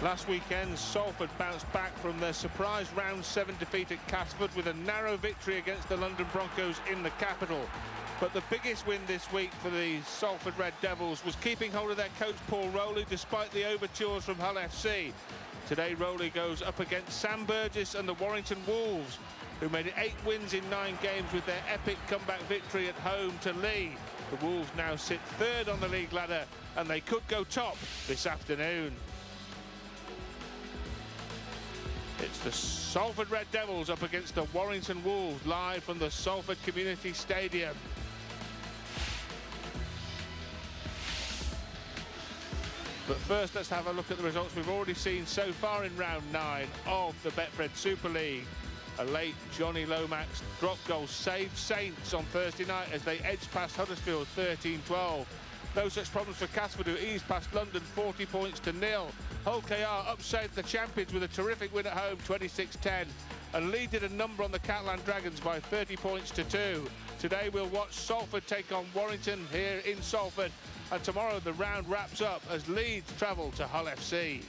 Last weekend, Salford bounced back from their surprise round 7 defeat at Casford with a narrow victory against the London Broncos in the capital. But the biggest win this week for the Salford Red Devils was keeping hold of their coach Paul Rowley despite the overtures from Hull FC. Today Rowley goes up against Sam Burgess and the Warrington Wolves, who made it 8 wins in 9 games with their epic comeback victory at home to Lee. The Wolves now sit 3rd on the league ladder and they could go top this afternoon. It's the Salford Red Devils up against the Warrington Wolves, live from the Salford Community Stadium. But first, let's have a look at the results we've already seen so far in round 9 of the Betfred Super League. A late Johnny Lomax drop goal saved Saints on Thursday night as they edged past Huddersfield 13-12. No such problems for Casford, who eased past London 40 points to 0. Hull KR upsaved the champions with a terrific win at home 26-10, and Lee did a number on the Catalan Dragons by 30 points to 2. Today we'll watch Salford take on Warrington here in Salford, and tomorrow the round wraps up as Leeds travel to Hull FC.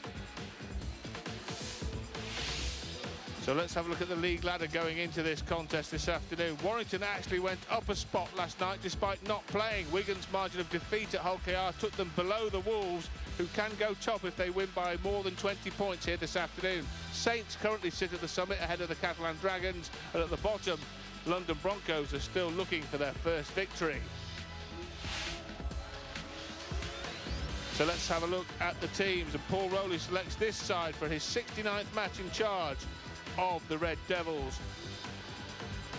So let's have a look at the league ladder going into this contest this afternoon. Warrington actually went up a spot last night despite not playing. Wigan's margin of defeat at Hull KR took them below the Wolves, who can go top if they win by more than 20 points here this afternoon. Saints currently sit at the summit ahead of the Catalan Dragons, and at the bottom, London Broncos are still looking for their first victory. So let's have a look at the teams, and Paul Rowley selects this side for his 69th match in charge of the Red Devils.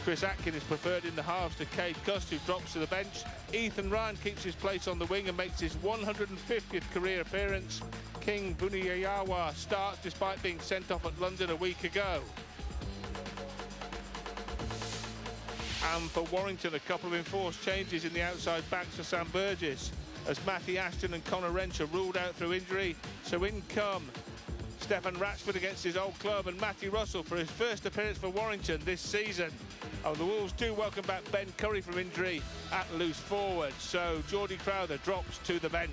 Chris Atkin is preferred in the halves to Cade Cust, who drops to the bench. Ethan Ryan keeps his place on the wing and makes his 150th career appearance. King Buniyayawa starts despite being sent off at London a week ago. And for Warrington, a couple of enforced changes in the outside backs for Sam Burgess, as Matty Ashton and Connor Wrench are ruled out through injury. So in come Stefan Ratchford against his old club, and Matty Russell for his first appearance for Warrington this season. Oh, the Wolves do welcome back Ben Curry from injury at loose forward, so Geordie Crowther drops to the bench.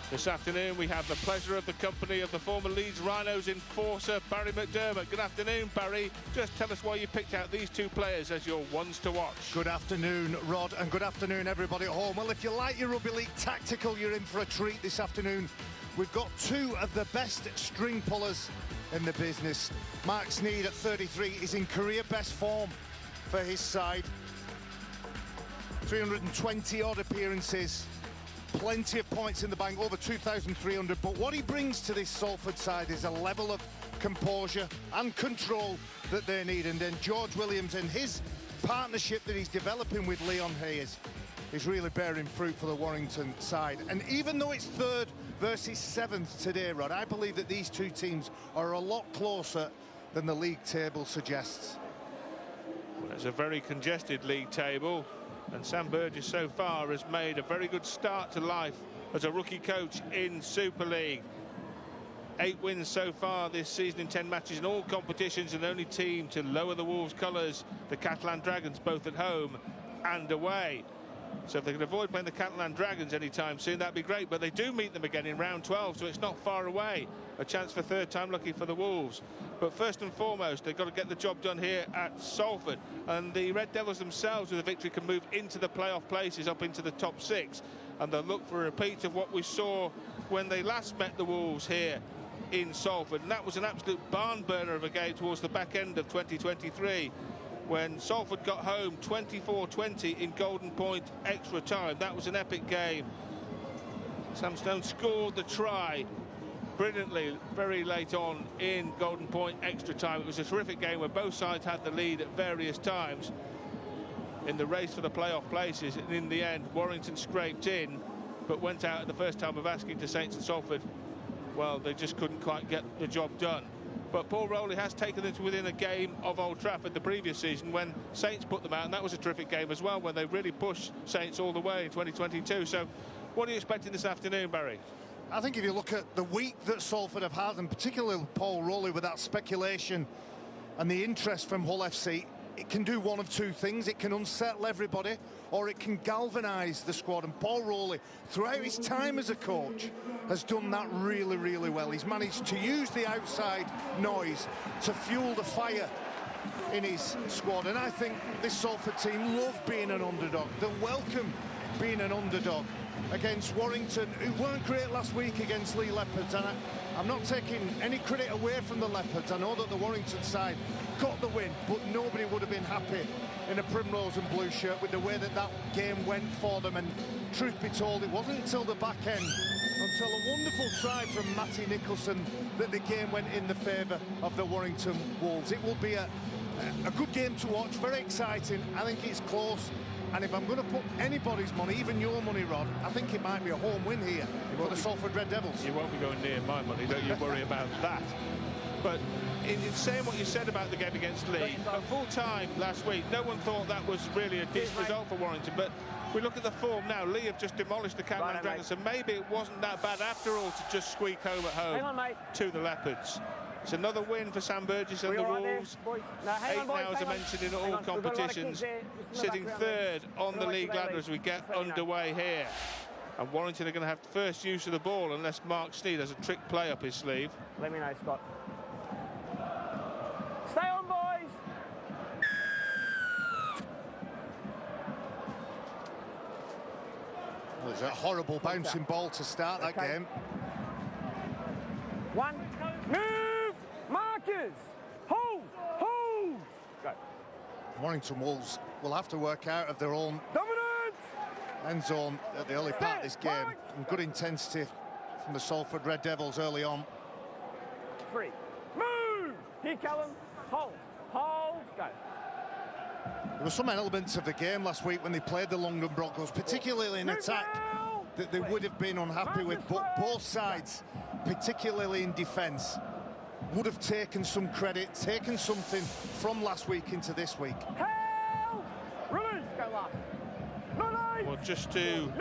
This afternoon we have the pleasure of the company of the former Leeds Rhinos enforcer Barry McDermott. Good afternoon, Barry. Just tell us why you picked out these 2 players as your ones to watch. Good afternoon, Rod, and good afternoon everybody at home. Well, if you like your rugby league tactical, you're in for a treat this afternoon. We've got 2 of the best string pullers in the business. Mark Sneed at 33 is in career best form for his side. 320 odd appearances. Plenty of points in the bank, over 2,300, but what he brings to this Salford side is a level of composure and control that they need. And then George Williams and his partnership that he's developing with Leon Hayes is really bearing fruit for the Warrington side. And even though it's 3rd versus 7th today, Rod, I believe that these 2 teams are a lot closer than the league table suggests. Well, it's a very congested league table, and Sam Burgess so far has made a very good start to life as a rookie coach in Super League. 8 wins so far this season in 10 matches in all competitions, and the only team to lower the Wolves' colours, the Catalan Dragons, both at home and away. So if they can avoid playing the Catalan Dragons anytime soon, that'd be great. But they do meet them again in round 12, so it's not far away. A chance for 3rd time lucky for the Wolves. But first and foremost, they've got to get the job done here at Salford. And the Red Devils themselves, with a victory, can move into the playoff places, up into the top 6. And they'll look for a repeat of what we saw when they last met the Wolves here in Salford. And that was an absolute barn burner of a game towards the back end of 2023. When Salford got home 24-20 in Golden Point extra time. That was an epic game. Sam Stone scored the try brilliantly very late on in Golden Point extra time. It was a terrific game where both sides had the lead at various times in the race for the playoff places, and in the end Warrington scraped in but went out at the first time of asking to Saints and Salford. Well, they just couldn't quite get the job done. But Paul Rowley has taken them to within a game of Old Trafford the previous season when Saints put them out, and that was a terrific game as well, when they really pushed Saints all the way in 2022. So what are you expecting this afternoon, Barry? I think if you look at the week that Salford have had, and particularly Paul Rowley with that speculation and the interest from Hull FC, it can do one of two things. It can unsettle everybody, or it can galvanise the squad. And Paul Rowley, throughout his time as a coach, has done that really, really well. He's managed to use the outside noise to fuel the fire in his squad. And I think this Salford team love being an underdog. They'll welcome being an underdog against Warrington, who weren't great last week against Lee Leopards. And I'm not taking any credit away from the Leopards. I know that the Warrington side got the win, but nobody would have been happy in a primrose and blue shirt with the way that that game went for them. And truth be told, it wasn't until the back end, until a wonderful try from Matty Nicholson, that the game went in the favour of the Warrington Wolves. It will be a good game to watch, very exciting. I think it's close. And if I'm going to put anybody's money, even your money, Rod, I think it might be a home win here for the Salford Red Devils. You won't be going near my money, don't you worry about that. But in saying what you said about the game against Lee, at full time last week, no one thought that was really a decent result for Warrington. But we look at the form now. Lee have just demolished the Cameron Dragons, so maybe it wasn't that bad after all to just squeak home at home to the Leopards. It's another win for Sam Burgess and the Wolves. 8 now, as I mentioned, in all competitions. Sitting third on the league ladder as we get underway here. And Warrington are going to have first use of the ball unless Mark Sneed has a trick play up his sleeve. Let me know, Scott. Stay on, boys! Well, it's a horrible bouncing ball to start that game. One, move! Markers! Hold! Hold! Go. Warrington Wolves will have to work out of their own end zone at the early part of this game. And good intensity from the Salford Red Devils early on. 3, move! Here, Callum. Hold. Hold. Go. There were some elements of the game last week when they played the London Broncos, particularly in attack, that they would have been unhappy with. But both sides, particularly in defence, would have taken some credit, taken something from last week into this week. Help! Release. Go last. Well, just to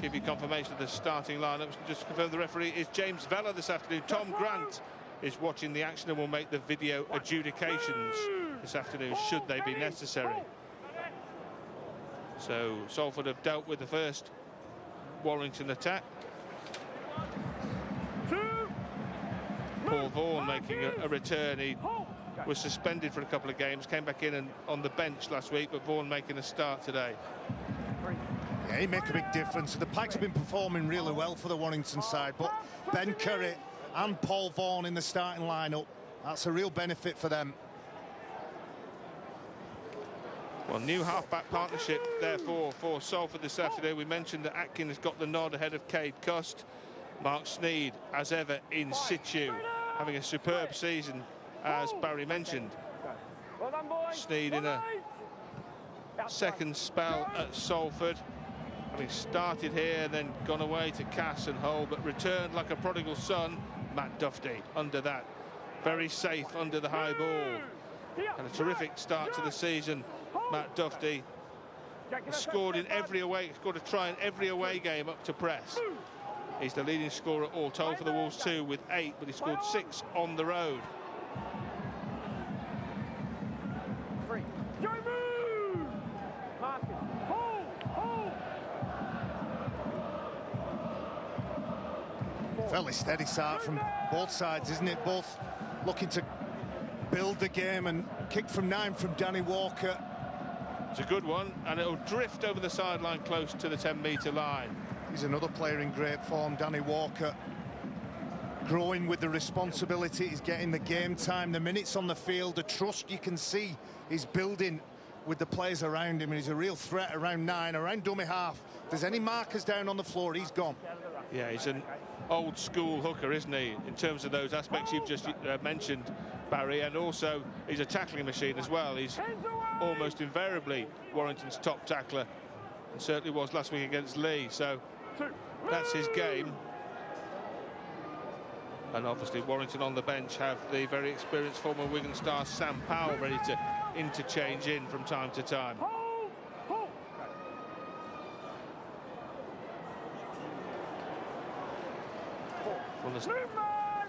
give you confirmation of the starting lineups, just to confirm the referee is James Vella this afternoon. Tom Grant is watching the action and will make the video adjudications this afternoon, should they be necessary. So Salford have dealt with the first Warrington attack. Paul Vaughan making a return. He was suspended for a couple of games, came back in and on the bench last week, but Vaughan making a start today. Yeah, he make a big difference. The pack's been performing really well for the Warrington side, but Ben Curry and Paul Vaughan in the starting lineup, that's a real benefit for them. Well, new half-back partnership, therefore, for Salford this afternoon. We mentioned that Atkins got the nod ahead of Cade Cust. Mark Sneed, as ever, in situ, having a superb season, as Barry mentioned. Sneed in a second spell at Salford, having started here, then gone away to Cass and Hull, but returned like a prodigal son. Matt Duffy under that, very safe under the high ball, and a terrific start to the season. Matt Duffy scored in every away, scored a try in every away game up to press. He's the leading scorer all told for the Wolves too, with 8, but he scored 6 on the road. Fairly steady start from both sides, isn't it? Both looking to build the game, and kick from 9 from Danny Walker. It's a good one, and it'll drift over the sideline close to the 10-metre line. He's another player in great form, Danny Walker. Growing with the responsibility, he's getting the game time, the minutes on the field, the trust you can see he's building with the players around him, and he's a real threat around 9, around dummy half. If there's any markers down on the floor, he's gone. Yeah, he's an old school hooker, isn't he, in terms of those aspects you've just mentioned, Barry, and also he's a tackling machine as well. He's almost invariably Warrington's top tackler, and certainly was last week against Lee, so that's his game. And obviously Warrington on the bench have the very experienced former Wigan star Sam Powell ready to interchange in from time to time. Well, there's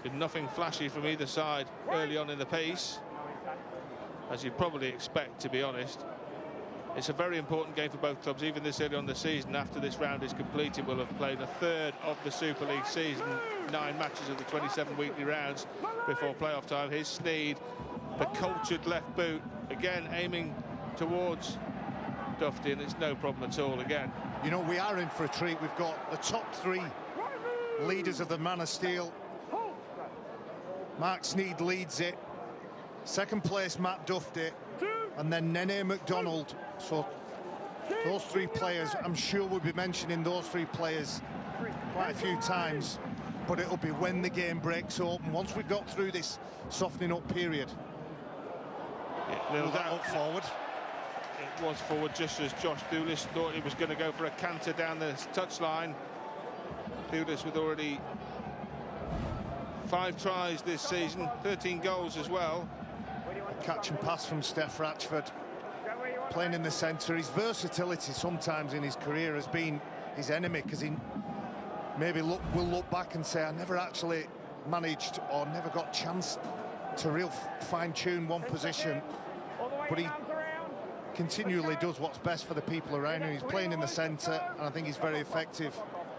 been nothing flashy from either side early on in the piece. as you'd probably expect, to be honest. It's a very important game for both clubs, even this early on the season. After this round is completed, we'll have played a third of the Super League season, 9 matches of the 27 weekly rounds before playoff time. Here's Sneed, the cultured left boot, again aiming towards Dufty, and it's no problem at all again. You know, we are in for a treat. We've got the top 3 leaders of the Man of Steel. Mark Sneed leads it. Second place, Matt Dufty. And then Nene McDonald. So those 3 players, I'm sure we'll be mentioning those 3 players quite a few times, but it'll be when the game breaks open, once we've got through this softening up period. Little that up forward. It was forward, just as Josh Thulis thought he was going to go for a canter down the touchline. Thulis with already 5 tries this season, 13 goals as well. Catch and pass from Steph Ratchford, playing in the centre. His versatility sometimes in his career has been his enemy, because he maybe will look back and say, I never actually managed or never got a chance to real fine-tune one position, but he continually does what's best for the people around him. He's playing in the centre, and I think he's very effective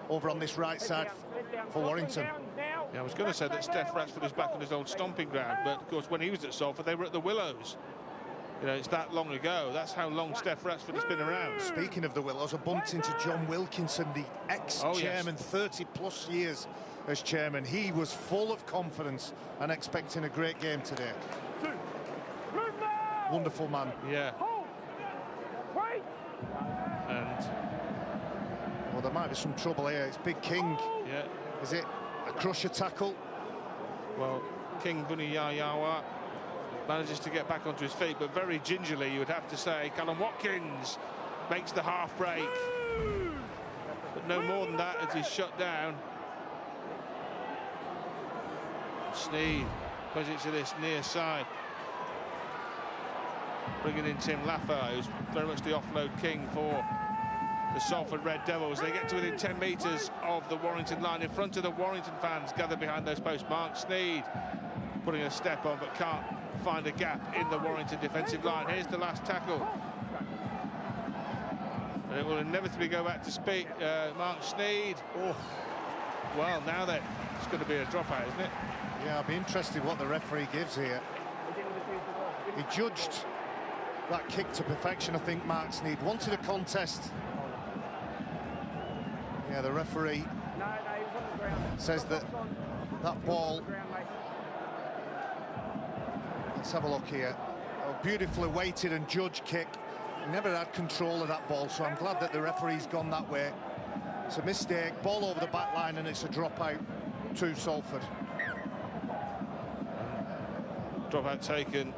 over on this right side for Warrington. Yeah, I was going to say that Steph Ratchford is back on his old stomping ground, but of course when he was at Salford they were at the Willows. You know, it's that long ago. That's how long Steph Ratchford has been around. Speaking of the Willows, a bumped into John Wilkinson, the ex-chairman, 30+ years as chairman. He was full of confidence and expecting a great game today. Wonderful man. Yeah. And well, there might be some trouble here. It's Big King. Yeah. Is it a crusher tackle? Well, King Vuniyayawa manages to get back onto his feet, but very gingerly, you would have to say. Callum Watkins makes the half break, but no more than that as he's shut down. Sneed puts it to this near side, bringing in Tim Laffer, who's very much the offload king for the Salford Red Devils. They get to within 10 metres of the Warrington line, in front of the Warrington fans gathered behind those posts. Mark Sneed putting a step on, but can't find a gap in the Warrington defensive line. Here's the last tackle, and it will inevitably go back to Mark Sneed. Oh, well, now then, it's going to be a dropout, isn't it? Yeah, I'll be interested what the referee gives here. He judged that kick to perfection, I think. Mark Sneed wanted a contest. Yeah, the referee says that ball. Let's have a look here. A beautifully weighted and judged kick. He never had control of that ball, so I'm glad that the referee's gone that way. It's a mistake, ball over the back line, and it's a dropout to Salford. Dropout taken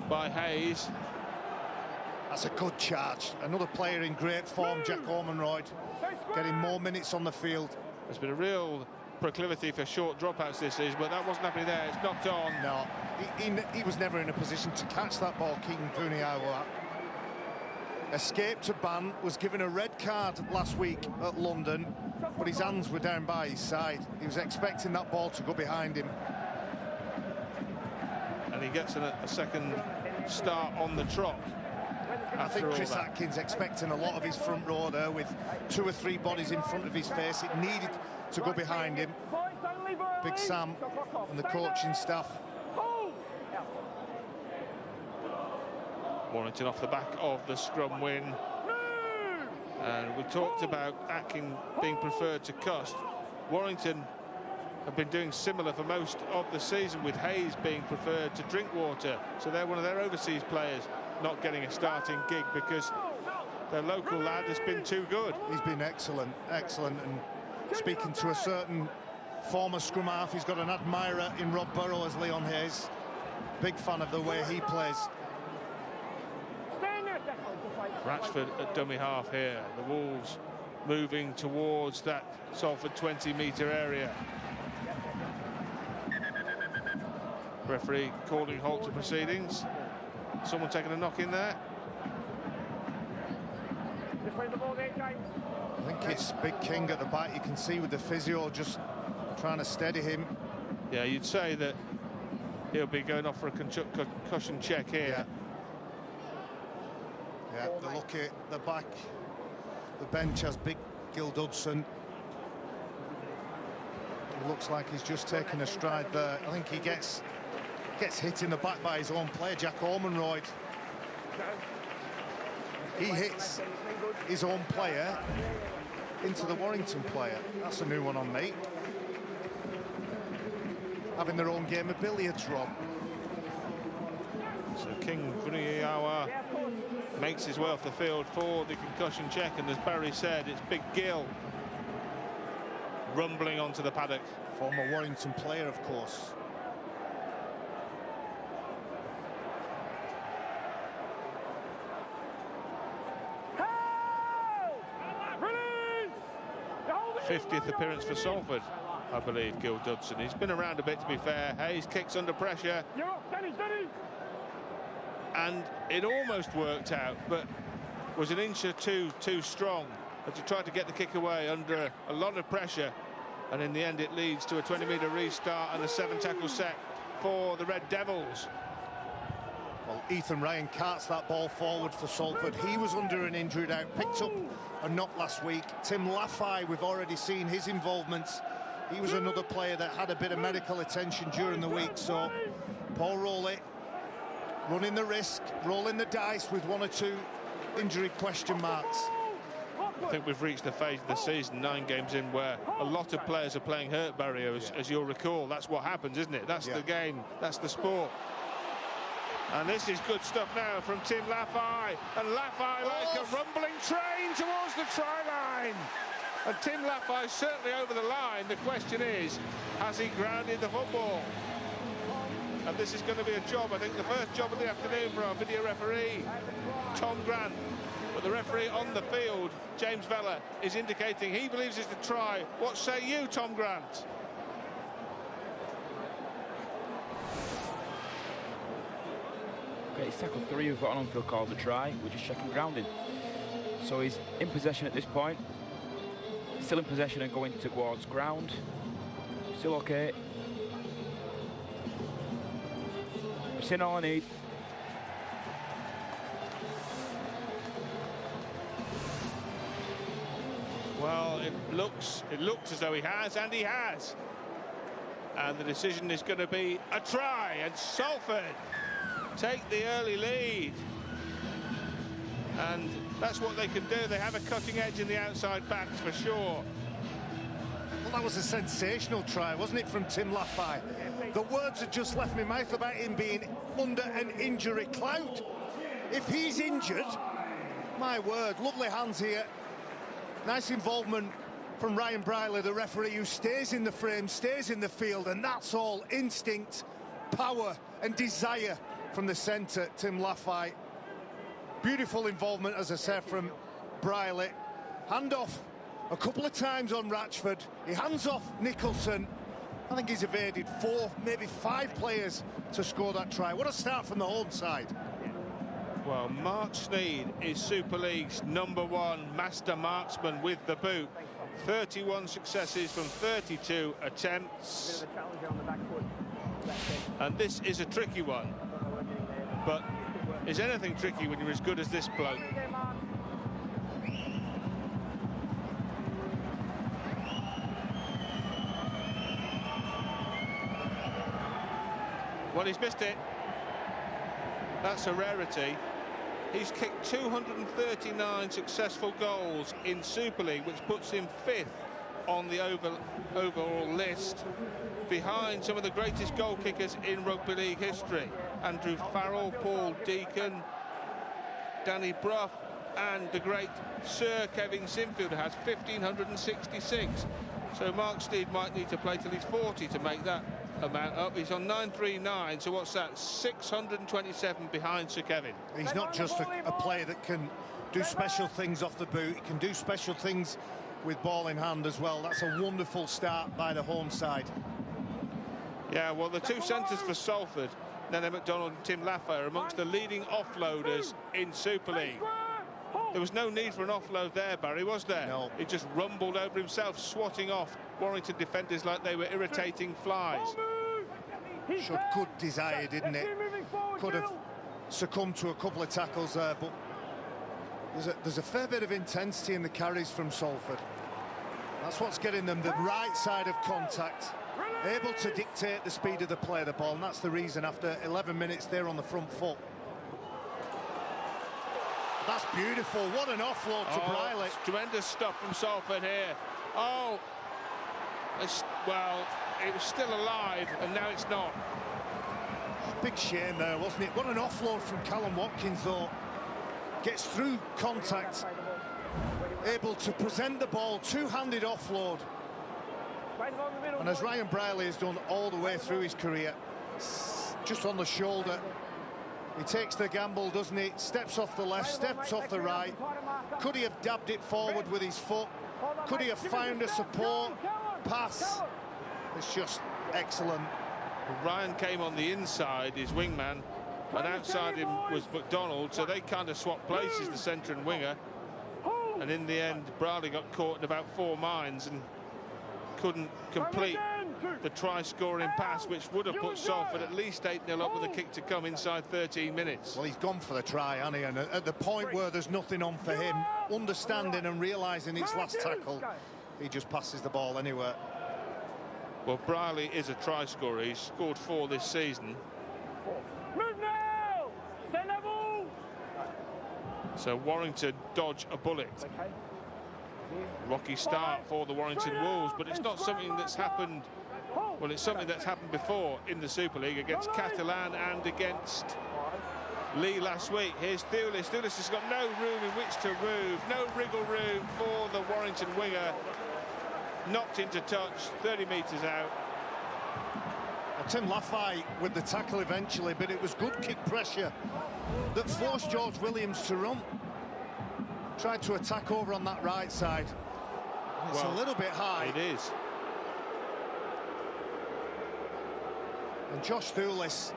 by Hayes. That's a good charge. Another player in great form, Jack Ormonroyd, getting more minutes on the field. There's been a real proclivity for short dropouts this season, but that wasn't happening there. It's knocked on. No, he was never in a position to catch that ball. Keaton Vuniyawa escaped a ban, was given a red card last week at London, but his hands were down by his side. He was expecting that ball to go behind him. And he gets a second start on the trot. I think Chris Atkins expecting a lot of his front row there, with 2 or 3 bodies in front of his face. It needed to go behind him. Big Sam and the coaching staff. Warrington off the back of the scrum win. And we talked about Atkin being preferred to Cust. Warrington have been doing similar for most of the season, with Hayes being preferred to Drinkwater. So they're one of their overseas players not getting a starting gig because their local lad has been too good. He's been excellent, excellent. And speaking to a certain former scrum half, he's got an admirer in Rob Burrow as Leon Hayes. Big fan of the way he plays. Ratchford at dummy half here. The Wolves moving towards that Salford 20-metre area. Referee calling halt to proceedings. Someone taking a knock in there. I think it's Big King at the back. You can see with the physio just trying to steady him. Yeah, you'd say that he'll be going off for a concussion check here. Yeah, the look at the back. The bench has big Gil Dudson. It looks like he's just taken a stride there. I think he gets hit in the back by his own player, Jack Ormonroyd. He hits his own player into the Warrington player. That's a new one on me. Having their own game of billiards, Rob. So King Vuniyawa makes his way off the field for the concussion check, and as Barry said, it's Big Gil rumbling onto the paddock. Former Warrington player, of course. Release! 50th appearance for Salford, I believe, Gil Dudson. He's been around a bit, to be fair. Hayes kicks under pressure. You're up, Denny, Denny! And it almost worked out, but was an inch or two too strong as he tried to get the kick away under a lot of pressure, and in the end it leads to a 20-metre restart and a 7-tackle set for the Red Devils. Well, Ethan Ryan carts that ball forward for Salford. He was under an injury doubt, picked up a knock last week. Tim Laffey, we've already seen his involvements. He was another player that had a bit of medical attention during the week, so Paul Rowley running the risk, rolling the dice with one or two injury question marks. I think we've reached the phase of the season, 9 games in, where a lot of players are playing hurt, Barry, as you'll recall. That's what happens, isn't it? That's the game, that's the sport. And this is good stuff now from Tim Laffey. And Laffey like a rumbling train towards the try line. And Tim Laffey certainly over the line. The question is, has he grounded the football? And this is going to be a job, I think, the first job of the afternoon for our video referee, Tom Grant. But the referee on the field, James Vella, is indicating he believes it's a try. What say you, Tom Grant? Okay, it's tackle 3 we've got an on-field call to try. We're just checking grounding. So he's in possession at this point. Still in possession and going towards ground. Still okay. We've seen all I need. Well, it looks as though he has, and he has. And the decision is going to be a try, and Salford take the early lead. And that's what they can do. They have a cutting edge in the outside backs for sure. Well, that was a sensational try, wasn't it, from Tim Laffey? The words had just left my mouth about him being under an injury cloud. If he's injured, my word, lovely hands here. Nice involvement from Ryan Briley, the referee, who stays in the frame, stays in the field, and that's all instinct, power and desire from the centre, Tim Laffey. Beautiful involvement, as I said, from Briley. Handoff a couple of times on Ratchford. He hands off Nicholson. I think he's evaded 4, maybe 5 players to score that try. What a start from the home side. Well, Mark Sneed is Super League's #1 master marksman with the boot. 31 successes from 32 attempts. And this is a tricky one. But is anything tricky when you're as good as this bloke? Well, he's missed it. That's a rarity. He's kicked 239 successful goals in Super League, which puts him 5th on the overall list, behind some of the greatest goal kickers in rugby league history. Andrew Farrell, Paul Deacon, Danny Brough, and the great Sir Kevin Sinfield has 1,566. So Mark Sneed might need to play till he's 40 to make that amount up. He's on 939, so what's that? 627 behind Sir Kevin. He's not just a player that can do special things off the boot, he can do special things with ball in hand as well. That's a wonderful start by the home side. Yeah, well, the 2 centres for Salford, Nene McDonald and Tim Laffey, are amongst the leading offloaders in Super League. There was no need for an offload there, Barry, was there? No. He just rumbled over himself, swatting off Warrington defenders like they were irritating flies. Showed good desire, didn't it? Could have succumbed to a couple of tackles there, but there's a fair bit of intensity in the carries from Salford. That's what's getting them the right side of contact, able to dictate the speed of the play of the ball, and that's the reason after 11 minutes they're on the front foot. That's beautiful. What an offload to Briley. Tremendous stuff from Salford here. Oh, well, it was still alive, and now it's not. Big shame there, wasn't it? What an offload from Callum Watkins, though. Gets through contact, able to present the ball, two-handed offload. And as Ryan Briley has done all the way through his career, just on the shoulder, he takes the gamble, doesn't he? Steps off the left, steps off the right. Could he have dabbed it forward with his foot? Could he have found a support pass? It's just excellent. Ryan came on the inside, his wingman, and outside him was McDonald, so they kind of swapped places, the centre and winger. And in the end, Briley got caught in about 4 minds and couldn't complete the try-scoring pass, which would have put Salford at least 8-0 up with a kick to come inside 13 minutes. Well, he's gone for the try, hasn't he? And at the point where there's nothing on for him, understanding and realising his last tackle, he just passes the ball anywhere. Well, Briley is a try-scorer. He's scored 4 this season. Move now! Stay level! So Warrington dodge a bullet. Rocky start for the Warrington Wolves, but it's not something that's happened. Well, it's something that's happened before in the Super League against Catalan and against Lee last week. Here's Thulis. Thulis has got no room in which to move, no wriggle room for the Warrington winger. Knocked into touch, 30 metres out. Well, Tim Laffey with the tackle eventually, but it was good kick pressure that forced George Williams to run. Tried to attack over on that right side. It's a little bit high. It is. And Josh Thulis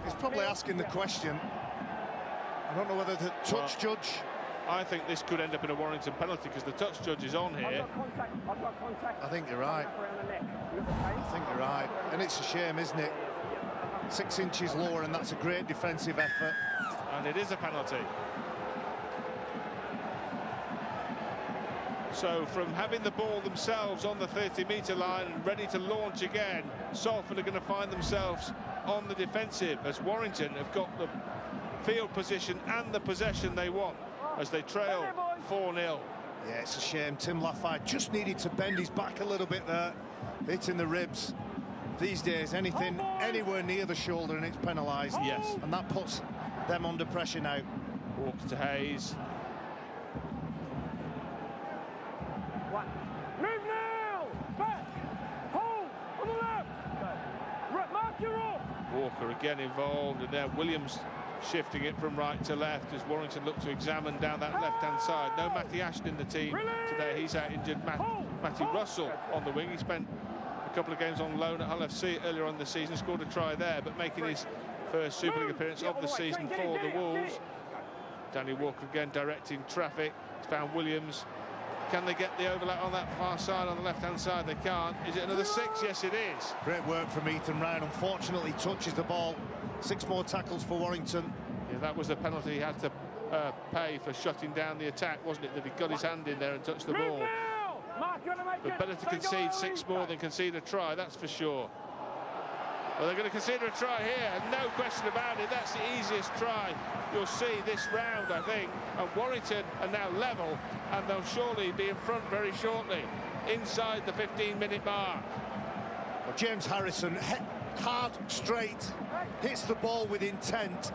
is probably asking the question. I don't know whether the touch judge... I think this could end up in a Warrington penalty because the touch judge is on here. I think you're right. I think you're right. And it's a shame, isn't it? 6 inches lower, and that's a great defensive effort. And it is a penalty. So from having the ball themselves on the 30-metre line and ready to launch again, Salford are going to find themselves on the defensive as Warrington have got the field position and the possession they want as they trail 4-0. Yeah, it's a shame. Tim Laffey just needed to bend his back a little bit there, hitting the ribs. These days, anything anywhere near the shoulder and it's penalised. Yes. And that puts them under pressure now. Walker to Hayes. Move now! Back! Hold! On the left! Mark, you're off! Walker again involved, and now Williams shifting it from right to left as Warrington look to examine down that left-hand side. No Matty Ashton in the team today. He's out injured. Matty Russell on the wing. He spent a couple of games on loan at Hull FC earlier on the season, scored a try there, but making his first Super League appearance of the season for the Wolves. Danny Walker again directing traffic. He's found Williams. Can they get the overlap on that far side, on the left-hand side? They can't. Is it another 6? Yes, it is. Great work from Ethan Ryan. Unfortunately, touches the ball. 6 more tackles for Warrington. Yeah, that was the penalty he had to pay for shutting down the attack, wasn't it? That he got his hand in there and touched the ball. But better to concede 6 more than concede a try, that's for sure. Well, they're going to consider a try here, and no question about it. That's the easiest try you'll see this round, I think. And Warrington are now level, and they'll surely be in front very shortly, inside the 15-minute mark. Well, James Harrison, hard, straight, hits the ball with intent,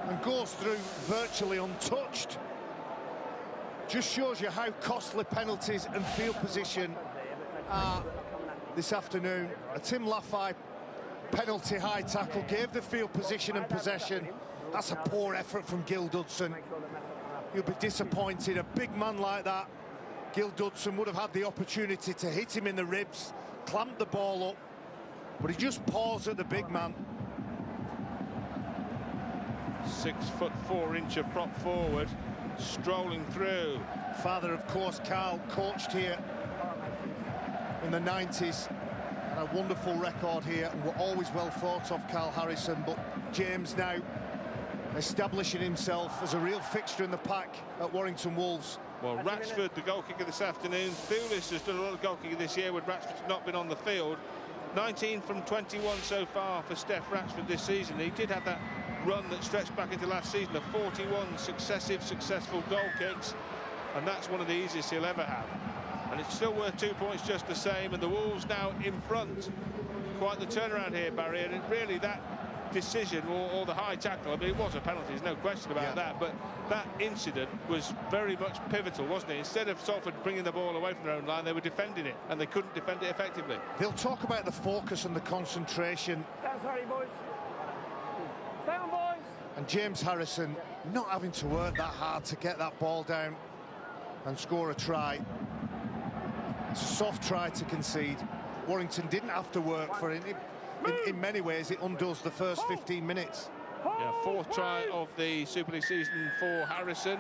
and goes through virtually untouched. Just shows you how costly penalties and field position are this afternoon. A Tim Laffey penalty high tackle gave the field position and possession. That's a poor effort from Gil Dudson. You'll be disappointed. A big man like that, Gil Dudson, would have had the opportunity to hit him in the ribs, clamp the ball up, but he just paused at the big man. 6'4" prop forward, strolling through. Father, of course, Carl, coached here in the 90s. And a wonderful record here, and we're always well thought of, Carl Harrison, but James now establishing himself as a real fixture in the pack at Warrington Wolves. Well, Ratchford, the goal kicker this afternoon. Thulis has done a lot of goal kicking this year when Ratchford's not been on the field. 19 from 21 so far for Steph Ratchford this season. He did have that run that stretched back into last season of 41 successful goal kicks, and that's one of the easiest he'll ever have. And it's still worth 2 points just the same, and the Wolves now in front. Quite the turnaround here, Barry, and really that decision or the high tackle, I mean, it was a penalty, there's no question about that, but that incident was very much pivotal, wasn't it? Instead of Salford bringing the ball away from their own line, they were defending it, and they couldn't defend it effectively. They'll talk about the focus and the concentration. Stand sorry, boys. Stay on, boys. And James Harrison not having to work that hard to get that ball down and score a try. It's a soft try to concede. Warrington didn't have to work for it. In many ways, it undoes the first 15 minutes. Yeah, fourth try of the Super League season for Harrison.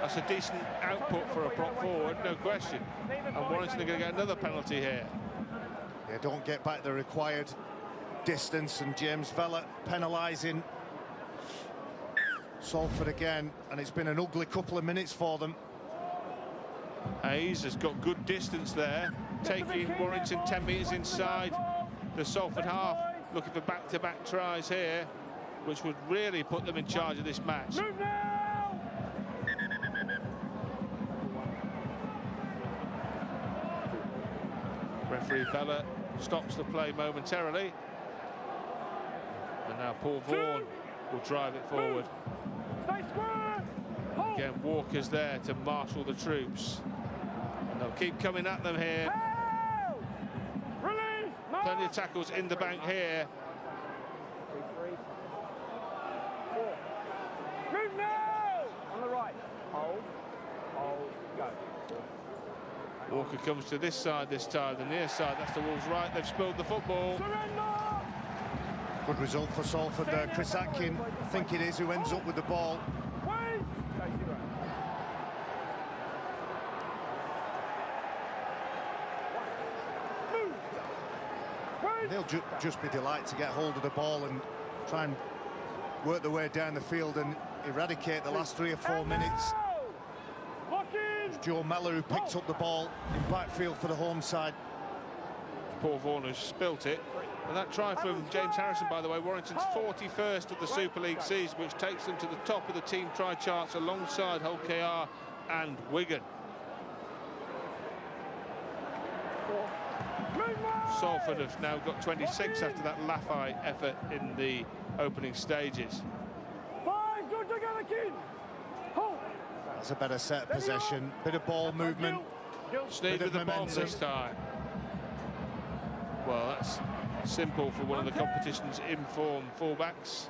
That's a decent output for a prop forward, no question. And Warrington are going to get another penalty here. They don't get back the required distance, and James Vella penalising Salford again, and it's been an ugly couple of minutes for them. Hayes has got good distance there, taking Warrington 10 metres inside the Salford half, looking for back-to-back tries here, which would really put them in charge of this match. Move now! Referee Vella stops the play momentarily, and now Paul Vaughan will drive it forward. Stay square! Hold! Again, Walker's there to marshal the troops, and they'll keep coming at them here. Release! Plenty of tackles in the bank here. 3, 4. Move now! On the right. Hold, go. Walker comes to this side this time, the near side, that's the Wolves' right. They've spilled the football. Surrender! Good result for Salford there. Chris Atkin, I think it is, who ends up with the ball. Wait! They'll just be delighted to get hold of the ball and try and work their way down the field and eradicate the last 3 or 4 minutes. It's Joe Mellor who picked up the ball in backfield for the home side. Paul Vaughan has spilt it. And that try from James Harrison, by the way, Warrington's 41st of the Super League season, which takes them to the top of the team try charts alongside Hull KR and Wigan. Salford have now got 26 after that Lafay effort in the opening stages. 5, good together, kid. Hold. That's a better set possession, bit of ball movement. Sneed with the bomb this time. Well, that's simple for one of the competition's in-form fullbacks.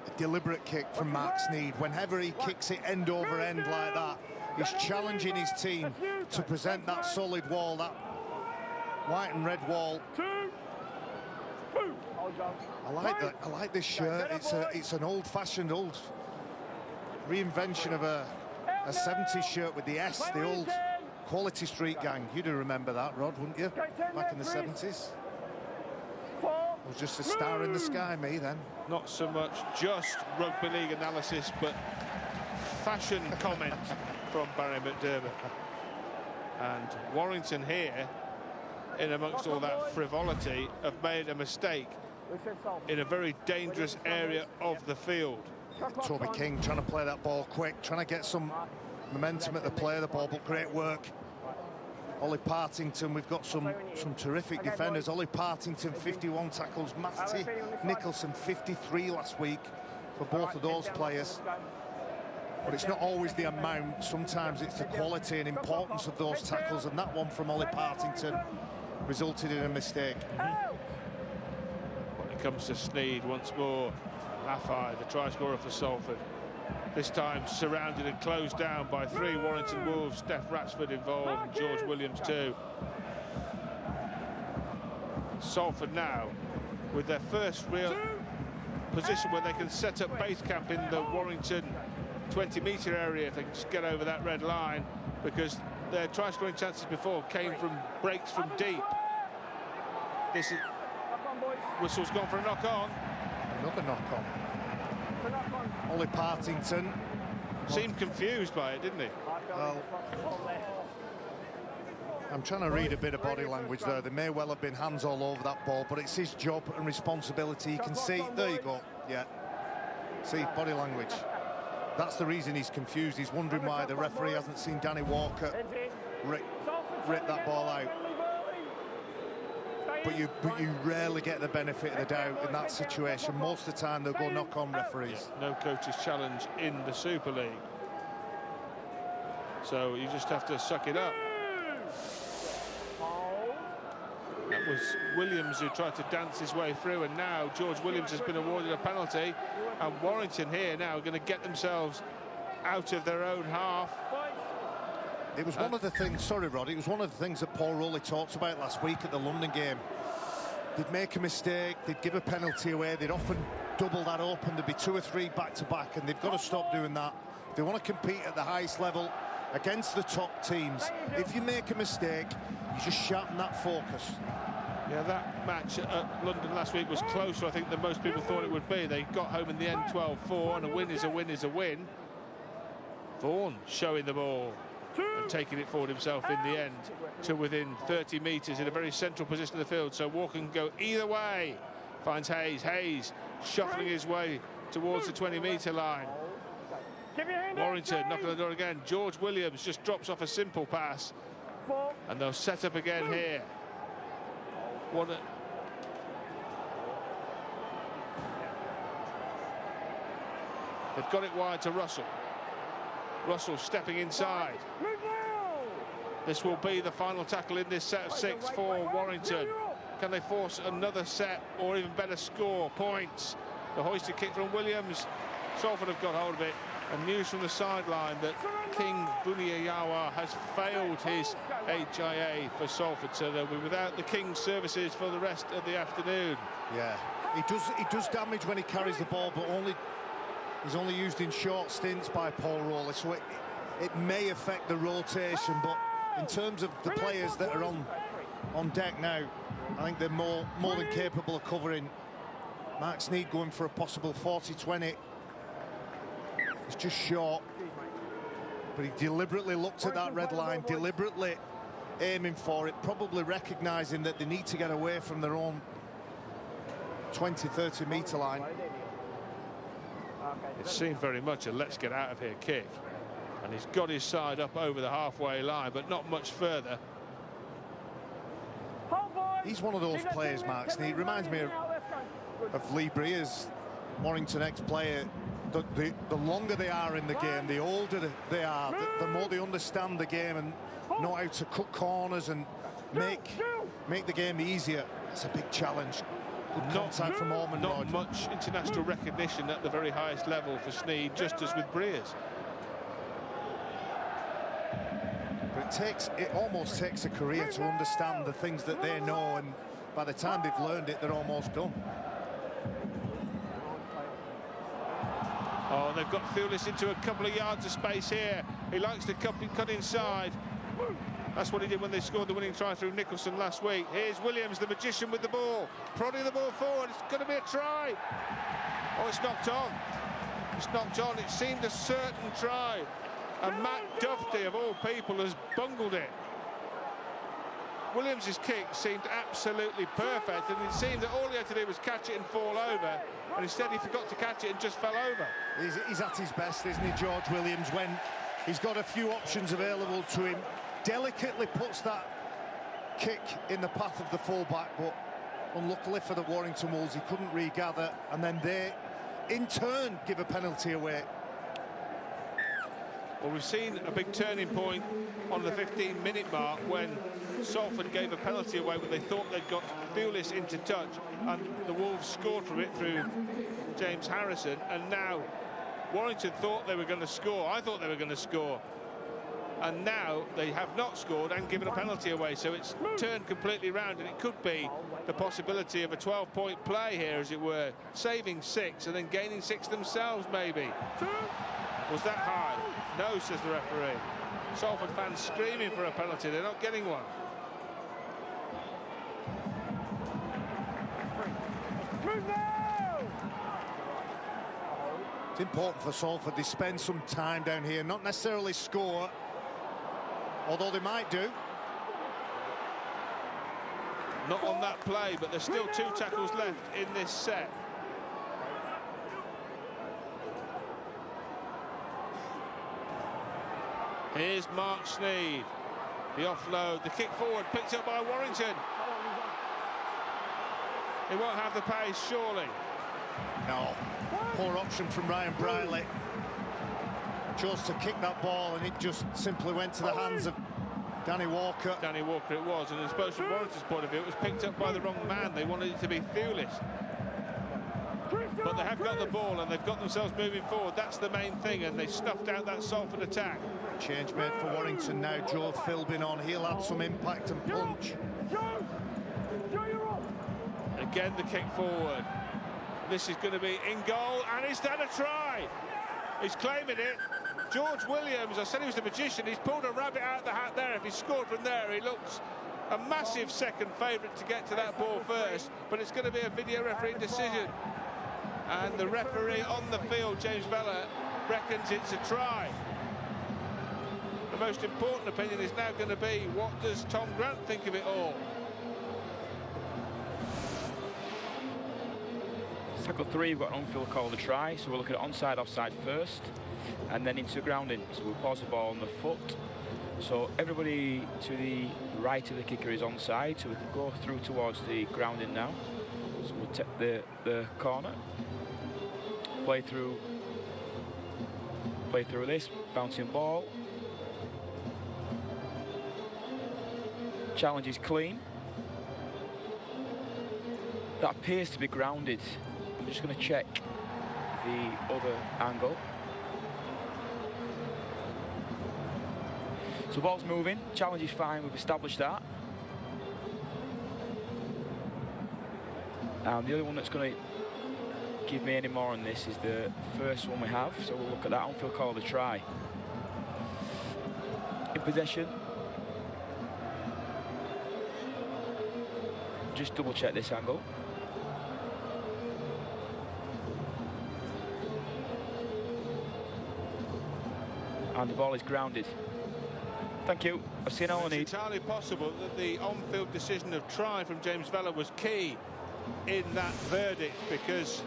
A deliberate kick from Mark Sneed. Whenever he kicks it end over end like that, he's challenging his team to present that solid wall, that white and red wall. 2, move. I like this shirt. It's an old-fashioned, old reinvention of a 70s shirt with the S, the old Quality Street Gang. You'd remember that, Rod, wouldn't you? Back in the 70s. I was just a star in the sky, me, then. Not so much just rugby league analysis, but fashion comment from Barry McDermott. And Warrington here, in amongst all that frivolity, have made a mistake in a very dangerous area of the field. Toby King trying to play that ball quick, trying to get some momentum at the play of the ball, but great work. Ollie Partington, we've got some terrific defenders. Ollie Partington, 51 tackles. Matty Nicholson, 53 last week for both of those players. But it's not always the amount. Sometimes it's the quality and importance of those tackles, and that one from Ollie Partington resulted in a mistake. When it comes to Sneed, once more, Lafay, the try scorer for Salford. This time surrounded and closed down by 3 Warrington Wolves. Steph Ratchford involved and George Williams too. Salford now with their first real position where they can set up base camp in the Warrington 20-metre area if they can just get over that red line, because their try scoring chances before came from breaks from deep. This is... Knock on, boys. Whistle's gone for a knock-on. Another knock-on. For knock on. Ollie Partington. Seemed confused by it, didn't he? Well, I'm trying to read a bit of body language there. There may well have been hands all over that ball, but it's his job and responsibility. You can see, there you go, yeah. See, body language. That's the reason he's confused. He's wondering why the referee hasn't seen Danny Walker rip that ball out. But you rarely get the benefit of the doubt in that situation. Most of the time they'll go knock-on referees. No coach's challenge in the Super League. So you just have to suck it up. That was Williams who tried to dance his way through, and now George Williams has been awarded a penalty, and Warrington here now are going to get themselves out of their own half. It was one of the things, sorry Rod, it was one of the things that Paul Rowley talked about last week at the London game. They'd make a mistake, they'd give a penalty away, they'd often double that up, and there'd be 2 or 3 back-to-back, and they've got to stop doing that. If they want to compete at the highest level against the top teams, if you make a mistake, you just sharpen that focus. Yeah, that match at London last week was closer, I think, than most people thought it would be. They got home in the end 12-4, and a win is a win is a win. Vaughan showing the ball and taking it forward himself in the end to within 30 metres in a very central position of the field. So Walker can go either way. Finds Hayes. Hayes shuffling his way towards the 20-metre line. Warrington knocking on the door again. George Williams just drops off a simple pass. And they'll set up again here. What a... They've got it wide to Russell. Russell stepping inside. This will be the final tackle in this set of 6 for Warrington. Can they force another set or even better score points? The hoisted kick from Williams. Salford have got hold of it. And news from the sideline that King Buniyayawa has failed his HIA for Salford, so they'll be without the King's services for the rest of the afternoon. Yeah, he does damage when he carries the ball, but he's only used in short stints by Paul Rowley, so it may affect the rotation. But in terms of the players that are on deck now, I think they're more than capable of covering. Mark Sneed going for a possible 40-20. It's just short, but he deliberately looked at that red line, deliberately aiming for it, probably recognising that they need to get away from their own 20-30 metre line. It seemed very much a let's get out of here kick, and he's got his side up over the halfway line, but not much further. He's one of those players, Mark Sneed. Reminds me of Lee Breers, Warrington ex-player. The longer they are in the game, the older they are, the more they understand the game and know how to cut corners and make the game easier. It's a big challenge. Good contact from Ormond. Not much international recognition at the very highest level for Sneed, just as with Breers. But it almost takes a career to understand the things that they know, and by the time they've learned it, they're almost done. Oh, they've got Thewlis into a couple of yards of space here. He likes to cut inside. That's what he did when they scored the winning try through Nicholson last week. Here's Williams, the magician, with the ball, prodding the ball forward. It's going to be a try. Oh, it's knocked on. It's knocked on. It seemed a certain try. And Matt Duffy, of all people, has bungled it. Williams' kick seemed absolutely perfect, and it seemed that all he had to do was catch it and fall over, and instead he forgot to catch it and just fell over. He's at his best, isn't he, George Williams, when he's got a few options available to him. Delicately puts that kick in the path of the fullback, but unluckily for the Warrington Wolves, he couldn't regather, and then they, in turn, give a penalty away. Well, we've seen a big turning point on the 15-minute mark when Salford gave a penalty away, but they thought they'd got Thewlis into touch, and the Wolves scored from it through James Harrison, and now Warrington thought they were going to score. I thought they were going to score, and now they have not scored and given a penalty away, so it's turned completely round, and it could be the possibility of a 12-point play here, as it were, saving 6 and then gaining 6 themselves, maybe. Was that high? No, says the referee. Salford fans screaming for a penalty. They're not getting one. Move now! It's important for Salford they spend some time down here, not necessarily score, although they might do. Not on that play, but there's still 2 tackles left in this set. Here's Mark Sneed. The offload, the kick forward, picked up by Warrington. He won't have the pace, surely. No, poor option from Ryan Brierley. Chose to kick that ball and it just simply went to the hands of Danny Walker. Danny Walker it was, and I suppose from Warrington's point of view, it was picked up by the wrong man. They wanted it to be Thewlis. But they have got the ball and they've got themselves moving forward. That's the main thing, and they snuffed out that Salford attack. Change made for Warrington now. Joe Philbin on. He'll add some impact and punch. Joe, you're off. Again, the kick forward. This is going to be in goal, and he's done a try. He's claiming it. George Williams, I said he was a magician. He's pulled a rabbit out of the hat there. If he scored from there, he looks a massive second favourite to get to that ball first. But it's going to be a video referee decision. And the referee on the field, James Vella, reckons it's a try. The most important opinion is now going to be, what does Tom Grant think of it all? Tackle 3, we've got an on-field call to try, so we'll look at onside, offside first, and then into grounding. So we'll pause the ball on the foot. So everybody to the right of the kicker is onside, so we can go through towards the grounding now. So we'll take the corner, play through this, bouncing ball. Challenge is clean. That appears to be grounded. I'm just going to check the other angle. So ball's moving, challenge is fine, we've established that. And the other one that's going to give me any more on this is the first one we have, so we'll look at that on-field call to try. In possession. Just double check this angle. And the ball is grounded. Thank you. I've seen all I need. It's entirely possible that the on-field decision of try from James Vella was key in that verdict, because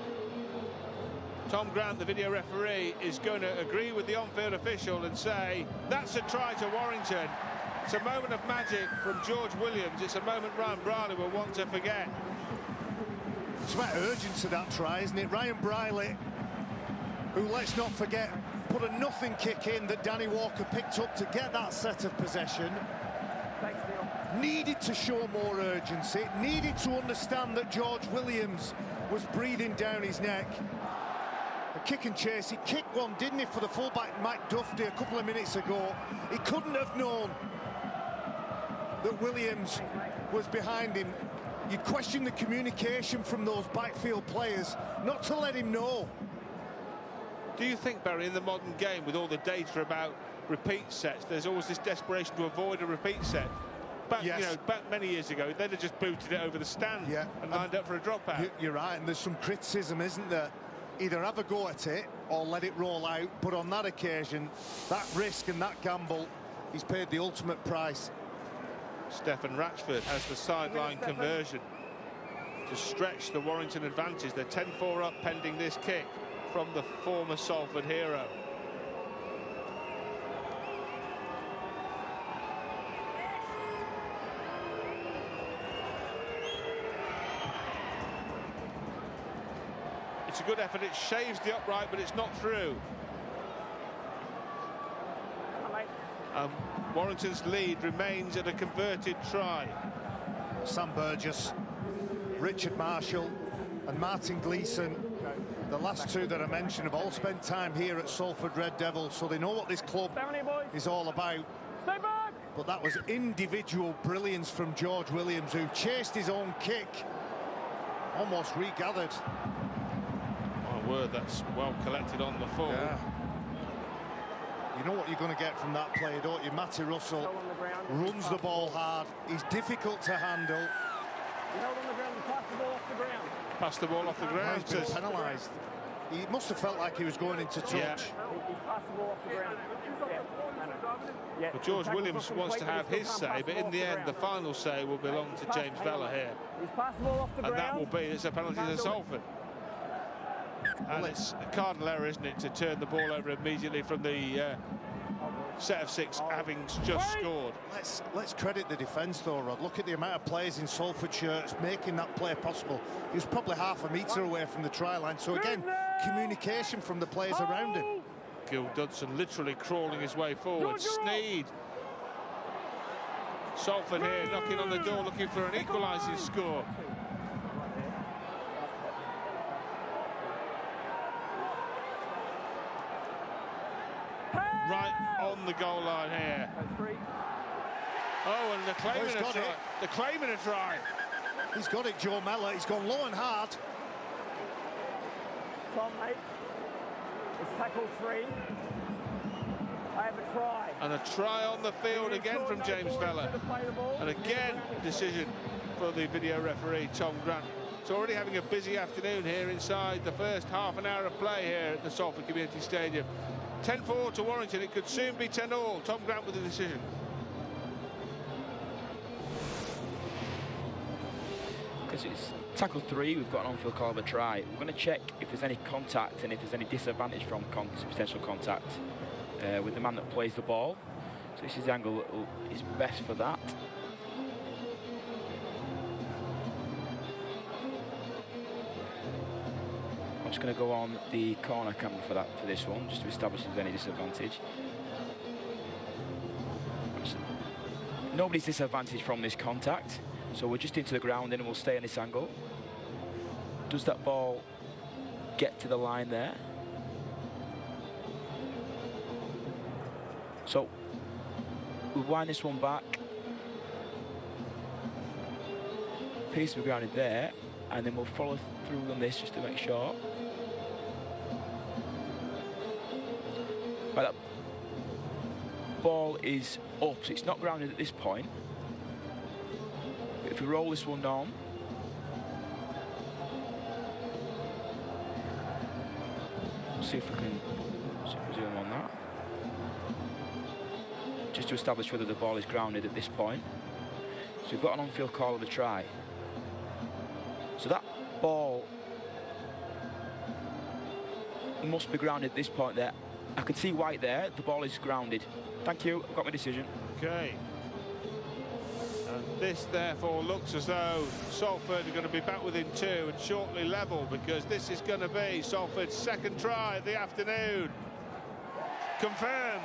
Tom Grant, the video referee, is going to agree with the on-field official and say that's a try to Warrington. It's a moment of magic from George Williams. It's a moment Ryan Brierley will want to forget. It's about urgency, that try, isn't it? Ryan Brierley, who, let's not forget, put a nothing kick in that Danny Walker picked up to get that set of possession. Thanks, Neil. Needed to show more urgency, needed to understand that George Williams was breathing down his neck. A kick and chase, he kicked one, didn't he, for the fullback Mike Duffy a couple of minutes ago. He couldn't have known that Williams was behind him. You question the communication from those backfield players not to let him know. Do you think, Barry, in the modern game, with all the data about repeat sets, there's always this desperation to avoid a repeat set? Back, yes. you know, back many years ago, they'd have just booted it over the stand and lined up for a dropout. You're right, and there's some criticism, isn't there? Either have a go at it or let it roll out, but on that occasion, that risk and that gamble, he's paid the ultimate price. Stefan Ratchford has the sideline conversion to stretch the Warrington advantage. They're 10-4 up pending this kick from the former Salford hero. It's a good effort. It shaves the upright, but it's not through. Warrington's lead remains at a converted try. Sam Burgess, Richard Marshall and Martin Gleeson, the last two that I mentioned, have all spent time here at Salford Red Devils, so they know what this club is all about. Stay back! But that was individual brilliance from George Williams, who chased his own kick, almost regathered. My word, that's well collected on the full. Yeah. You know what you're going to get from that play, don't you? Matty Russell runs the ball hard. He's difficult to handle. You held on the ground and passed the ball off the ground. Passed the ball off the ground. He's been penalised. He must have felt like he was going into touch. Yeah. He's passed the ball off the ground. Yeah. Well, George Williams wants to have his say, but in the end, the final say will belong to James Vella here. He's passed the ball off the ground. And that will be, it's a penalty to Salford. And it's a cardinal error, isn't it, to turn the ball over immediately from the set of 6, having just scored. Let's credit the defence though, Rod. Look at the amount of players in Salford shirts making that play possible. He was probably half a metre away from the try line. So again, communication from the players around him. Gil Dudson literally crawling his way forward. Sneed. Salford here knocking on the door, looking for an equalising score. Right on the goal line here. Oh, and they're claiming a try. They're claiming a try. He's got it, Joe Mellor. He's gone low and hard. Tom, mate. It's tackle 3. I have a try. And a try on the field again from James Vella. And again, decision for the video referee, Tom Grant. It's already having a busy afternoon here inside the first half an hour of play here at the Salford Community Stadium. 10-4 to Warrington. It could soon be 10-all. Tom Grant with the decision. Because it's tackle 3, we've got an on-field call of a try. We're going to check if there's any contact and if there's any disadvantage from potential contact with the man that plays the ball. So this is the angle that is best for that. I'm just going to go on the corner camera for this one, just to establish if there's any disadvantage. Nobody's disadvantaged from this contact, so we're just into the ground and we'll stay on this angle. Does that ball get to the line there? So we'll wind this one back. Appears to be grounded there, and then we'll follow through on this just to make sure. Right, that ball is up, so it's not grounded at this point. But if we roll this one down, see if we can zoom on that. Just to establish whether the ball is grounded at this point. So we've got an on-field call of a try. So that ball must be grounded at this point there. I can see white there, the ball is grounded. Thank you, I've got my decision. Okay. And this therefore looks as though Salford are going to be back within 2 and shortly level, because this is going to be Salford's second try of the afternoon. Confirmed.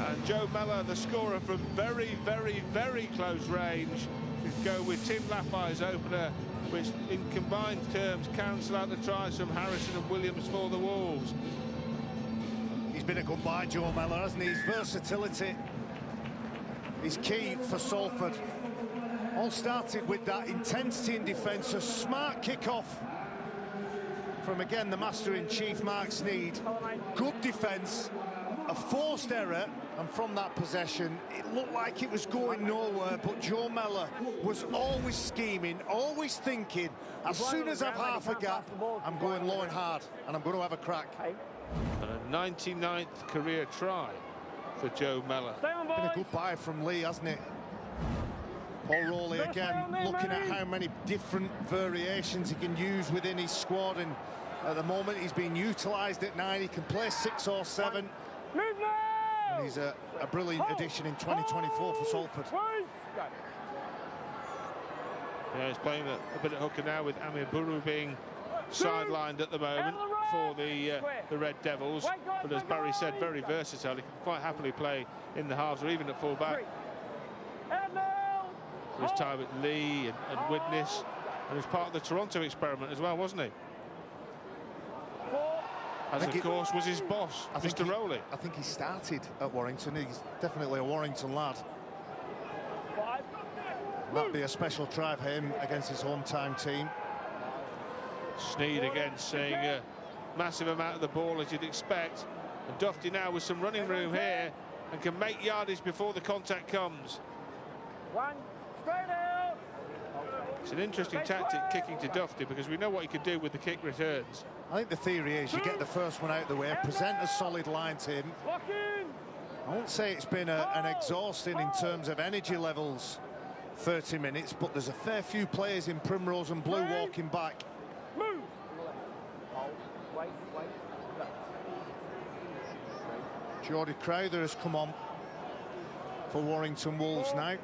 And Joe Mellor, the scorer from very, very, very close range, to go with Tim Laffey's opener, which in combined terms cancel out the tries from Harrison and Williams for the Wolves. He's been a good buy, Joe Mellor, hasn't he? His versatility is key for Salford. All started with that intensity in defence, a smart kick-off from, again, the master-in-chief, Mark Sneed. Good defence, a forced error, and from that possession, it looked like it was going nowhere, but Joe Mellor was always scheming, always thinking, as soon as I've half a gap, I'm going low and hard, and I'm going to have a crack. And a 99th career try for Joe Mellor. Been a good buy from Lee, hasn't it? Paul Rowley again, looking at how many different variations he can use within his squad, and at the moment he's being utilised at 9. He can play 6 or 7. And he's a brilliant addition in 2024 for Salford. Yeah, he's playing a bit of hooker now, with Amir Buru being sidelined at the moment for the Red Devils. But as Barry said, very versatile. He can quite happily play in the halves or even at full back. His time at Lee and Widnes, and was part of the Toronto experiment as well, wasn't he? As of course was his boss, Mr. Rowley. I think he started at Warrington. He's definitely a Warrington lad. That'd be a special try for him against his home-time team. Sneed again seeing a massive amount of the ball, as you'd expect. And Dufty now with some running room here and can make yardage before the contact comes. One, straight out. It's an interesting tactic, kicking to Dufty, because we know what he could do with the kick returns. I think the theory is you get the first one out of the way, present a solid line to him. I won't say it's been an exhausting in terms of energy levels 30 minutes, but there's a fair few players in Primrose and Blue walking back. Move. Jordy Crowther has come on for Warrington Wolves now.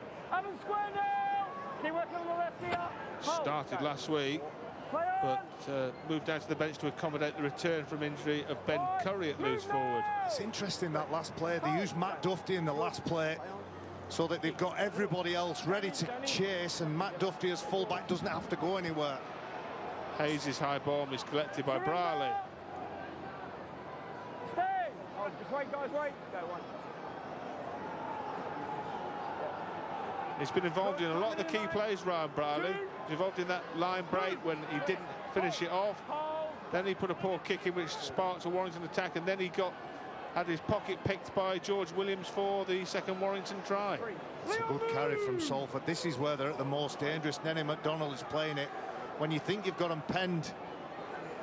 Square now. Keep working on the left here. Started last week, but moved down to the bench to accommodate the return from injury of Ben Curry at loose forward. It's interesting, that last play. They used Matt Dufty in the last play so that they've got everybody else ready to chase, and Matt Dufty as fullback doesn't have to go anywhere. Hayes' high bomb is collected by Brierley. Stay. Oh, just wait, guys, wait. Go one. He's been involved in a lot of the key plays, Ryan Brierley. He's involved in that line break when he didn't finish it off. Then he put a poor kick in which sparked a Warrington attack, and then he had his pocket picked by George Williams for the second Warrington try. It's a good carry from Salford. This is where they're at the most dangerous. Nenny McDonald is playing it. When you think you've got them penned,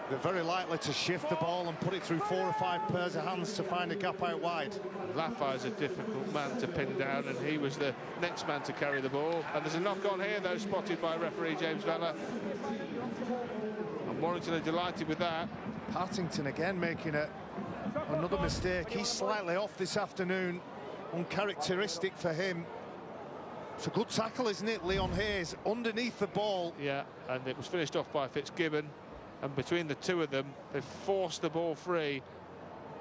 they're very likely to shift the ball and put it through 4 or 5 pairs of hands to find a gap out wide. Laffey's a difficult man to pin down, and he was the next man to carry the ball. And there's a knock on here, though, spotted by referee James Vella. And Warrington are delighted with that. Partington again making another mistake. He's slightly off this afternoon, uncharacteristic for him. It's a good tackle, isn't it? Leon Hayes underneath the ball. Yeah, and it was finished off by Fitzgibbon. And between the two of them, they've forced the ball free,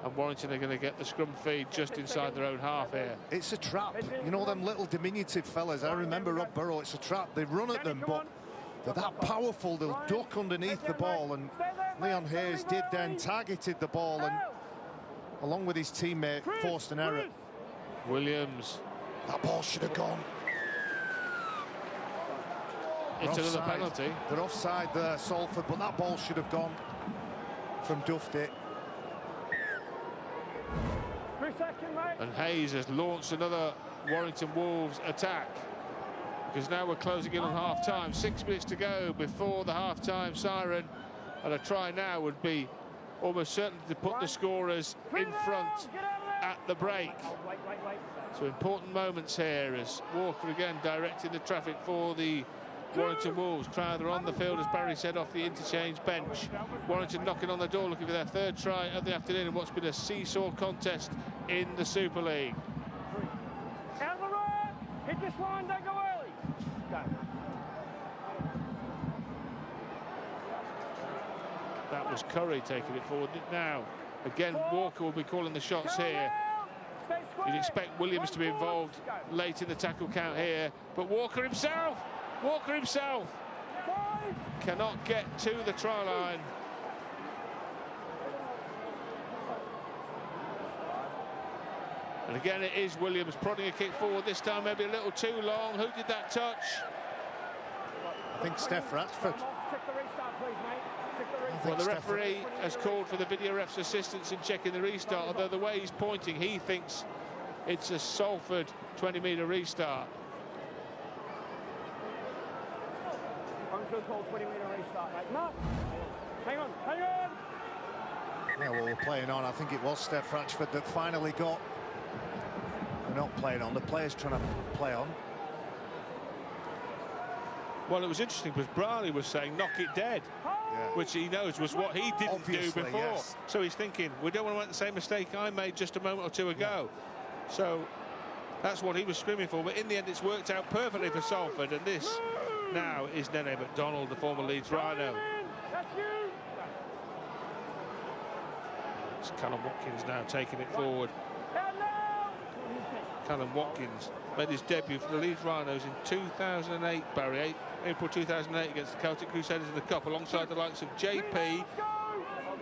and Warrington are going to get the scrum feed just inside their own half here. It's a trap. You know them little diminutive fellas. I remember Rob Burrow. It's a trap. They run at them, but they're that powerful. They'll duck underneath the ball, and Leon Hayes did then, targeted the ball, and along with his teammate forced an error. Williams. That ball should have gone. It's another penalty. They're offside there, Salford, but that ball should have gone from Dufty. And Hayes has launched another Warrington Wolves attack, because now we're closing in on half-time. 6 minutes to go before the half-time siren, and a try now would be almost certain to put the scorers in front at the break. So important moments here as Walker again directing the traffic for the Warrington Wolves. Crowther on the field, as Barry said, off the interchange bench. Warrington knocking on the door, looking for their third try of the afternoon in what's been a seesaw contest in the Super League. Out the right, hit this line, don't go early. Go. That was Curry taking it forward. Now, again, Walker will be calling the shots here. You'd expect Williams to be involved late in the tackle count here, but Walker himself cannot get to the try line. And again, it is Williams prodding a kick forward, this time maybe a little too long. Who did that touch? I think Steph Ratchford. Well, the referee has called for the video ref's assistance in checking the restart, although the way he's pointing, he thinks it's a Salford 20-metre restart. Call 20-metre restart, mate. No. Hang on. Yeah, well, we're playing on. I think it was Steph Ratchford that finally got. We're not playing on. The player's trying to play on. Well, it was interesting because Brierley was saying knock it dead, which he knows was what he didn't do before. Yes. So he's thinking, we don't want to make the same mistake I made just a moment or two ago. Yeah. So that's what he was screaming for. But in the end, it's worked out perfectly for Salford. And this now is Nenny McDonald, the former Leeds Rhino. It's Callum Watkins now taking it forward. Callum Watkins made his debut for the Leeds Rhinos in 2008, Barry, April 2008 against the Celtic Crusaders in the Cup, alongside the likes of JP,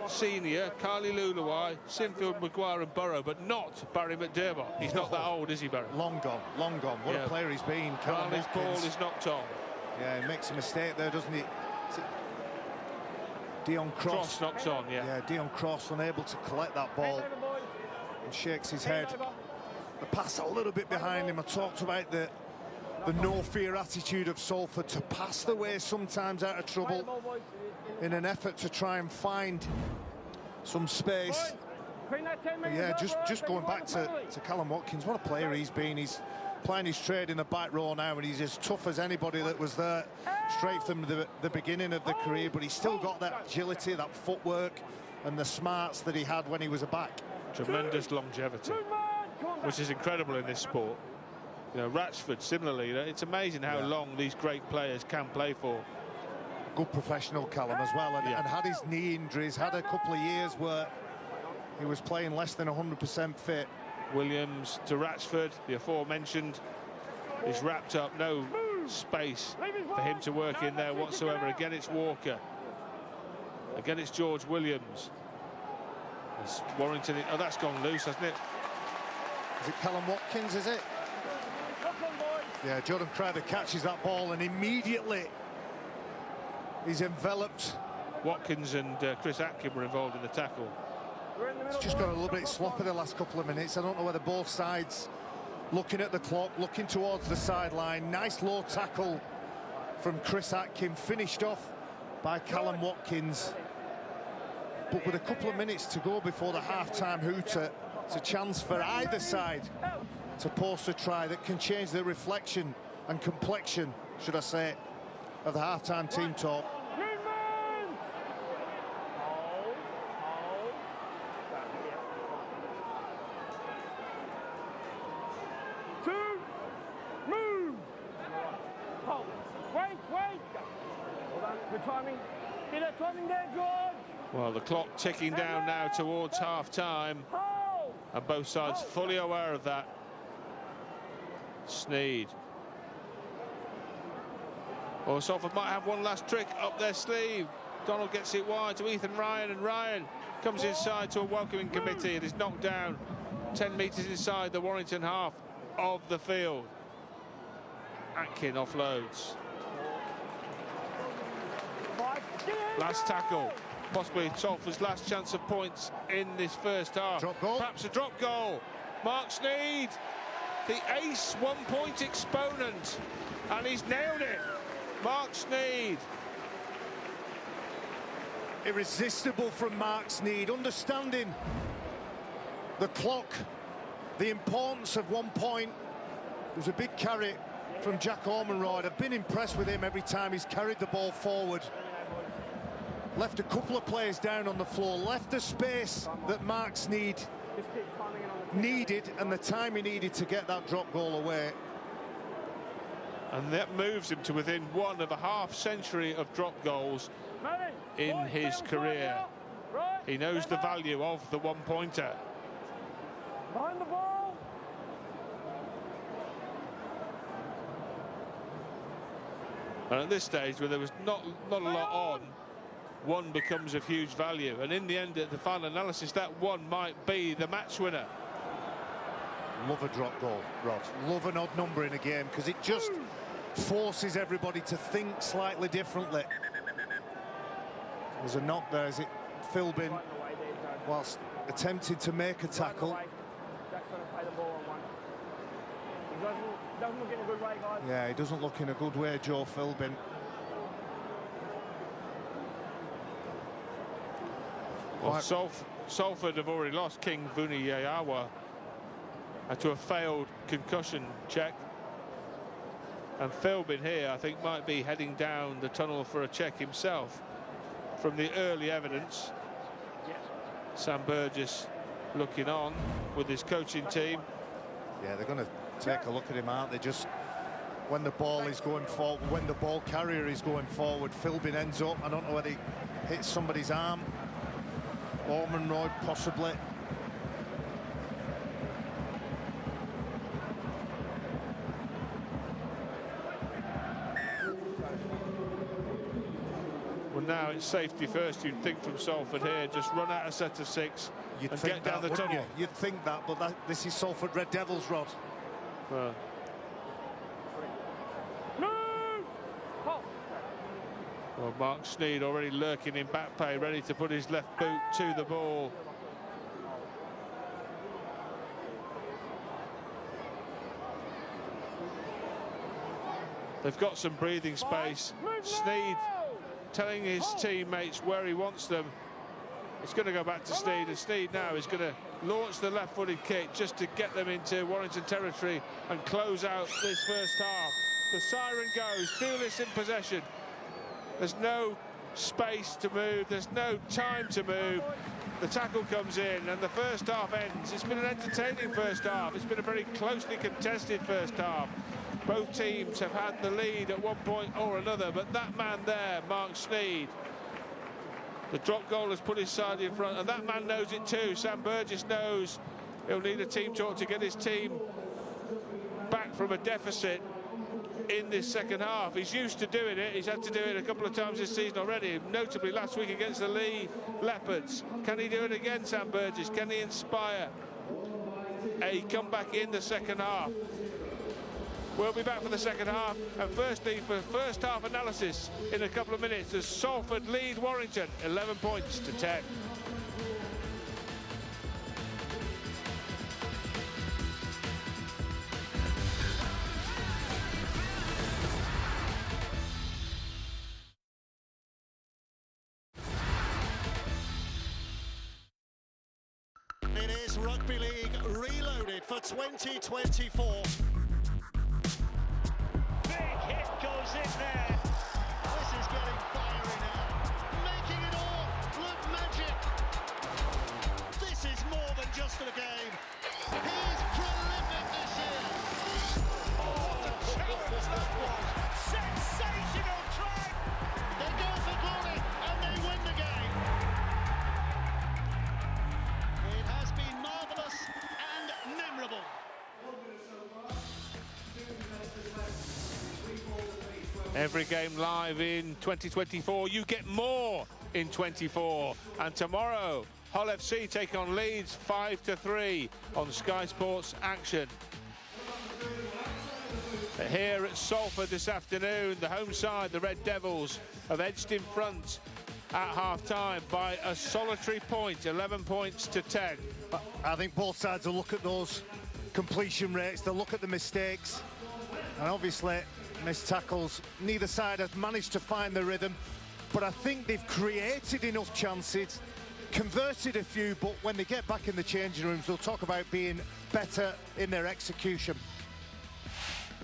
Senior, Carly Luluai, Sinfield, Maguire and Burrow, but not Barry McDermott. He's not that old, is he, Barry? Long gone. What a player he's been. Carly's ball is knocked on. Yeah, he makes a mistake there, doesn't he? Dion Cross knocks on, yeah, Dion Cross unable to collect that ball and shakes his head. The pass a little bit behind him. I talked about the the no-fear attitude of Salford to pass the way sometimes out of trouble in an effort to try and find some space. But yeah, just going back to Callum Watkins, what a player he's been. He's playing his trade in the back row now, and he's as tough as anybody that was there straight from the beginning of the career, but he's still got that agility, that footwork, and the smarts that he had when he was a back. Tremendous longevity, which is incredible in this sport. You know, Ratchford, similarly, it's amazing how long these great players can play for. Good professional, Callum, as well, and had his knee injuries, had a couple of years where he was playing less than 100% fit. Williams to Ratchford, the aforementioned, is wrapped up, no space for him to work in there whatsoever. Again, it's Walker. Again, it's George Williams. It's Warrington. Oh, that's gone loose, hasn't it? Is it Callum Watkins, is it? Yeah, Jordan Crowder catches that ball and immediately he's enveloped. Watkins and Chris Atkin were involved in the tackle. It's just got a little bit sloppy the last couple of minutes. I don't know whether both sides looking at the clock, looking towards the sideline. Nice low tackle from Chris Atkin, finished off by Callum Watkins. But with a couple of minutes to go before the half-time hooter, it's a chance for either side to post a try that can change the reflection and complexion, should I say, of the half-time team talk. Well, the clock ticking down now towards half-time, and both sides fully aware of that. Sneed. Well, Salford might have one last trick up their sleeve. Donald gets it wide to Ethan Ryan, and Ryan comes inside to a welcoming committee and is knocked down 10 metres inside the Warrington half of the field. Atkin offloads. Last tackle, possibly Salford's last chance of points in this first half. Drop goal. Perhaps a drop goal. Mark Sneed, the ace one-point exponent, and he's nailed it. Mark Sneed. Irresistible from Mark Sneed, understanding the clock, the importance of 1 point. It was a big carry from Jack Ormonroyd. I've been impressed with him every time he's carried the ball forward. Left a couple of players down on the floor, left the space that Mark Sneed needed and the time he needed to get that drop goal away. And that moves him to within one of a half-century of drop goals in his career. He knows the value of the one-pointer. Behind the ball. And at this stage, where there was not a lot on, one becomes of huge value. And in the end, at the final analysis, that one might be the match winner. Love a drop goal, Rod. Love an odd number in a game, because it just forces everybody to think slightly differently. There's a knock there, is it Philbin, whilst attempting to make a tackle. Yeah, he doesn't look in a good way, Joe Philbin. Well, Salford have already lost King Vuniyayawa to a failed concussion check. And Philbin here, I think, might be heading down the tunnel for a check himself. From the early evidence, Sam Burgess looking on with his coaching team. Yeah, they're going to take a look at him, aren't they? Just when the ball is going forward, when the ball carrier is going forward, Philbin ends up, I don't know whether he hits somebody's arm. Ormonroyd possibly. Well, now it's safety first, you'd think, from Salford here. Just run out a set of six and get down the tunnel. You'd think that, but this is Salford Red Devils, Rod. Well, Mark Sneed already lurking in back pay, ready to put his left boot to the ball. They've got some breathing space. Sneed telling his teammates where he wants them. It's going to go back to Sneed, and Sneed now is going to launch the left-footed kick just to get them into Warrington territory and close out this first half. The siren goes, Fearless in possession. There's no space to move, there's no time to move. The tackle comes in and the first half ends. It's been an entertaining first half. It's been a very closely contested first half. Both teams have had the lead at one point or another, but that man there, Mark Sneed, the drop goal has put his side in front, and that man knows it too. Sam Burgess knows he'll need a team talk to get his team back from a deficit in this second half. He's used to doing it. He's had to do it a couple of times this season already, notably last week against the Lee Leopards. Can he do it again, Sam Burgess? Can he inspire a comeback in the second half? We'll be back for the second half, and firstly for first half analysis in a couple of minutes as Salford lead Warrington 11 points to 10. It is Rugby League Reloaded for 2024. Goes in there. This is getting fiery now. Making it all look magic. This is more than just a game. He's prolific this year. Oh, what a challenge that was. Sensational try. They go for glory and they win the game. It has been marvellous and memorable. Every game live in 2024. You get more in 24. And tomorrow, Hull FC take on Leeds 5-3 on Sky Sports Action. Here at Salford this afternoon, the home side, the Red Devils, have edged in front at half-time by a solitary point, 11 points to 10. I think both sides will look at those completion rates, they'll look at the mistakes, and obviously missed tackles. Neither side has managed to find the rhythm, but I think they've created enough chances, converted a few, but when they get back in the changing rooms, they'll talk about being better in their execution.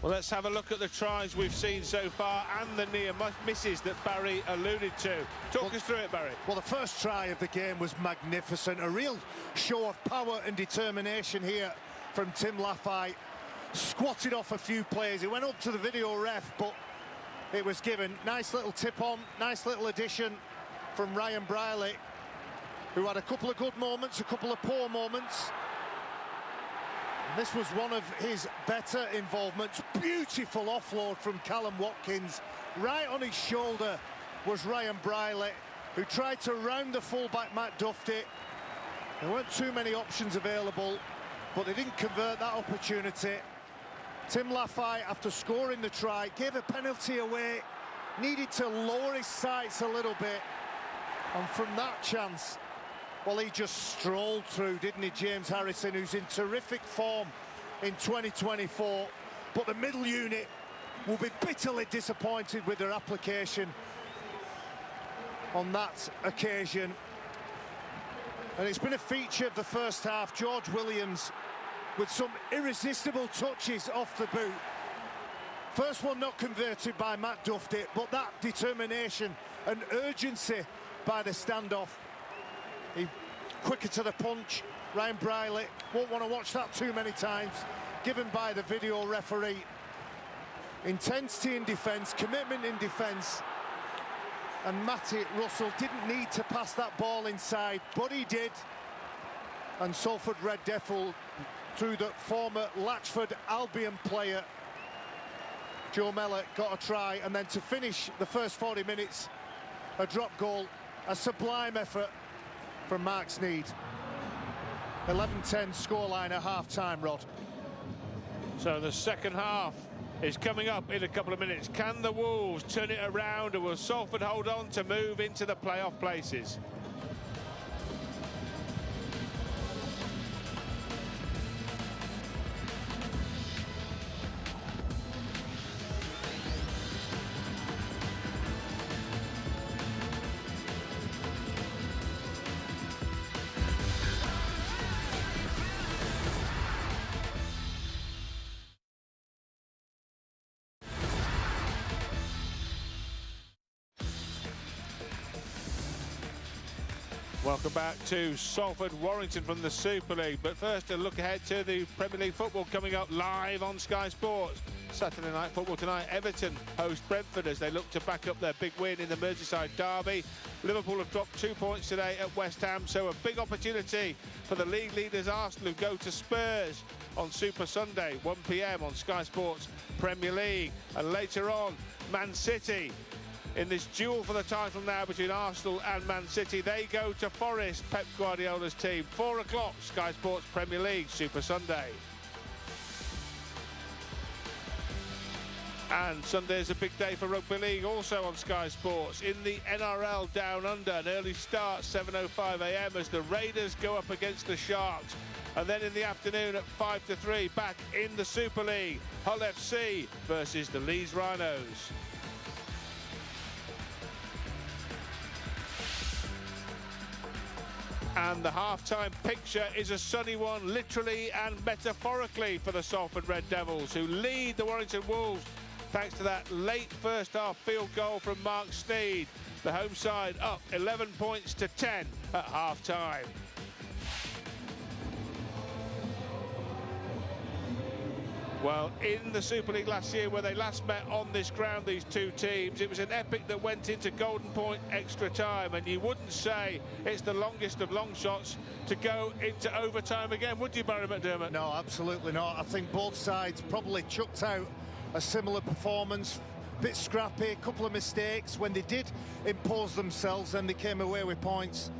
Well, let's have a look at the tries we've seen so far and the near misses that Barry alluded to. Talk us through it, Barry. Well, the first try of the game was magnificent. A real show of power and determination here from Tim Laffey. Squatted off a few players. He went up to the video ref, but it was given. Nice little tip on, nice little addition from Ryan Briley, who had a couple of good moments, a couple of poor moments. And this was one of his better involvements. Beautiful offload from Callum Watkins. Right on his shoulder was Ryan Briley, who tried to round the fullback Matt Duffy. There weren't too many options available, but they didn't convert that opportunity. Tim Laffey, after scoring the try, gave a penalty away, needed to lower his sights a little bit, and from that chance, well, he just strolled through, didn't he, James Harrison, who's in terrific form in 2024, but the middle unit will be bitterly disappointed with their application on that occasion. And it's been a feature of the first half. George Williams with some irresistible touches off the boot. First one not converted by Matt Duffy, but that determination and urgency by the standoff. He quicker to the punch. Ryan Briley won't want to watch that too many times, given by the video referee. Intensity in defence, commitment in defence. And Matty Russell didn't need to pass that ball inside, but he did. And Salford Red Devil, through the former Latchford Albion player, Joe Mellor, got a try. And then to finish the first 40 minutes, a drop goal, a sublime effort from Mark Sneed. 11-10 scoreline at half-time, Rod. So the second half is coming up in a couple of minutes. Can the Wolves turn it around, or will Salford hold on to move into the playoff places? Welcome back to Salford Warrington from the Super League. But first, a look ahead to the Premier League football coming up live on Sky Sports. Saturday night football tonight. Everton host Brentford as they look to back up their big win in the Merseyside derby. Liverpool have dropped 2 points today at West Ham, so a big opportunity for the league leaders Arsenal, who go to Spurs on Super Sunday, 1 p.m. on Sky Sports Premier League. And later on, Man City in this duel for the title now between Arsenal and Man City. They go to Forest, Pep Guardiola's team. 4 o'clock, Sky Sports Premier League, Super Sunday. And Sunday is a big day for Rugby League, also on Sky Sports. In the NRL Down Under, an early start, 7:05 a.m. as the Raiders go up against the Sharks. And then in the afternoon at 5 to 3, back in the Super League, Hull FC versus the Leeds Rhinos. And the half-time picture is a sunny one, literally and metaphorically, for the Salford Red Devils, who lead the Warrington Wolves thanks to that late first-half field goal from Mark Sneed. The home side up 11 points to 10 at half-time. Well, in the Super League last year, where they last met on this ground, these two teams, it was an epic that went into Golden Point extra time, and you wouldn't say it's the longest of long shots to go into overtime again, would you, Barry McDermott? No, absolutely not. I think both sides probably chucked out a similar performance, bit scrappy, a couple of mistakes. When they did impose themselves, then they came away with points.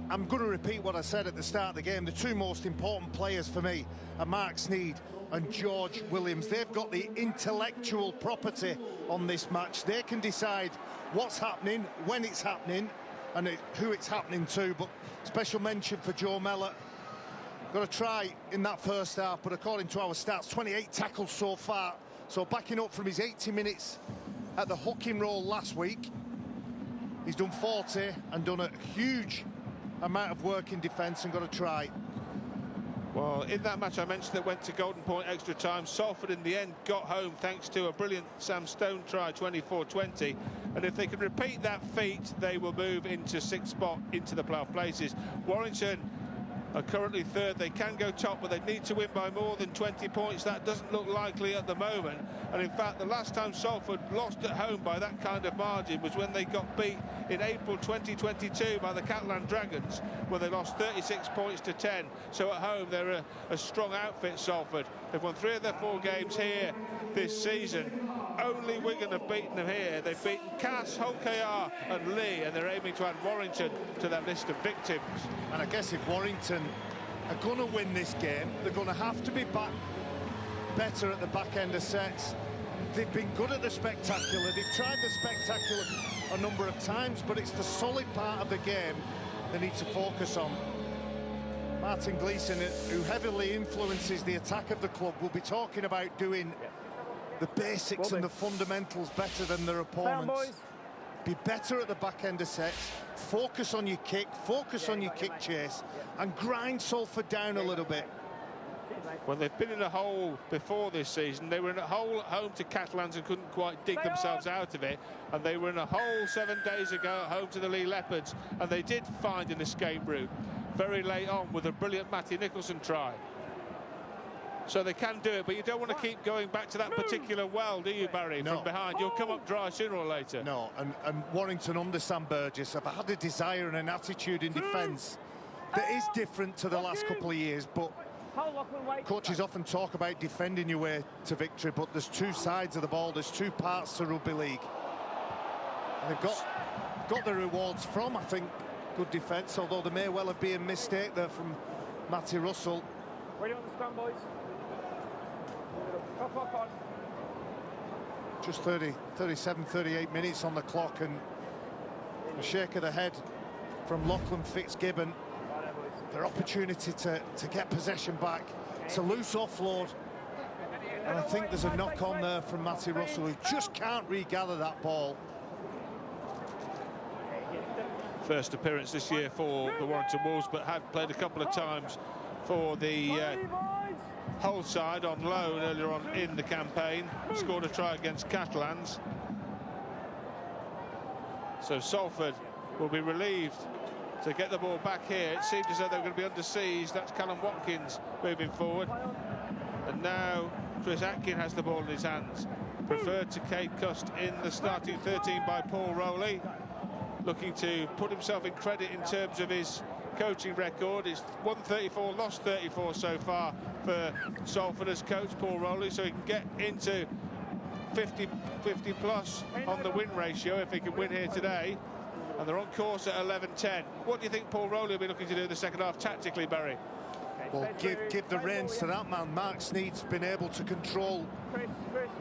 I'm going to repeat what I said at the start of the game. The two most important players for me are Mark Sneed and George Williams. They've got the intellectual property on this match. They can decide what's happening, when it's happening, and who it's happening to. But special mention for Joe Mellor. Got a try in that first half, but according to our stats, 28 tackles so far. So backing up from his 80 minutes at the hooking role last week, he's done 40 and done a huge amount of work in defence and got a try. Well, in that match I mentioned that went to Golden Point extra time, Salford in the end got home thanks to a brilliant Sam Stone try, 24-20. And if they can repeat that feat, they will move into 6th spot into the playoff places. Warrington are currently 3rd. They can go top, but they need to win by more than 20 points. That doesn't look likely at the moment. And in fact, the last time Salford lost at home by that kind of margin was when they got beat in April 2022 by the Catalan Dragons, where they lost 36 points to 10. So at home, they're a strong outfit, Salford. They've won 3 of their 4 games here this season. Only Wigan have beaten them here. They've beaten Cass, Hull KR and Lee, and they're aiming to add Warrington to that list of victims. And I guess if Warrington are going to win this game, they're going to have to be better at the back end of sets. They've been good at the spectacular. They've tried the spectacular a number of times, but it's the solid part of the game they need to focus on. Martin Gleeson, who heavily influences the attack of the club, will be talking about doing the basics and the fundamentals better than their opponents. Be better at the back end of sets, focus on your kick, focus on your kick chase, and grind Salford down a little bit. Well, they've been in a hole before this season. They were in a hole at home to Catalans and couldn't quite dig themselves out of it. And they were in a hole 7 days ago at home to the Lee Leopards. And they did find an escape route very late on with a brilliant Matty Nicholson try. So they can do it, but you don't want to keep going back to that particular well, do you, Barry, no. From behind? You'll come up dry sooner or later. No, and Warrington under Sam Burgess have had a desire and an attitude in defence that is different to the last couple of years, but coaches often talk about defending your way to victory, but there's two sides of the ball, there's two parts to rugby league. And they've got the rewards from, I think, good defence, although there may well have been a mistake there from Matty Russell. Ready on the scrum, boys. Clock on. Just 37, 38 minutes on the clock, and a shake of the head from Lachlan Fitzgibbon. Their opportunity to get possession back. It's a loose offload, and I think there's a knock on there from Matty Russell, who just can't regather that ball. First appearance this year for the Warrington Wolves, but had played a couple of times for the Hull side on loan earlier on in the campaign. Scored a try against Catalans. So Salford will be relieved to get the ball back here. It seemed as though they were going to be under siege. That's Callum Watkins moving forward. And now Chris Atkin has the ball in his hands. Preferred to Cade Cust in the starting 13 by Paul Rowley. Looking to put himself in credit in terms of his coaching record. It's won 34, lost 34 so far for Salford as coach, Paul Rowley, so he can get into 50 plus on the win ratio if he can win here today. And they're on course at 11-10. What do you think Paul Rowley will be looking to do in the second half tactically, Barry? Well, give the reins to that man. Mark Sneed's been able to control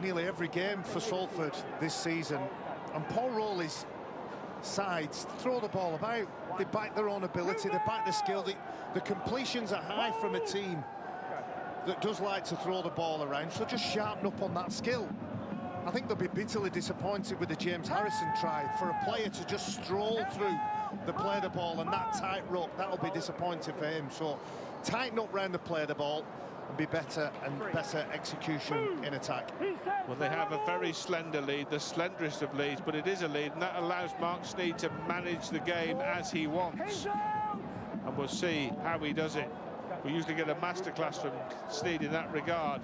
nearly every game for Salford this season. And Paul Rowley's sides throw the ball about. They back their own ability, they back the skill. The completions are high from a team that does like to throw the ball around, so just sharpen up on that skill. I think they'll be bitterly disappointed with the James Harrison try. For a player to just stroll through the play the ball and that tightrope, that'll be disappointing for him. So tighten up round the play the ball and be better and better execution in attack. Well, they have a very slender lead, the slenderest of leads, but it is a lead, and that allows Mark Sneed to manage the game as he wants. And we'll see how he does it. We usually get a masterclass from Sneed in that regard.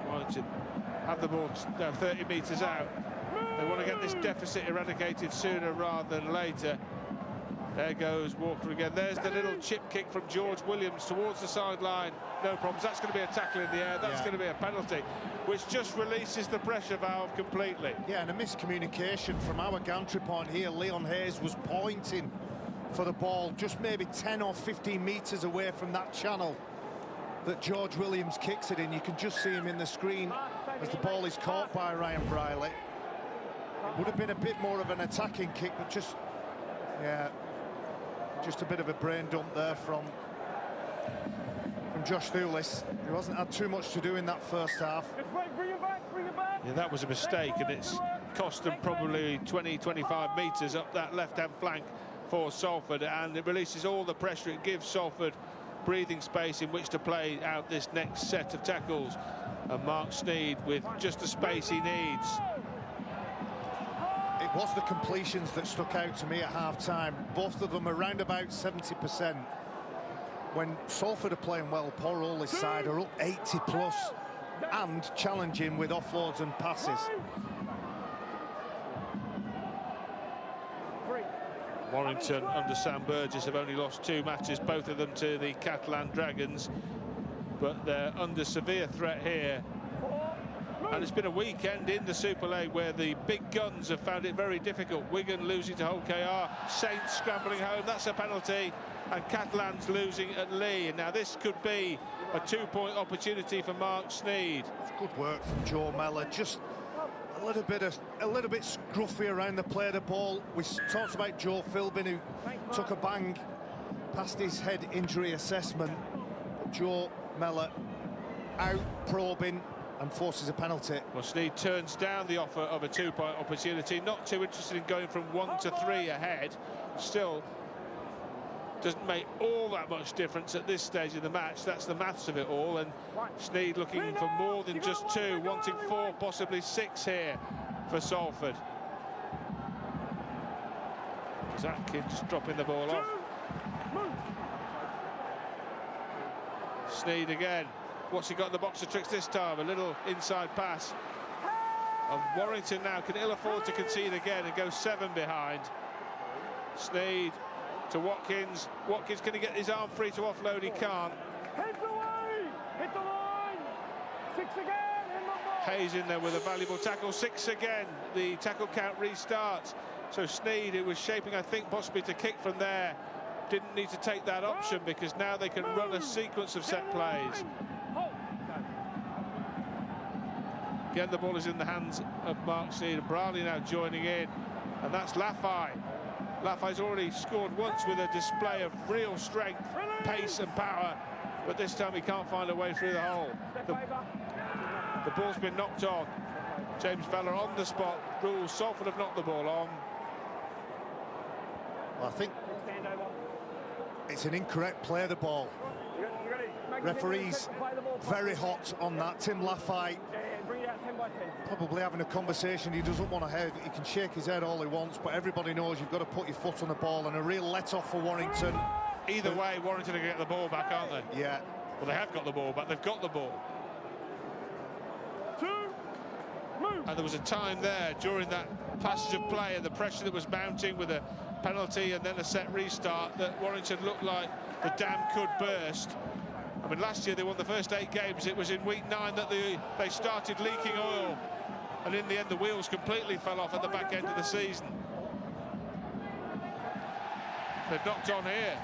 Warrington have the ball 30 metres out. They want to get this deficit eradicated sooner rather than later. There goes Walker again. There's the little chip kick from George Williams towards the sideline. No problems. That's going to be a tackle in the air. That's going to be a penalty, which just releases the pressure valve completely. Yeah, and a miscommunication from our gantry point here. Leon Hayes was pointing for the ball just maybe 10 or 15 metres away from that channel that George Williams kicks it in. You can just see him in the screen as the ball is caught by Ryan Briley. It would have been a bit more of an attacking kick, but just a bit of a brain dump there from Josh Thulis, who hasn't had too much to do in that first half. Yeah, that was a mistake, and it's cost them probably 20-25 metres up that left-hand flank for Salford, and it releases all the pressure. It gives Salford breathing space in which to play out this next set of tackles. And Mark Sneed with just the space he needs. It was the completions that stuck out to me at half-time. Both of them around about 70%. When Salford are playing well, Paul Rowley's side are up 80 plus and challenging with offloads and passes. Warrington under Sam Burgess have only lost 2 matches, both of them to the Catalan Dragons, but they're under severe threat here. And it's been a weekend in the Super League where the big guns have found it very difficult. Wigan losing to Hull KR, Saints scrambling home, that's a penalty, and Catalans losing at Lee. And now this could be a 2-point opportunity for Mark Sneed. It's good work from Joe Mellor, just a little bit scruffy around the play of the ball. We talked about Joe Philbin, who took a bang past his head injury assessment. Joe Mellor out probing and forces a penalty. Well, Sneed turns down the offer of a 2-point opportunity, not too interested in going from 1 to 3 ahead. Still doesn't make all that much difference at this stage of the match. That's the maths of it all, and Sneed looking for more than just 2, wanting 4, possibly 6 here for Salford. Atkins dropping the ball off. Sneed again. What's he got in the box of tricks this time? A little inside pass. And Warrington now can ill afford to concede again and go 7 behind. Sneed to Watkins. Watkins, can he get his arm free to offload? He can't. Hit the line! Hit the line! 6 again! Hayes in there with a valuable tackle. 6 again. The tackle count restarts. So Sneed, who was shaping, I think, possibly to kick from there, didn't need to take that option, because now they can run a sequence of set plays. Again, the ball is in the hands of Mark Sneed. Bradley now joining in, and that's Laffey. Laffey's already scored once with a display of real strength, pace and power, but this time he can't find a way through the hole. The ball's been knocked on. James Vella on the spot. Rules Salford have knocked the ball on. Well, I think it's an incorrect play of the ball. Referee's very hot on that. Tim Laffey 10 by 10. Probably having a conversation he doesn't want to have. He can shake his head all he wants, but everybody knows you've got to put your foot on the ball, and a real let-off for Warrington. Either way, Warrington are going to get the ball back, aren't they? Yeah. Well, they have got the ball back. They've got the ball. 2, move. And there was a time there during that passage of play and the pressure that was mounting with a penalty and then a set restart that Warrington looked like the dam could burst. I mean, last year they won the first 8 games. It was in week 9 that they started leaking oil, and in the end the wheels completely fell off at the back end of the season. They've knocked on here.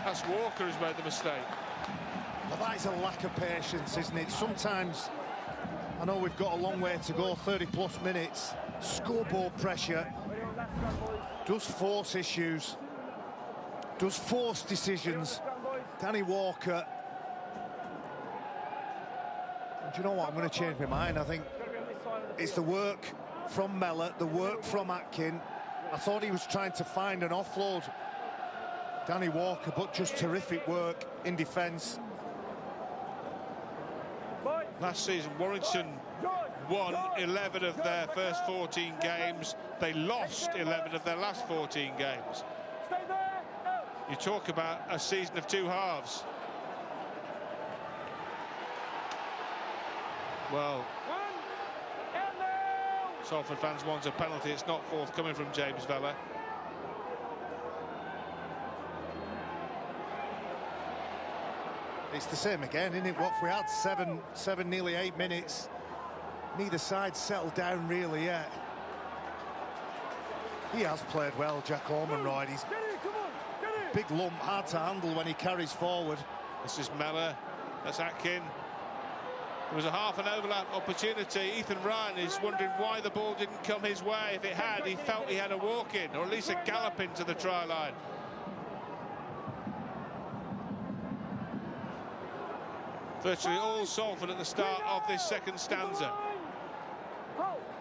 That's Walker who's made the mistake. Well, that is a lack of patience, isn't it? Sometimes, I know we've got a long way to go, 30+ minutes. Scoreboard pressure does force issues, does force decisions. Danny Walker. And do you know what? I'm going to change my mind. I think it's the work from Mellor, the work from Atkin. I thought he was trying to find an offload, Danny Walker, but just terrific work in defence. Last season, Warrington won 11 of their first 14 games. They lost 11 of their last 14 games. You talk about a season of 2 halves. Well, Salford fans want a penalty. It's not forthcoming from James Vella. It's the same again, isn't it? What we had 7, nearly 8 minutes. Neither side settled down really yet. He has played well, Jack Ormonroyd. He's big lump, hard to handle when he carries forward. This is Mellor. That's Atkin. There was a half an overlap opportunity. Ethan Ryan is wondering why the ball didn't come his way. If it had, he felt he had a walk in, or at least a gallop into the try line. Virtually all Salford at the start of this second stanza.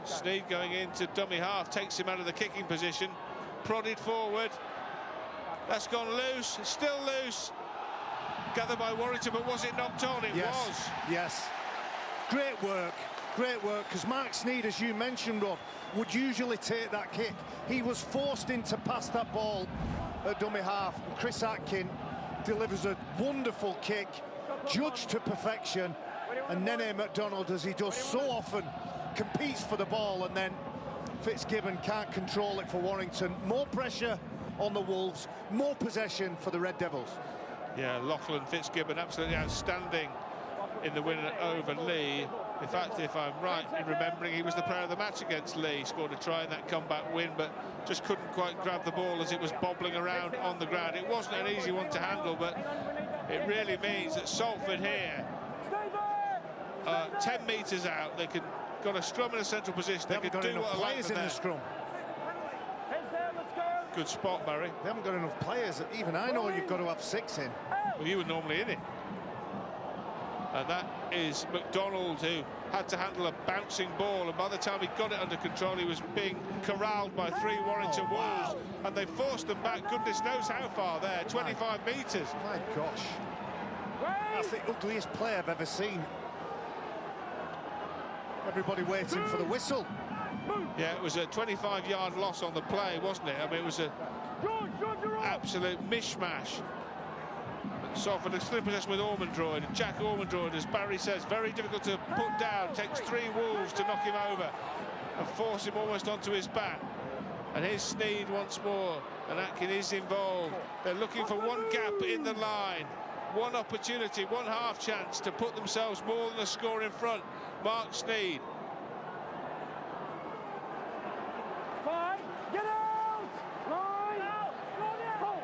Sneed going into dummy half, takes him out of the kicking position, prodded forward. That's gone loose, still loose. Gathered by Warrington, but was it knocked on? It was. Yes. Great work, because Mark Sneed, as you mentioned, Rod, would usually take that kick. He was forced in to pass that ball at dummy half, and Chris Atkin delivers a wonderful kick, judged to perfection, and Nene McDonald, as he does so often, competes for the ball, and then Fitzgibbon can't control it for Warrington. More pressure on the Wolves, more possession for the Red Devils. Yeah, Lachlan Fitzgibbon absolutely outstanding in the win over Lee. In fact, if I'm right in remembering, he was the player of the match against Lee. Scored a try in that comeback win, but just couldn't quite grab the ball as it was bobbling around on the ground. It wasn't an easy one to handle, but it really means that Salford here, 10 metres out, they can got a scrum in a central position. They can do what a players in the scrum. Good spot, Barry. They haven't got enough players. Even I know you've got to have 6 in. Well, you were normally in it. And that is McDonald, who had to handle a bouncing ball, and by the time he got it under control, he was being corralled by 3 Warrington Wolves, and they forced them back goodness knows how far there, 25 metres. My gosh. That's the ugliest play I've ever seen. Everybody waiting for the whistle. Yeah, it was a 25-yard loss on the play, wasn't it? I mean, it was a absolute mishmash. Salford is still in possession with Ormonroyd, and Jack Ormonroyd, as Barry says, very difficult to put down, takes 3 Wolves to knock him over and force him almost onto his back. And here's Sneed once more, and Atkin is involved. They're looking for one gap in the line, one opportunity, one half chance to put themselves more than a score in front. Mark Sneed. 5, get out! 9, out! Hold!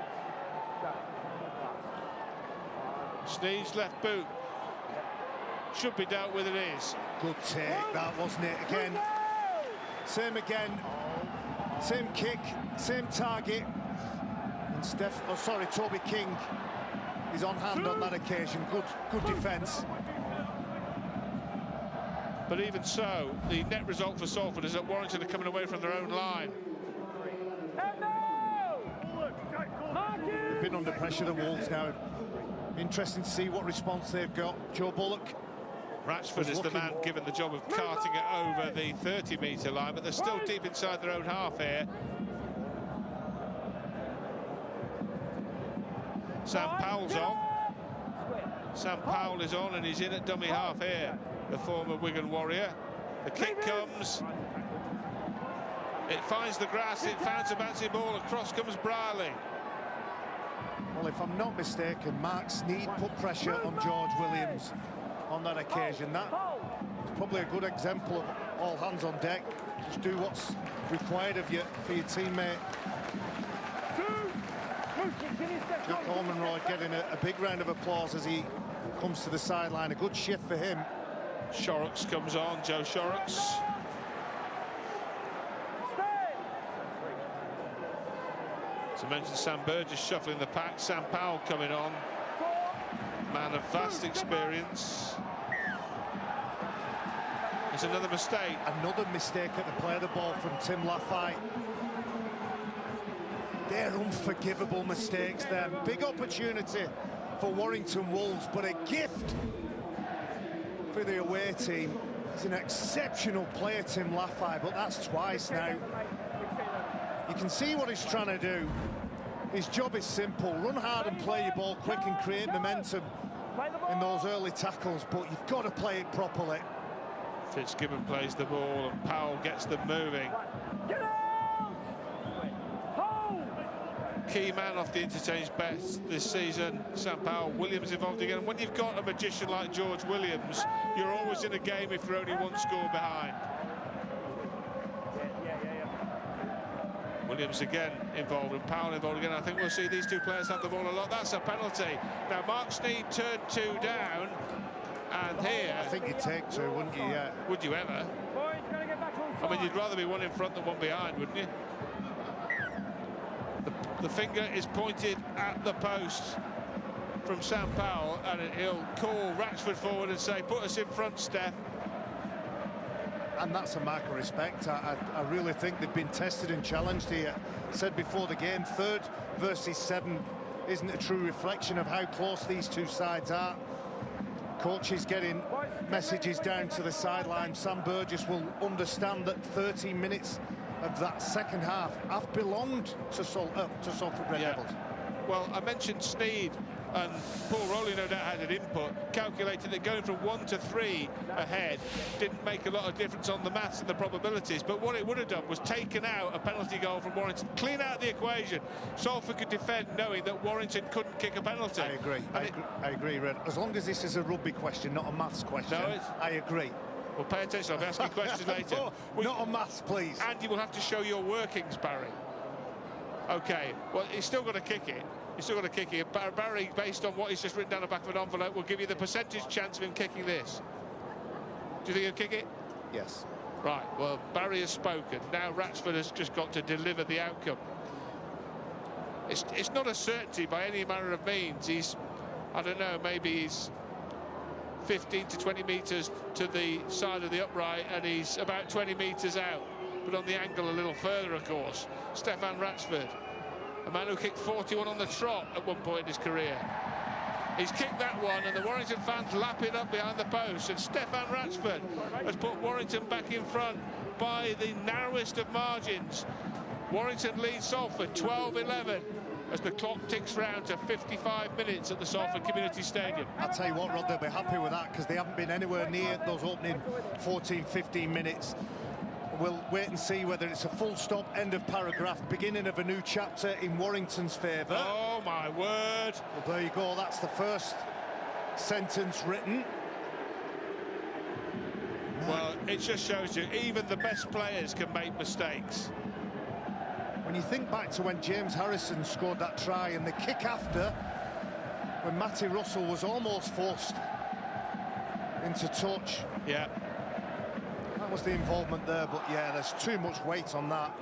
Sneed's left boot should be dealt with, it is. Good take, that, wasn't it? Again, same again, same kick, same target. And Toby King is on hand on that occasion. Good defence. But even so, the net result for Salford is that Warrington are coming away from their own line. They've been under pressure, the Wolves now. Interesting to see what response they've got. Joe Bullock Rashford is the man given the job of carting it over the 30-metre line, but they're still deep inside their own half here. Sam Powell's on. Sam Powell is on, and he's in at dummy half here, the former Wigan Warrior. The kick comes. It finds the grass, it finds a bouncing ball, across comes Brierley. Well, if I'm not mistaken, Mark Sneed put pressure on George Williams on that occasion. That is probably a good example of all hands on deck. Just do what's required of you for your teammate. Jack Ormonroyd getting a big round of applause as he comes to the sideline. A good shift for him. Shorrocks comes on, Joe Shorrocks. As I mentioned, Sam Burgess shuffling the pack. Sam Powell coming on. Man of vast experience. There's another mistake. Another mistake at the play of the ball from Tim Lafayette. They're unforgivable mistakes then. Big opportunity for Warrington Wolves, but a gift for the away team. He's an exceptional player, Tim Lafayette, but that's twice now. You can see what he's trying to do. His job is simple: run hard and play your ball quick and create momentum in those early tackles, but you've got to play it properly. Fitzgibbon plays the ball and Powell gets them moving. Key man off the interchange bets this season, Sam Powell. Williams involved again. When you've got a magician like George Williams, you're always in a game if you're only one score behind. Williams again involved and Powell involved again. I think we'll see these two players have the ball a lot. That's a penalty. Now Mark Sneed turned 2 down, and here... I think you'd take 2, wouldn't you? Yeah. Would you ever? I mean, you'd rather be one in front than one behind, wouldn't you? The finger is pointed at the post from Sam Powell, and he'll call Rashford forward and say, put us in front, Steph. And that's a mark of respect. I really think they've been tested and challenged here. Said before the game, 3rd versus 7th isn't a true reflection of how close these two sides are. Coach is getting messages down to the sideline. Sam Burgess will understand that 30 minutes of that second half have belonged to Salford Red Devils. Well, I mentioned Sneed, and Paul Rowley no doubt had an input, calculated that going from 1 to 3 ahead didn't make a lot of difference on the maths and the probabilities, but what it would have done was taken out a penalty goal from Warrington, clean out the equation. Salford could defend knowing that Warrington couldn't kick a penalty. I agree. I agree, Red. As long as this is a rugby question, not a maths question, no, I agree. Well, pay attention, I'll be asking questions later. Not on maths, please. And you will have to show your workings, Barry. OK, well, he's still got to kick it. He's still got to kick it. Barry, based on what he's just written down the back of an envelope, will give you the percentage chance of him kicking this. Do you think he'll kick it? Yes. Right, well, Barry has spoken. Now Rashford has just got to deliver the outcome. It's not a certainty by any manner of means. He's, I don't know, maybe he's 15 to 20 metres to the side of the upright, and he's about 20 metres out, but on the angle a little further, of course. Stefan Rashford, a man who kicked 41 on the trot at one point in his career. He's kicked that one, and the Warrington fans lap it up behind the post, and Stefan Rashford has put Warrington back in front by the narrowest of margins. Warrington leads Salford 12-11 as the clock ticks round to 55 minutes at the Salford Community Stadium. I'll tell you what, Rod, they'll be happy with that because they haven't been anywhere near those opening 14-15 minutes. We'll wait and see whether it's a full stop, end of paragraph, beginning of a new chapter in Warrington's favour. Oh, my word. Well, there you go. That's the first sentence written. Well, it just shows you, even the best players can make mistakes. When you think back to when James Harrison scored that try and the kick after, when Matty Russell was almost forced into touch. Yeah. That was the involvement there, but yeah, there's too much weight on that.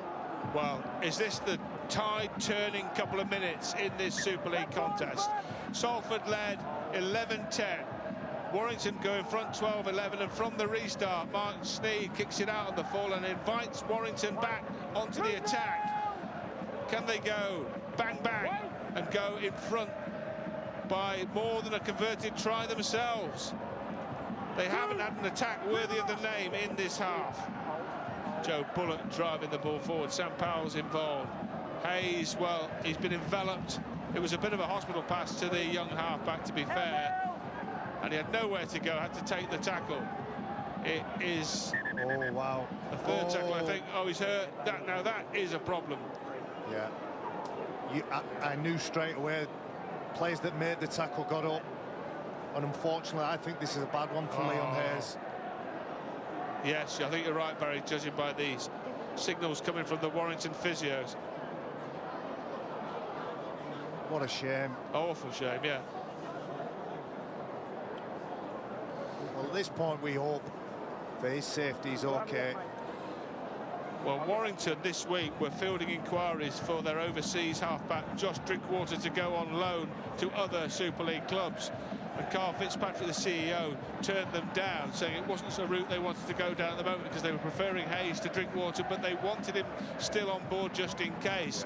Well, is this the tide-turning couple of minutes in this Super League contest? Salford led 11-10. Warrington go in front 12-11, and from the restart, Mark Sneed kicks it out on the full and invites Warrington back onto the attack. Can they go bang bang and go in front by more than a converted try themselves? They haven't had an attack worthy of the name in this half. Joe Bullock driving the ball forward. Sam Powell's involved. Hayes, well, he's been enveloped. It was a bit of a hospital pass to the young half-back, to be fair. And he had nowhere to go, had to take the tackle. It is... Oh, wow. The third tackle, I think. Oh, he's hurt. Now that is a problem. Yeah. I knew straight away players that made the tackle got up. And unfortunately, I think this is a bad one for Leon Hayes. Yes, I think you're right, Barry, judging by these signals coming from the Warrington physios. What a shame. Awful shame, yeah. Well, at this point, we hope for his safety he's okay. Well, Warrington this week were fielding inquiries for their overseas halfback Josh Drinkwater to go on loan to other Super League clubs. And Carl Fitzpatrick, the CEO, turned them down, saying it wasn't a route they wanted to go down at the moment because they were preferring Hayes to Drinkwater, but they wanted him still on board just in case.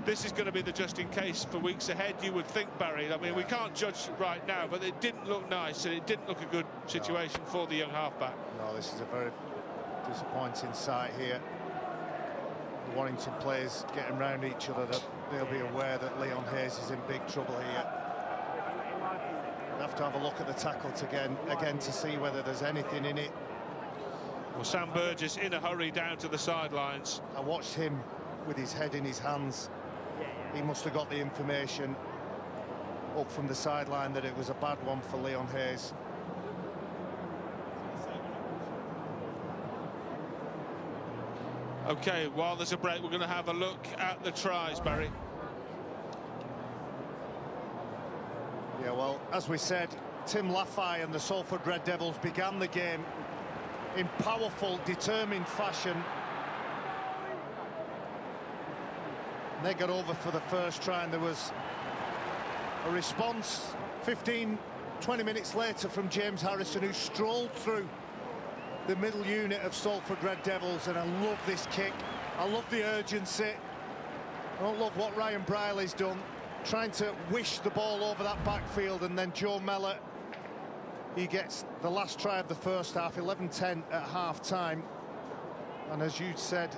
This is going to be the just in case for weeks ahead, you would think, Barry. I mean, we can't judge right now, but it didn't look nice and it didn't look a good situation for the young halfback. No, this is a very disappointing sight here. The Warrington players getting round each other, that they'll be aware that Leon Hayes is in big trouble here. We'll have to have a look at the tackle again to see whether there's anything in it. Well, Sam Burgess in a hurry down to the sidelines. I watched him with his head in his hands. He must have got the information up from the sideline that it was a bad one for Leon Hayes. OK, while there's a break, we're going to have a look at the tries, Barry. Yeah, well, as we said, Tim Laffey and the Salford Red Devils began the game in powerful, determined fashion. They got over for the first try, and there was a response 15-20 minutes later from James Harrison, who strolled through the middle unit of Salford Red Devils. And I love this kick. I love the urgency. I don't love what Ryan Brierley's done, trying to wish the ball over that backfield. And then Joe Mellor, he gets the last try of the first half, 11-10 at half-time. And as you said,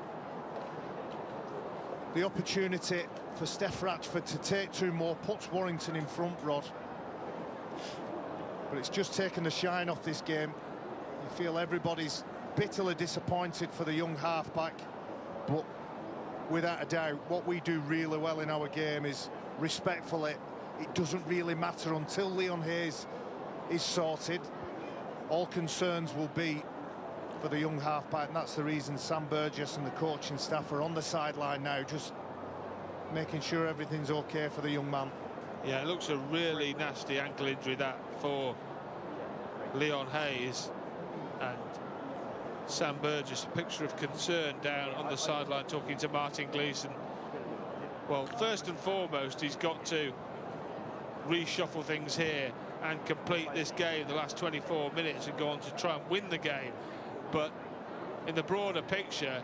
the opportunity for Steph Ratchford to take two more puts Warrington in front, Rod. But it's just taken the shine off this game. You feel everybody's bitterly disappointed for the young halfback, but without a doubt, what we do really well in our game is respectfully, it doesn't really matter until Leon Hayes is sorted. All concerns will be for the young halfback, and that's the reason Sam Burgess and the coaching staff are on the sideline now, just making sure everything's okay for the young man. Yeah, it looks a really nasty ankle injury, that, for Leon Hayes. And Sam Burgess, a picture of concern down on the sideline talking to Martin Gleeson. Well, first and foremost, he's got to reshuffle things here and complete this game, the last 24 minutes, and go on to try and win the game. But in the broader picture,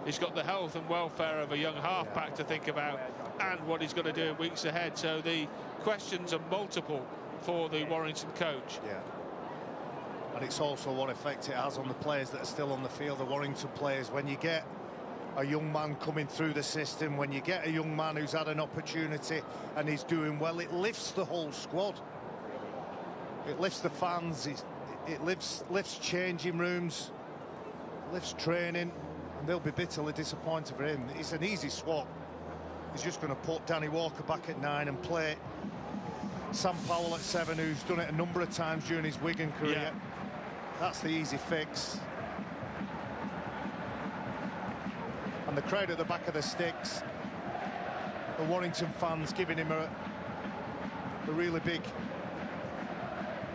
he's got the health and welfare of a young halfback to think about, and what he's going to do in weeks ahead. So the questions are multiple for the Warrington coach. Yeah. And it's also what effect it has on the players that are still on the field, the Warrington players. When you get a young man coming through the system, when you get a young man who's had an opportunity and he's doing well, it lifts the whole squad. It lifts the fans, it lifts changing rooms, lifts training, and they'll be bitterly disappointed for him. It's an easy swap. He's just going to put Danny Walker back at 9 and play Sam Powell at 7, who's done it a number of times during his Wigan career. Yeah. That's the easy fix. And the crowd at the back of the sticks, the Warrington fans giving him a really big,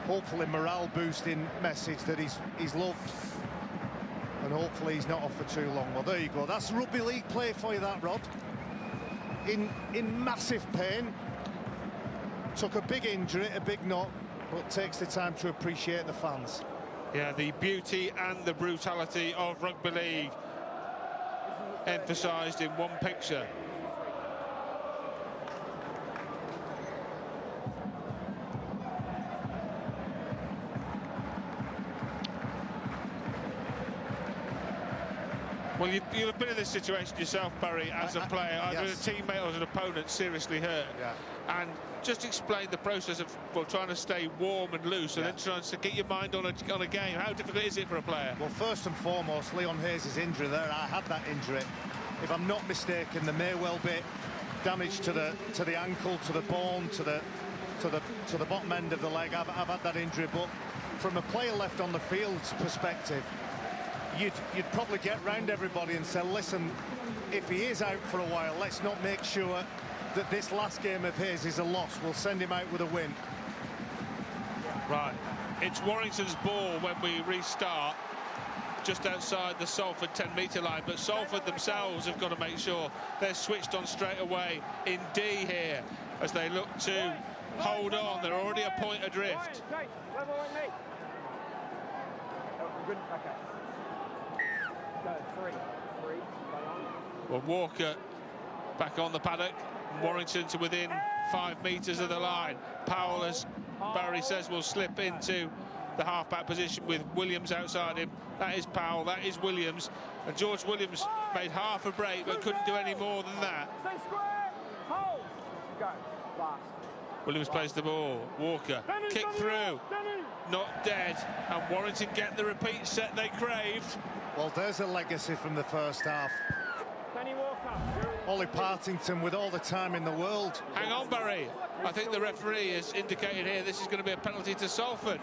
hopefully morale boosting message that he's loved, and hopefully he's not off for too long. Well, there you go. That's rugby league play for you, that, Rod. In massive pain, took a big injury, a big knock, but takes the time to appreciate the fans. Yeah, the beauty and the brutality of rugby league emphasised in one picture. Well, you'll have been in this situation yourself, Barry, as a player, either yes. a teammate or as an opponent seriously hurt. Yeah. And just explain the process of trying to stay warm and loose, and then trying to get your mind on a game. How difficult is it for a player? Well, first and foremost, Leon Hayes' injury there. I had that injury. If I'm not mistaken, there may well be damage to the ankle, to the bone, to the bottom end of the leg. I've had that injury, but from a player left on the field's perspective, you'd probably get round everybody and say, listen, if he is out for a while, let's not make sure that this last game of his is a loss. We'll send him out with a win. Right, it's Warrington's ball when we restart, just outside the Salford 10-metre line, but Salford themselves have got to make sure they're switched on straight away in D here as they look to hold on. They're already a point adrift. Level with me. Good. Okay. Go, three. Play on. Well, Walker back on the paddock. Warrington to within 5 metres of the line. Powell, as Barry says, will slip into the half-back position with Williams outside him. That is Powell, that is Williams. And George Williams made half a break but couldn't do any more than that. Stay square. Hold. Go. Last. Williams plays the ball. Walker, kick through. Not dead. And Warrington get the repeat set they craved. Well, there's a legacy from the first half. Danny Walker. Ollie Partington with all the time in the world. Hang on, Barry. I think the referee has indicated here this is going to be a penalty to Salford.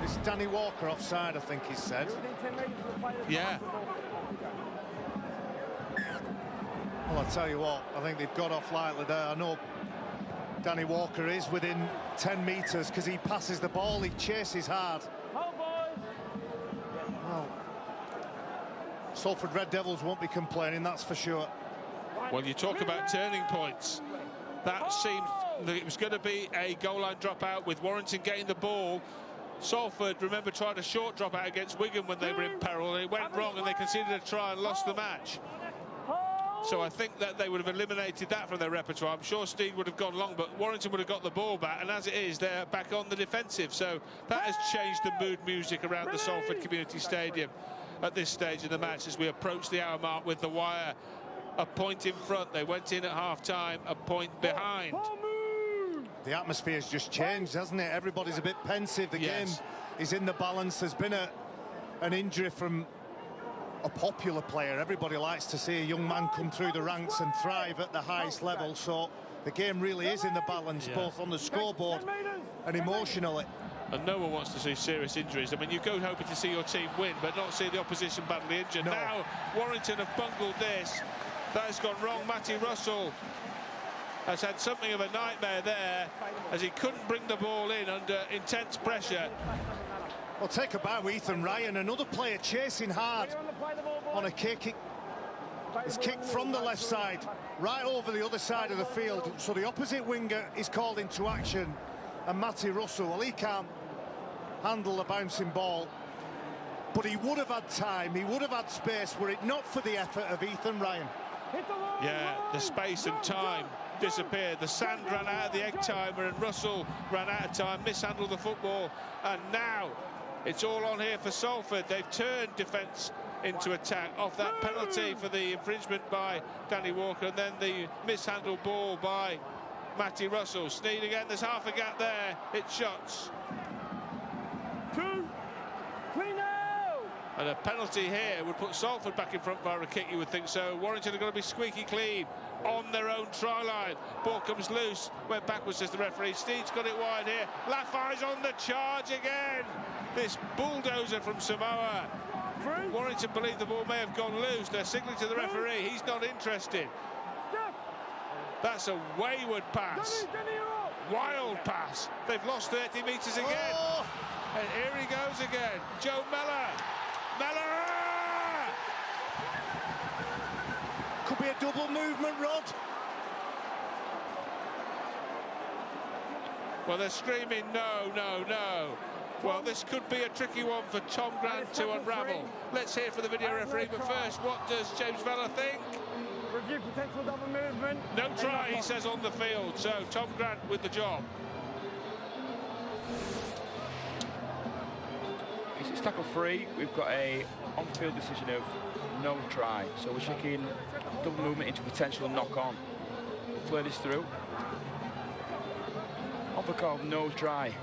It's Danny Walker offside, I think he said. Yeah. Well, I'll tell you what, I think they've got off lightly there. I know Danny Walker is within 10 metres because he passes the ball, he chases hard. Well, Salford Red Devils won't be complaining, that's for sure. Well, you talk about turning points. That seemed that it was going to be a goal line dropout with Warrington getting the ball. Salford, remember, tried a short dropout against Wigan when they were in peril, and it went wrong and they conceded a try and lost the match. So I think that they would have eliminated that from their repertoire. I'm sure Steed would have gone long, but Warrington would have got the ball back, and as it is, they're back on the defensive. So that has changed the mood music around the Salford Community Stadium at this stage of the match as we approach the hour mark with the wire a point in front. They went in at half-time, a point behind. The atmosphere's just changed, hasn't it? Everybody's a bit pensive. The game is in the balance. There's been an injury from a popular player. Everybody likes to see a young man come through the ranks and thrive at the highest level. So the game really is in the balance, both on the scoreboard and emotionally. And no one wants to see serious injuries. I mean, you go hoping to see your team win, but not see the opposition badly injured. No. Now, Warrington have bungled this. That has gone wrong. Matty Russell has had something of a nightmare there as he couldn't bring the ball in under intense pressure. Well, take a bow, Ethan Ryan, another player chasing hard on a kick. It's kicked from the left side, right over the other side of the field. So the opposite winger is called into action. And Matty Russell, well, he can't handle the bouncing ball. But he would have had time, he would have had space were it not for the effort of Ethan Ryan. Yeah, the space and time disappeared. The sand ran out of the egg timer and Russell ran out of time, mishandled the football, and now it's all on here for Salford. They've turned defence into attack off that penalty for the infringement by Danny Walker, and then the mishandled ball by Matty Russell. Sneed again, there's half a gap there. It shuts. And a penalty here would put Salford back in front via a kick, you would think so. Warrington are going to be squeaky clean on their own try line. Ball comes loose, went backwards, says the referee. Steed's got it wide here. Laffey's on the charge again. This bulldozer from Samoa. Warrington believe the ball may have gone loose. They're signaling to the referee. He's not interested. That's a wayward pass. Wild pass. They've lost 30 metres again. Oh. And here he goes again. Joe Mellor. Could be a double movement, Rod. Well, they're screaming no, no, no. Well, this could be a tricky one for Tom Grant to unravel. Let's hear from the video referee, but first, what does James Vella think? Review potential double movement. No try, he says, on the field. So Tom Grant with the job. Is it tackle 3. We've got a on-field decision of no try. So we're checking double movement into potential knock-on. We'll play this through. On the call, no try.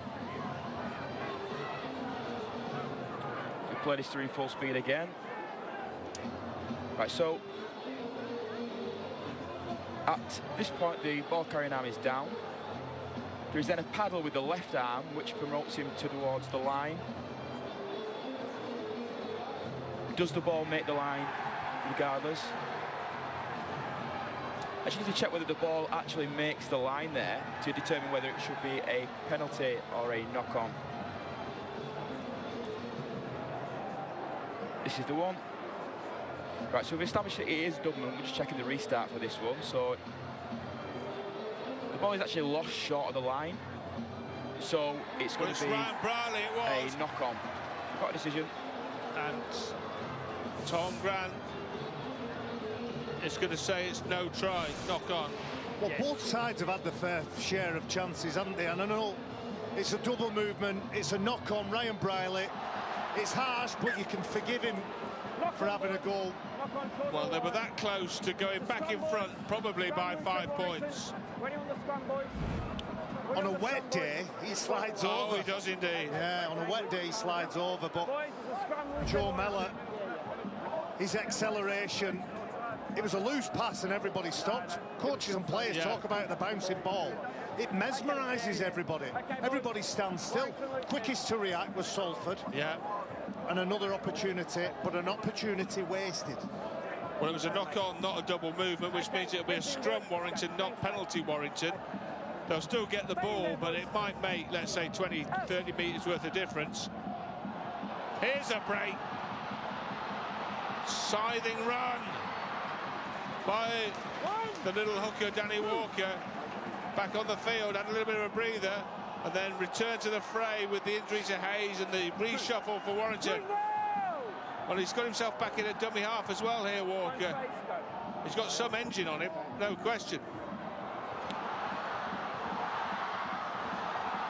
We play this through in full speed again. Right, so at this point the ball carrying arm is down. There is then a paddle with the left arm which promotes him towards the line. Does the ball make the line regardless? I just need to check whether the ball actually makes the line there to determine whether it should be a penalty or a knock-on. This is the one. Right, so we've established that it is double movement. We're just checking the restart for this one. So the ball is actually lost short of the line. So it's going to be a knock-on. Got a decision. And Tom Grant is going to say it's no try, knock on. Well, both sides have had the fair share of chances, haven't they? And I know it's a double movement, it's a knock on. Ryan Briley, it's harsh, but you can forgive him for having a goal. Well, they were that close to going back in front, probably by 5 points. On a wet day, he slides over. Oh, he does indeed. Yeah, on a wet day, he slides over. But Joe Mellor, his acceleration, it was a loose pass and everybody stopped. Coaches and players talk about the bouncing ball. It mesmerises everybody. Everybody stands still. Quickest to react was Salford. Yeah. And another opportunity, but an opportunity wasted. Well, it was a knock-on, not a double movement, which means it'll be a scrum Warrington, not penalty Warrington. They'll still get the ball, but it might make, let's say, 20, 30 metres worth of difference. Here's a break. Scything run by the little hooker, Danny Walker. Back on the field, had a little bit of a breather, and then returned to the fray with the injury to Hayes and the reshuffle for Warrington. Well, he's got himself back in a dummy half as well here, Walker. He's got some engine on him, no question.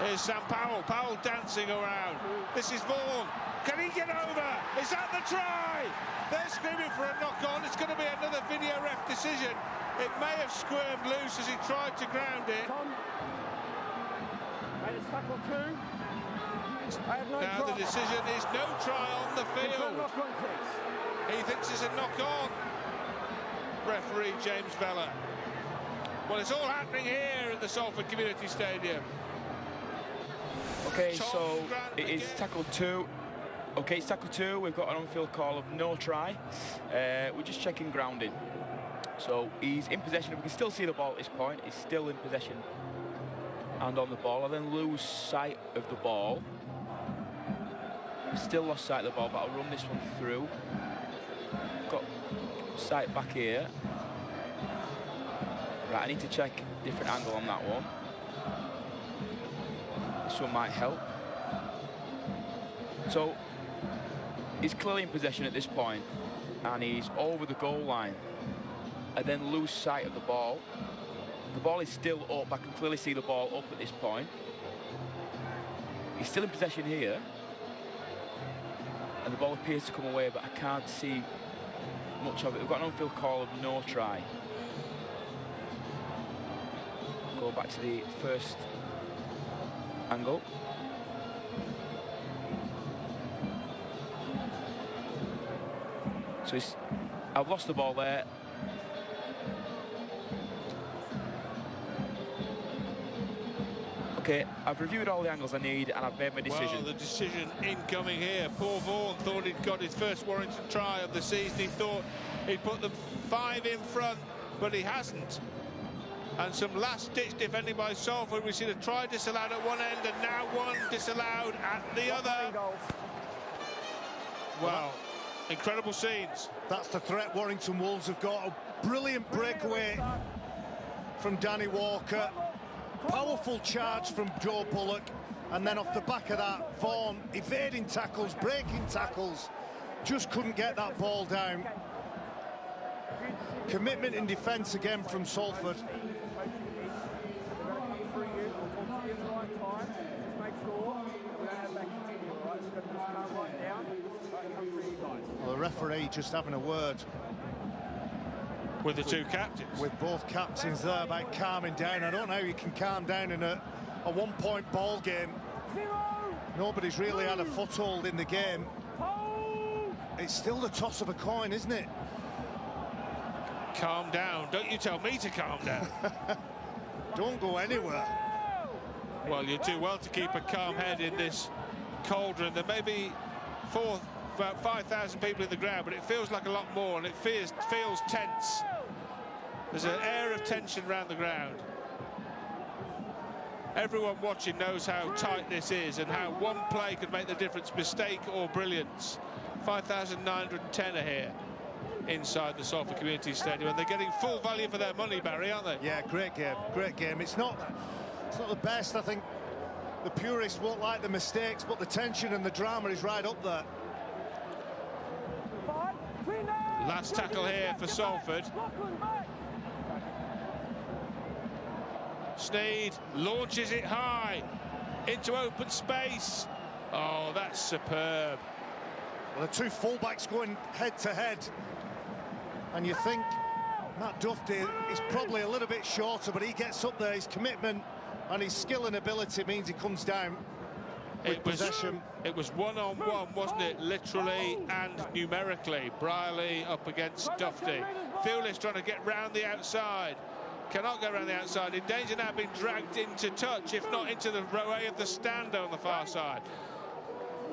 Here's Sam Powell. Powell dancing around. This is Vaughan. Can he get over? Is that the try? They're screaming for a knock-on. It's going to be another video ref decision. It may have squirmed loose as he tried to ground it. Now the decision is no try on the field. He thinks it's a knock-on. Referee James Vella. Well, it's all happening here at the Salford Community Stadium. Okay, so it is tackle 2. Okay, it's tackle 2. We've got an on-field call of no try. We're just checking grounding. So he's in possession. We can still see the ball at this point. He's still in possession and on the ball. I then lose sight of the ball. Still lost sight of the ball, but I'll run this one through. Got sight back here. Right, I need to check different angle on that one. This one might help. So he's clearly in possession at this point, and he's over the goal line. I then lose sight of the ball. The ball is still up. I can clearly see the ball up at this point. He's still in possession here, and the ball appears to come away, but I can't see much of it. We've got an on-field call of no try. Go back to the first angle. So I've lost the ball there. Okay, I've reviewed all the angles I need and I've made my decision. Well, the decision incoming here. Poor Vaughan thought he'd got his first Warrington try of the season. He thought he'd put them 5 in front, but he hasn't. And some last-ditch defending by Salford. We see the try disallowed at one end and now one disallowed at the other. Wow, incredible scenes. That's the threat Warrington Wolves have got. A brilliant breakaway from Danny Walker. Powerful charge from Joe Bullock. And then off the back of that, Vaughan evading tackles, breaking tackles. Just couldn't get that ball down. Commitment in defence again from Salford. Well, the referee just having a word with the two captains. With both captains there about calming down. I don't know how you can calm down in a one-point ball game. Nobody's really had a foothold in the game. It's still the toss of a coin, isn't it? Calm down. Don't you tell me to calm down. Don't go anywhere. Well, you do well to keep a calm head in this cauldron. There may be about 5,000 people in the ground, but it feels like a lot more, and it feels tense. There's an air of tension around the ground. Everyone watching knows how tight this is and how one play could make the difference, mistake or brilliance. 5,910 are here inside the Salford Community Stadium, and they're getting full value for their money, Barry, aren't they? Yeah, great game, great game. It's not the best. I think the purists won't like the mistakes, but the tension and the drama is right up there. Last tackle here for Salford. Sneed launches it high into open space. Oh, that's superb. Well, the two fullbacks going head to head, and you think Matt Duffy is probably a little bit shorter, but he gets up there. His commitment and his skill and ability means he comes down with possession. It was one-on-one, wasn't it? Literally and numerically. Brierley up against Duffy. Fieldless trying to get round the outside. Cannot go around the outside. In danger now, being dragged into touch, if not into the row A of the stand on the far side.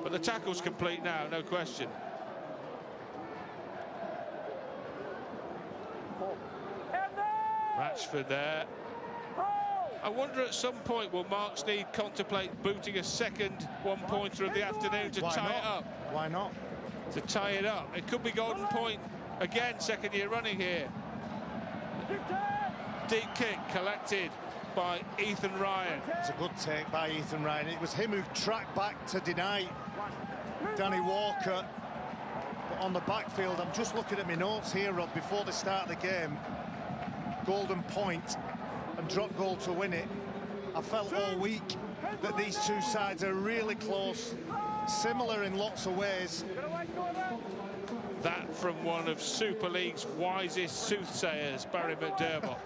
But the tackle's complete now, no question. Ratchford there. I wonder at some point will Mark Sneed contemplate booting a second one-pointer of the afternoon to tie it up. Why not? To tie it up. It could be golden point again, second year running here. Deep kick collected by Ethan Ryan. It's a good take by Ethan Ryan. It was him who tracked back to deny Danny Walker. But on the backfield, I'm just looking at my notes here, Rob, before the start of the game. Golden point and drop goal to win it. I felt all week that these two sides are really close, similar in lots of ways. That from one of Super League's wisest soothsayers, Barry McDermott.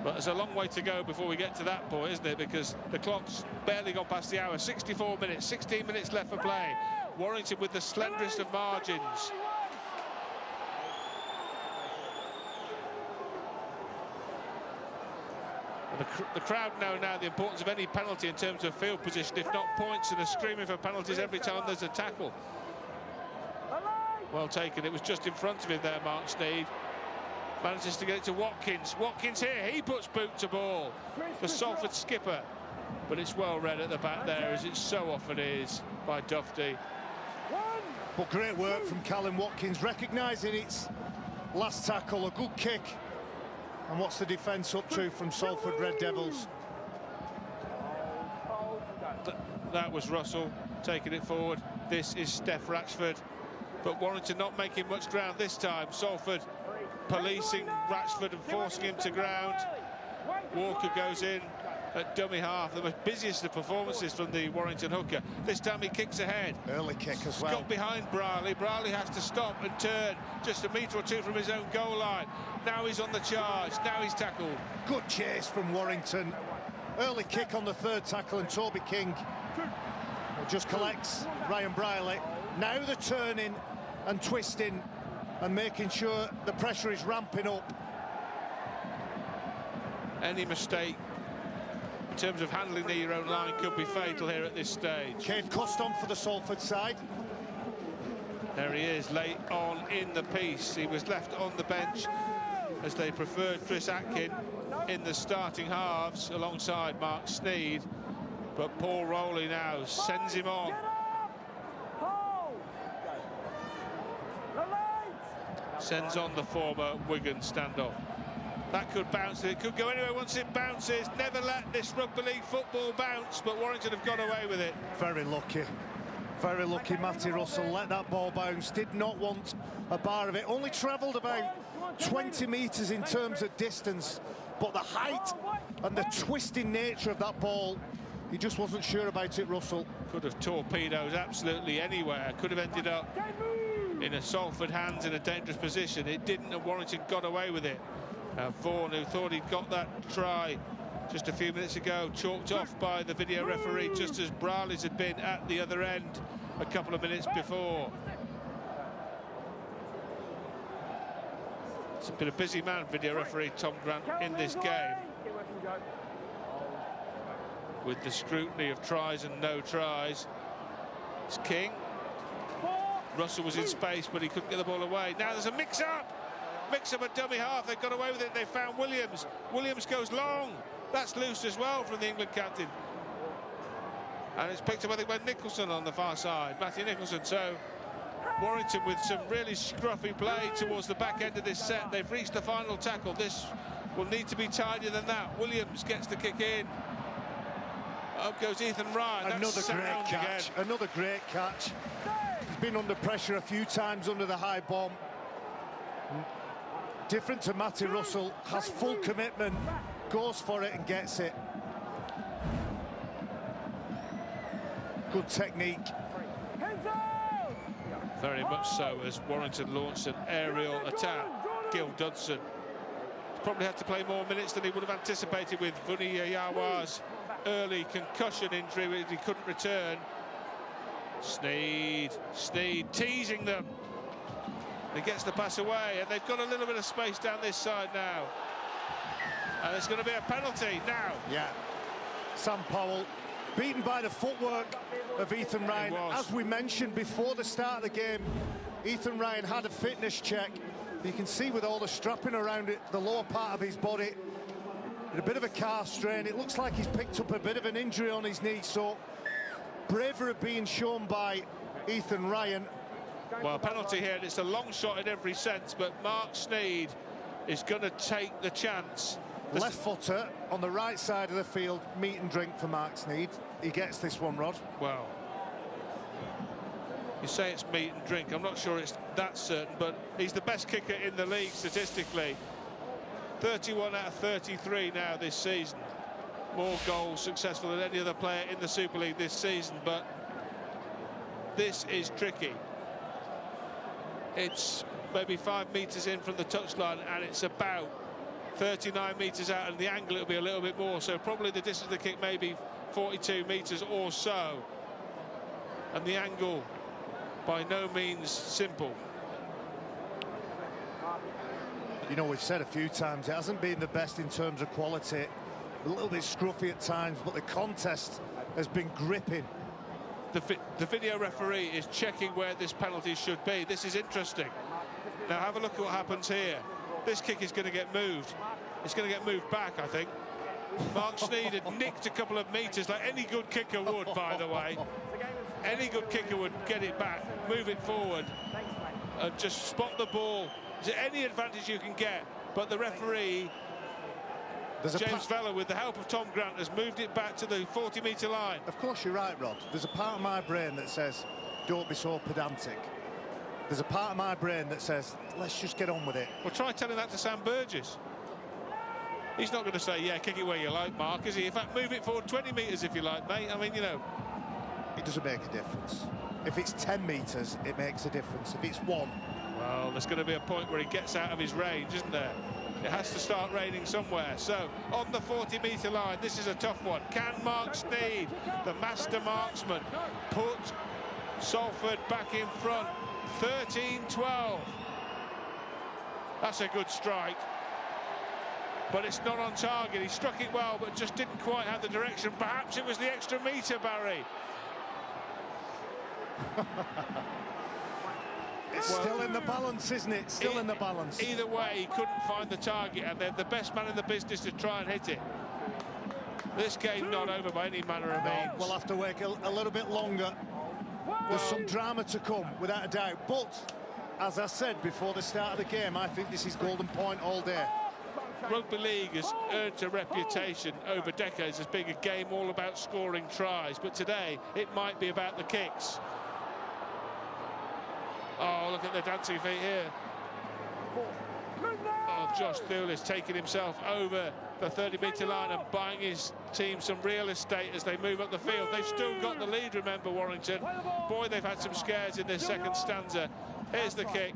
But there's a long way to go before we get to that point, isn't it? Because the clock's barely gone past the hour. 64 minutes, 16 minutes left for play. Warrington with the slenderest of margins. The crowd know now the importance of any penalty in terms of field position, if not points, and are screaming for penalties every time there's a tackle. Well taken. It was just in front of him there, Mark Sneed. Manages to get it to Watkins. Watkins here, he puts boot to ball. The Salford skipper. But it's well read at the back there, as it so often is, by Duffy. But great work from Callum Watkins, recognising its last tackle, a good kick. And what's the defence up to from Salford Red Devils? That was Russell taking it forward. This is Steph Ratchford. But Warrington not making much ground this time. Salford policing Ratchford and forcing him to ground. Walker goes in at dummy half. The most busiest of performances from the Warrington hooker. This time he kicks ahead. Early kick as well. Got behind Brierley. Brierley has to stop and turn just a metre or two from his own goal line. Now he's on the charge. Now he's tackled. Good chase from Warrington. Early kick on the third tackle, and Toby King just collects Ryan Brierley. Now the turning and twisting and making sure the pressure is ramping up. Any mistake in terms of handling near your own line could be fatal here at this stage. Cave Coston for the Salford side. There he is, late on in the piece. He was left on the bench as they preferred Chris Atkin in the starting halves alongside Mark Sneed. But Paul Rowley now sends him on. Sends on the former Wigan standoff. That could bounce. It could go anywhere once it bounces. Never let this rugby league football bounce, but Warrington have got away with it. Very lucky. Very lucky Matty Russell let that ball bounce. Did not want a bar of it. Only travelled about 20 metres in terms of distance, but the height and the twisting nature of that ball. He just wasn't sure about it, Russell. Could have torpedoed absolutely anywhere. Could have ended up in a Salford hands in a dangerous position. It didn't, and Warrington got away with it. Vaughan, who thought he'd got that try just a few minutes ago, chalked off by the video referee, just as Braley's had been at the other end a couple of minutes before. It's been a busy man, video referee Tom Grant, in this game, with the scrutiny of tries and no tries. It's King. Russell was in space, but he couldn't get the ball away. Now there's a mix-up a dummy half. They got away with it. They found Williams. Williams goes long. That's loose as well from the England captain. And it's picked up, I think, by Nicholson on the far side, Matthew Nicholson. So Warrington with some really scruffy play towards the back end of this set. They've reached the final tackle. This will need to be tidier than that. Williams gets the kick in. Up goes Ethan Ryan. Another great catch. Again. Another great catch. He's been under pressure a few times under the high bomb. Different to Matty Russell, has full commitment, goes for it and gets it. Good technique. Very much so, as Warrington launched an aerial attack. Gil Dudson probably had to play more minutes than he would have anticipated with Vuni Yawa's early concussion injury, which he couldn't return. Sneed teasing them. He gets the pass away, and they've got a little bit of space down this side now. And it's going to be a penalty now. Yeah. Sam Powell beaten by the footwork of Ethan Ryan. As we mentioned before the start of the game, Ethan Ryan had a fitness check. You can see with all the strapping around it, the lower part of his body, a bit of a calf strain. It looks like he's picked up a bit of an injury on his knee, so bravery being shown by Ethan Ryan. Well, penalty here, and it's a long shot in every sense, but Mark Sneed is going to take the chance. Left footer on the right side of the field, meat and drink for Mark Sneed. He gets this one, Rod. Well, you say it's meat and drink. I'm not sure it's that certain, but he's the best kicker in the league statistically. 31 out of 33 now this season. More goals successful than any other player in the Super League this season, but this is tricky. It's maybe 5 metres in from the touchline, and it's about 39 metres out, and the angle will be a little bit more, so probably the distance of the kick may be 42 metres or so, and the angle by no means simple. You know, we've said a few times, it hasn't been the best in terms of quality, a little bit scruffy at times, but the contest has been gripping. The video referee is checking where this penalty should be. This is interesting. Now have a look at what happens here. This kick is going to get moved. It's going to get moved back, I think. Mark Sneed had nicked a couple of metres, like any good kicker would, by the way. Any good kicker would get it back, move it forward, and just spot the ball. Is there any advantage you can get? But the referee, James Vella, with the help of Tom Grant, has moved it back to the 40-metre line. Of course you're right, Rod. There's a part of my brain that says, don't be so pedantic. There's a part of my brain that says, let's just get on with it. Well, try telling that to Sam Burgess. He's not going to say, yeah, kick it where you like, Mark, is he? In fact, move it forward 20 metres if you like, mate. I mean, you know. It doesn't make a difference. If it's 10 metres, it makes a difference. If it's 1... Well, there's going to be a point where he gets out of his range, isn't there? It has to start raining somewhere. So, on the 40-metre line, this is a tough one. Can Mark Sneed, the master marksman, put Salford back in front? 13-12. That's a good strike. But it's not on target. He struck it well, but just didn't quite have the direction. Perhaps it was the extra metre, Barry. It's still in the balance, isn't it? Still in the balance. Either way, he couldn't find the target, and they're the best man in the business to try and hit it. This game not over by any manner of means. We'll have to wait a little bit longer. There's some drama to come, without a doubt. But, as I said before the start of the game, I think this is golden point all day. Rugby League has earned a reputation over decades as being a game all about scoring tries, but today it might be about the kicks. Oh, look at the dancing feet here. Oh, Josh Thulis taking himself over the 30-metre line and buying his team some real estate as they move up the field. They've still got the lead, remember, Warrington. Boy, they've had some scares in this second stanza. Here's the kick.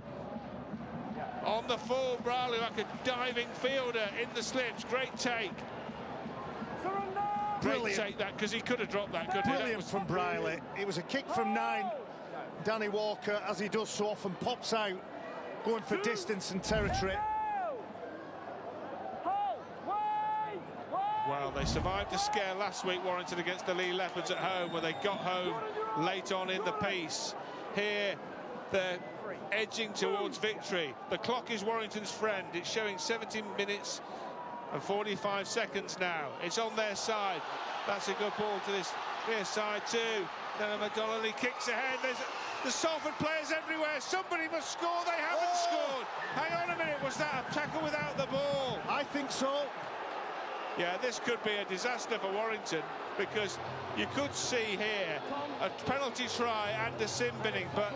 On the full, Briley like a diving fielder in the slips. Great take. Great take that, because he could have dropped that, couldn't he? Brilliant from Briley. It was a kick from 9. Danny Walker, as he does so often, pops out, going for distance and territory. Well, they survived a scare last week, Warrington, against the Lee Leopards at home, where they got home late on in the piece. Here, they're edging towards victory. The clock is Warrington's friend. It's showing 17 minutes and 45 seconds now. It's on their side. That's a good ball to this near side too. Then McDonald, he kicks ahead. There's Salford players everywhere. Somebody must score. They haven't scored. Hang on a minute. Was that a tackle without the ball? I think so. Yeah, this could be a disaster for Warrington, because you could see here a penalty try and a sin binning, but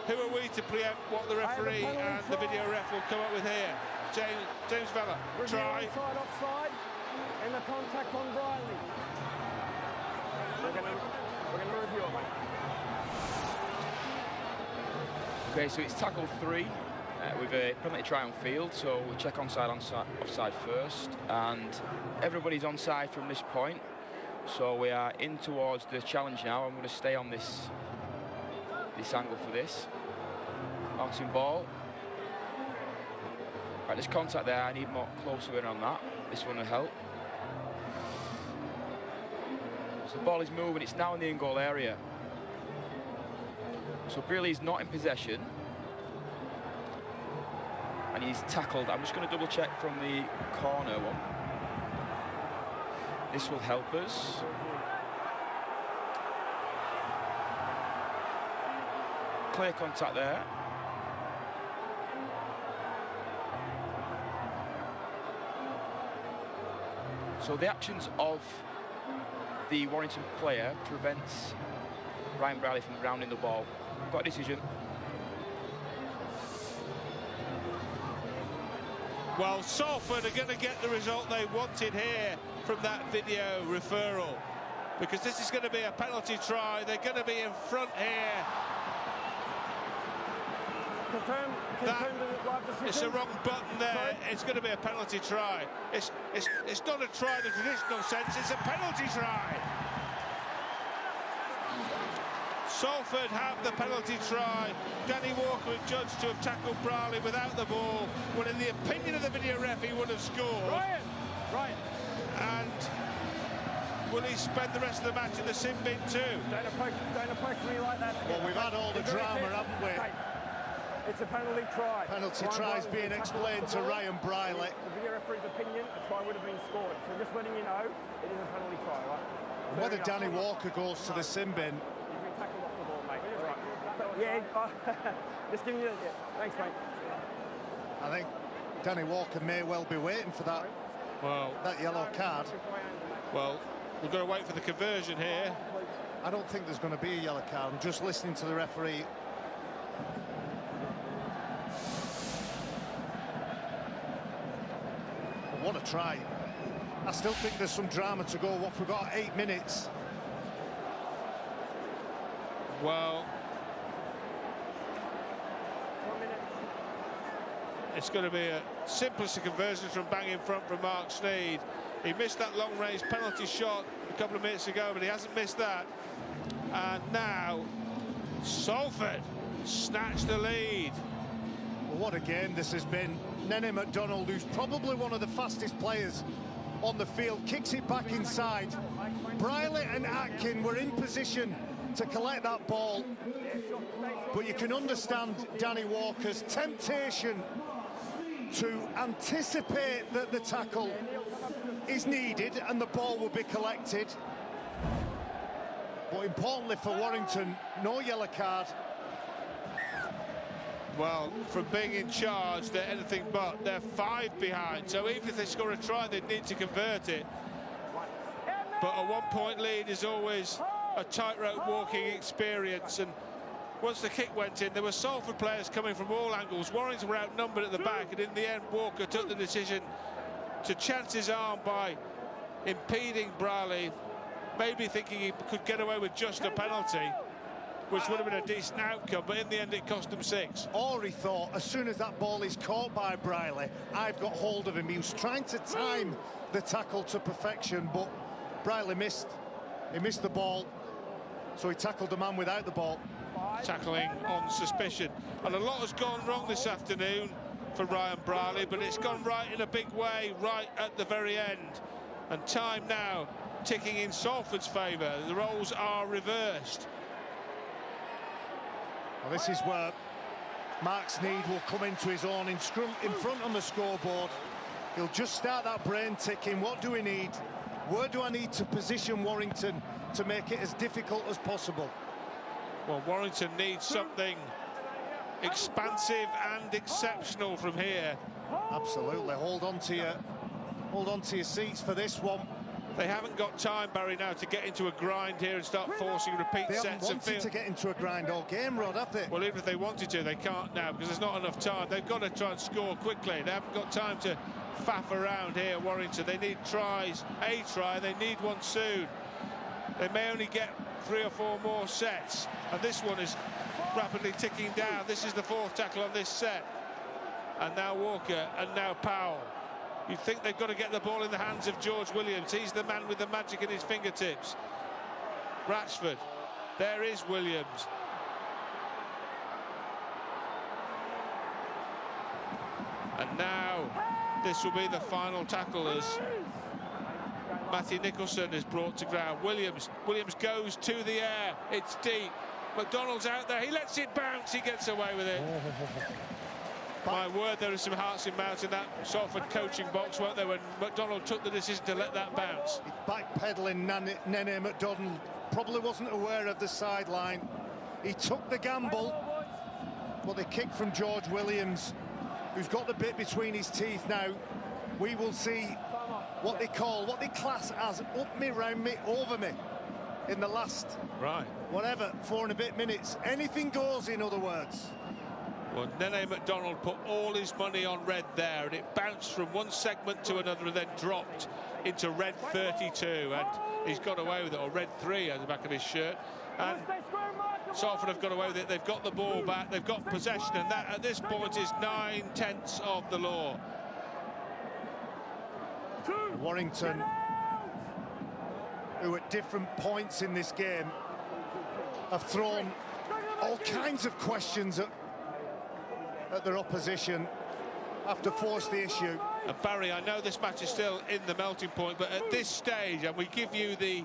who are we to preempt what the referee and the video ref will come up with here? James Vella, try. Offside, and the contact on Briley. We're going to review it, mate. Okay, so it's tackle 3 with a penalty try on field, so we'll check onside, offside first, and everybody's onside from this point, so we are in towards the challenge now. I'm going to stay on this angle for this. Bouncing ball. Right, there's contact there. I need more closer in on that. This one will help. So the ball is moving. It's now in the in-goal area. So Brearley's not in possession. And he's tackled. I'm just going to double check from the corner one. This will help us. Clear contact there. So the actions of the Warrington player prevents Ryan Briley from grounding the ball. Got a decision. Well, Salford are going to get the result they wanted here from that video referral, because this is going to be a penalty try. They're going to be in front here. It's a wrong button there. Sorry? It's going to be a penalty try. It's not a try in the traditional sense. It's a penalty try. Salford have the penalty try. Danny Walker was judged to have tackled Briley without the ball, when in the opinion of the video ref he would have scored. Ryan. And will he spend the rest of the match in the sin bin too? Don't approach me like that. Well, we've had all the drama, haven't we? It's a penalty try. Penalty tries being explained to Ryan Briley. The video referee's opinion, a try would have been scored. So just letting you know, it is a penalty try, right? Whether Danny Walker goes to the sin bin. You've been tackled off the ball, mate. Right. Yeah, just giving you thanks, mate. I think Danny Walker may well be waiting for that, that yellow card. Well, we've got to wait for the conversion here. I don't think there's going to be a yellow card. I'm just listening to the referee. What a try. I still think there's some drama to go. What, we've got 8 minutes. Well, it's going to be a simplest conversion from bang in front from Mark Sneed. He missed that long-range penalty shot a couple of minutes ago, but he hasn't missed that. And now Salford snatch the lead. Well, what a game this has been. Nene McDonald, who's probably one of the fastest players on the field, kicks it back inside. Briley and Atkin were in position to collect that ball, but you can understand Danny Walker's temptation to anticipate that the tackle is needed and the ball will be collected. But importantly for Warrington, no yellow card. Well, from being in charge, they're anything but. They're 5 behind, so even if they score a try, they need to convert it. But a 1-point lead is always a tightrope walking experience, and once the kick went in, there were Salford players coming from all angles. Warrington were outnumbered at the back, and in the end, Walker took the decision to chance his arm by impeding Brierley, maybe thinking he could get away with just a penalty, which would have been a decent outcome, but in the end it cost him 6. Or he thought, as soon as that ball is caught by Brierley, I've got hold of him. He was trying to time the tackle to perfection, but Brierley missed. He missed the ball, so he tackled the man without the ball. Tackling on suspicion. And a lot has gone wrong this afternoon for Ryan Brierley, but it's gone right in a big way, right at the very end. And time now ticking in Salford's favour. The roles are reversed. Well, this is where Mark Sneyd will come into his own in front on the scoreboard. He'll just start that brain ticking. What do we need? Where do I need to position Warrington to make it as difficult as possible? Well, Warrington needs something expansive and exceptional from here. Absolutely. Hold on to your seats for this one. They haven't got time, Barry, now to get into a grind here and start forcing repeat They sets. haven't wanted to get into a grind all game, Rod, have they? Well, even if they wanted to, they can't now because there's not enough time. They've got to try and score quickly. They haven't got time to faff around here, Warrington. They need tries, a try, they need one soon. They may only get 3 or 4 more sets, and this one is rapidly ticking down. This is the 4th tackle on this set. And now Walker, and now Powell. You think they've got to get the ball in the hands of George Williams. He's the man with the magic in his fingertips. Ratchford. There is Williams. And now this will be the final tackle as Matty Nicholson is brought to ground. Williams goes to the air. It's deep. McDonald's out there. He lets it bounce. He gets away with it. My word, there are some hearts in mouths in that Salford coaching box, weren't there, when McDonald took the decision to let that bounce. Backpedaling Nene McDonald probably wasn't aware of the sideline. He took the gamble, but the kick from George Williams, who's got the bit between his teeth now. We will see what they class as up me, round me, over me in the last, whatever, 4 and a bit minutes. Anything goes, in other words. Well, Nene McDonald put all his money on red there, and it bounced from one segment to another and then dropped into red 32, and he's got away with it, or red 3 at the back of his shirt. And Salford have got away with it. They've got the ball back, they've got possession, and that at this point is 9/10 of the law. Warrington, who at different points in this game have thrown all kinds of questions at their opposition, have to force the issue. And Barry, I know this match is still in the melting point, but at this stage, and we give you the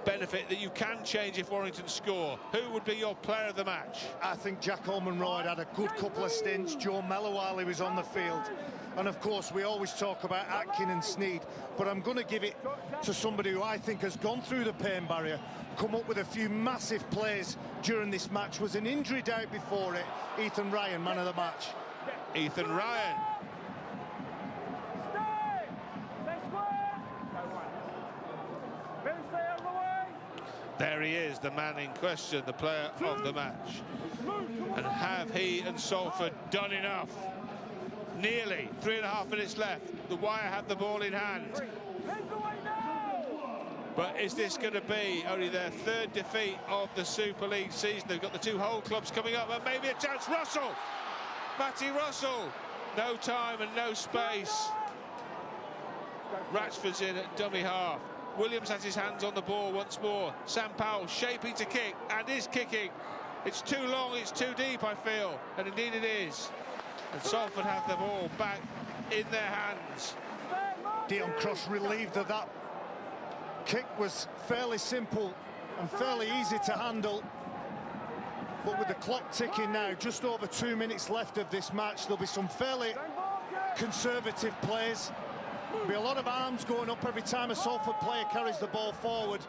benefit that you can change if Warrington score, who would be your player of the match? I think Jack Ormonroyd had a good couple of stints. Joe Mello while he was on the field. And of course, we always talk about Atkin and Sneyd, but I'm going to give it to somebody who I think has gone through the pain barrier, come up with a few massive plays during this match, was an injury doubt before it. Ethan Ryan, man of the match. Ethan Ryan. There he is, the man in question, the player of the match. And have he and Salford done enough? Nearly 3.5 minutes left. The Wire have the ball in hand. But is this going to be only their 3rd defeat of the Super League season? They've got the 2 whole clubs coming up, and maybe a chance. Russell! Matty Russell! No time and no space. Ratchford's in at dummy half. Williams has his hands on the ball once more. Sam Powell shaping to kick, and is kicking. It's too long, it's too deep, I feel, and indeed it is. And Salford have the ball back in their hands. Dion Cross relieved that that kick was fairly simple and fairly easy to handle. But with the clock ticking now, just over 2 minutes left of this match, there'll be some fairly conservative plays. There'll be a lot of arms going up every time a Salford player carries the ball forward.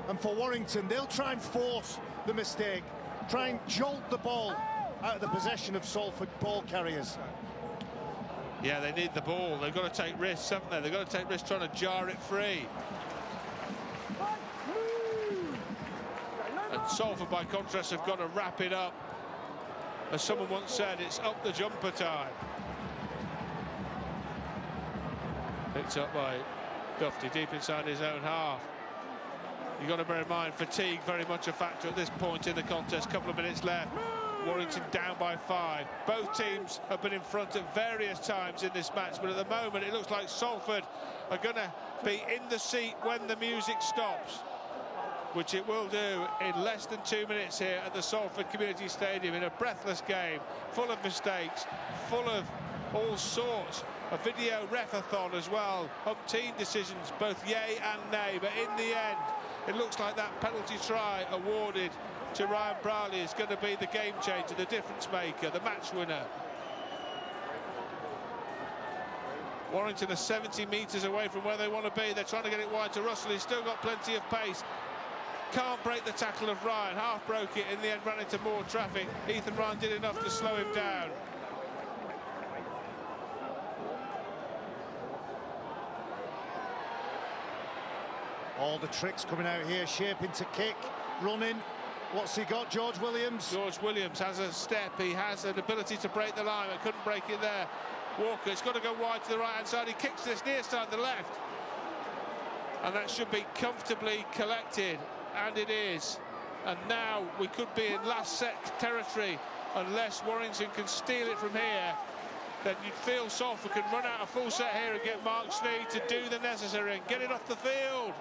And for Warrington, they'll try and force the mistake, try and jolt the ball out of the possession of Salford ball carriers. Yeah, they need the ball. They've got to take risks, haven't they? They've got to take risks trying to jar it free. And Salford, by contrast, have got to wrap it up. As someone once said, it's up the jumper time. Picked up by Dufty deep inside his own half. You've got to bear in mind, fatigue very much a factor at this point in the contest. Couple of minutes left. Warrington down by 5. Both teams have been in front at various times in this match, but at the moment it looks like Salford are going to be in the seat when the music stops, which it will do in less than 2 minutes here at the Salford Community Stadium, in a breathless game, full of mistakes, full of all sorts. A video refathon as well, umpteen decisions, both yay and nay, but in the end, it looks like that penalty try awarded to Ryan Brierley is going to be the game changer, the difference maker, the match winner. Warrington are 70 metres away from where they want to be. They're trying to get it wide to Russell. He's still got plenty of pace. Can't break the tackle of Ryan. Half broke it, in the end ran into more traffic. Ethan Ryan did enough to slow him down. All the tricks coming out here, shaping to kick, running. What's he got, George Williams? George Williams has a step. He has an ability to break the line, but couldn't break it there. Walker, it's got to go wide to the right-hand side. He kicks this near side, the left. And that should be comfortably collected, and it is. And now we could be in last set territory unless Warrington can steal it from here. Then you'd feel Salford can run out a full set here and get Mark Sneed to do the necessary and get it off the field.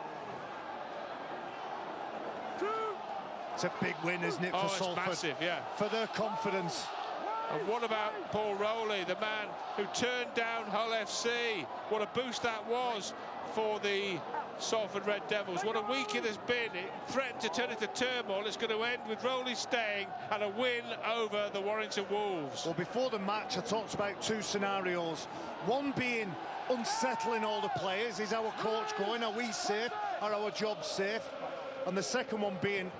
It's a big win, isn't it, for Salford? It's massive, yeah. For their confidence. And what about Paul Rowley, the man who turned down Hull FC? What a boost that was for the Salford Red Devils. What a week it has been. It threatened to turn into turmoil. It's going to end with Rowley staying and a win over the Warrington Wolves. Well, before the match, I talked about 2 scenarios. One being unsettling all the players. Is our coach going? Are we safe? Are our jobs safe? And the second one being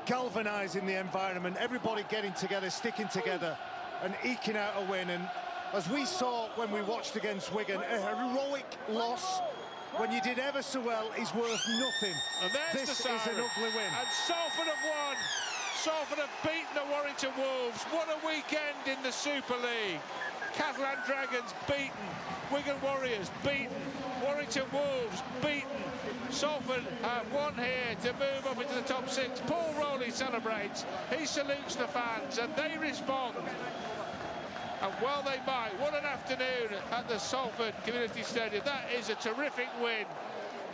galvanising the environment, everybody getting together, sticking together and eking out a win. And as we saw when we watched against Wigan, a heroic loss when you did ever so well is worth nothing. And there's this the siren. is an ugly win. And Salford have won. Salford have beaten the Warrington Wolves. What a weekend in the Super League. Catalan Dragons beaten, Wigan Warriors beaten, Warrington Wolves beaten. Salford have won here to move up into the top 6. Paul Rowley celebrates, he salutes the fans and they respond. And well they might. What an afternoon at the Salford Community Stadium. That is a terrific win.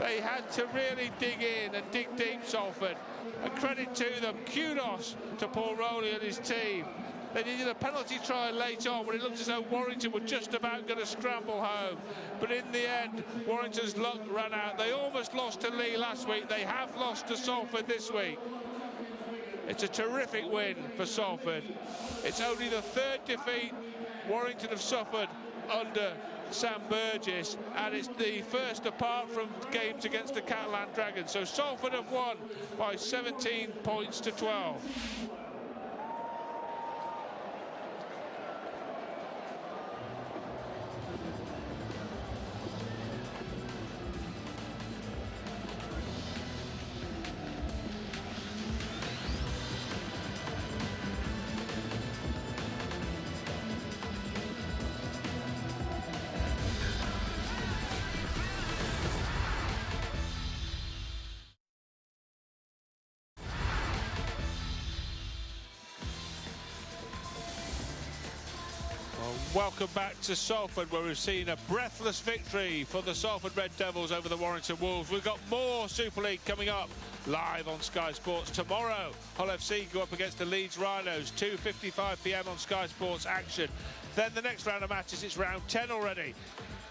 They had to really dig in and dig deep, Salford. And credit to them, kudos to Paul Rowley and his team. They needed a penalty try late on when it looked as though Warrington were just about going to scramble home. But in the end, Warrington's luck ran out. They almost lost to Lee last week. They have lost to Salford this week. It's a terrific win for Salford. It's only the 3rd defeat Warrington have suffered under Sam Burgess, and it's the first apart from games against the Catalan Dragons. So Salford have won by 17 points to 12. Welcome back to Salford, where we've seen a breathless victory for the Salford Red Devils over the Warrington Wolves. We've got more Super League coming up live on Sky Sports tomorrow. Hull FC go up against the Leeds Rhinos, 2:55 p.m. on Sky Sports action. Then the next round of matches, it's round 10 already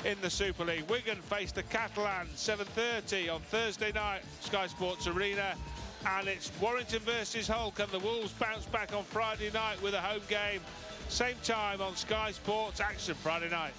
in the Super League. Wigan face the Catalans, 7:30 on Thursday night, Sky Sports Arena. And it's Warrington versus Hull. Can the Wolves bounce back on Friday night with a home game? Same time on Sky Sports action Friday night.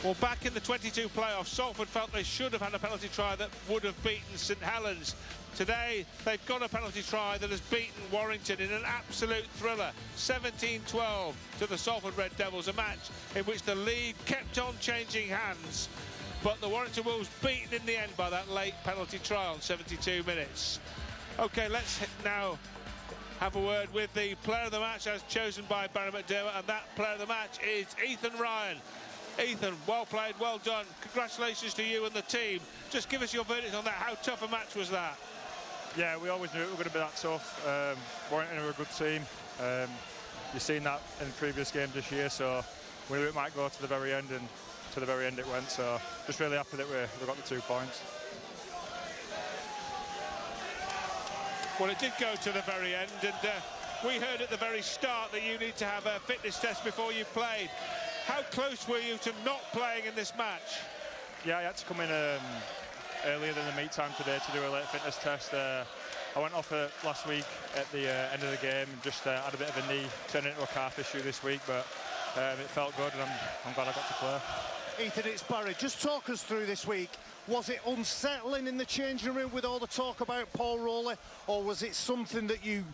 Well, back in the 22 playoffs, Salford felt they should have had a penalty try that would have beaten St Helens. Today, they've got a penalty try that has beaten Warrington in an absolute thriller. 17-12 to the Salford Red Devils, a match in which the lead kept on changing hands. but the Warrington Wolves beaten in the end by that late penalty try on 72 minutes. OK, let's now have a word with the player of the match as chosen by Barry McDermott, and that player of the match is Ethan Ryan. Ethan, well played, well done. Congratulations to you and the team. Just give us your verdict on that. How tough a match was that? Yeah, we always knew it was going to be that tough. Warrington are a good team. You've seen that in previous games this year, so we knew it might go to the very end, and to the very end it went. So just really happy that we got the 2 points. Well, it did go to the very end, and we heard at the very start that you need to have a fitness test before you played. How close were you to not playing in this match? Yeah, I had to come in earlier than the meet time today to do a late fitness test. I went off last week at the end of the game and just had a bit of a knee, turned into a calf issue this week, but it felt good, and I'm glad I got to play. Ethan, it's Barry. Just talk us through this week. Was it unsettling in the changing room with all the talk about Paul Rowley, or was it something that you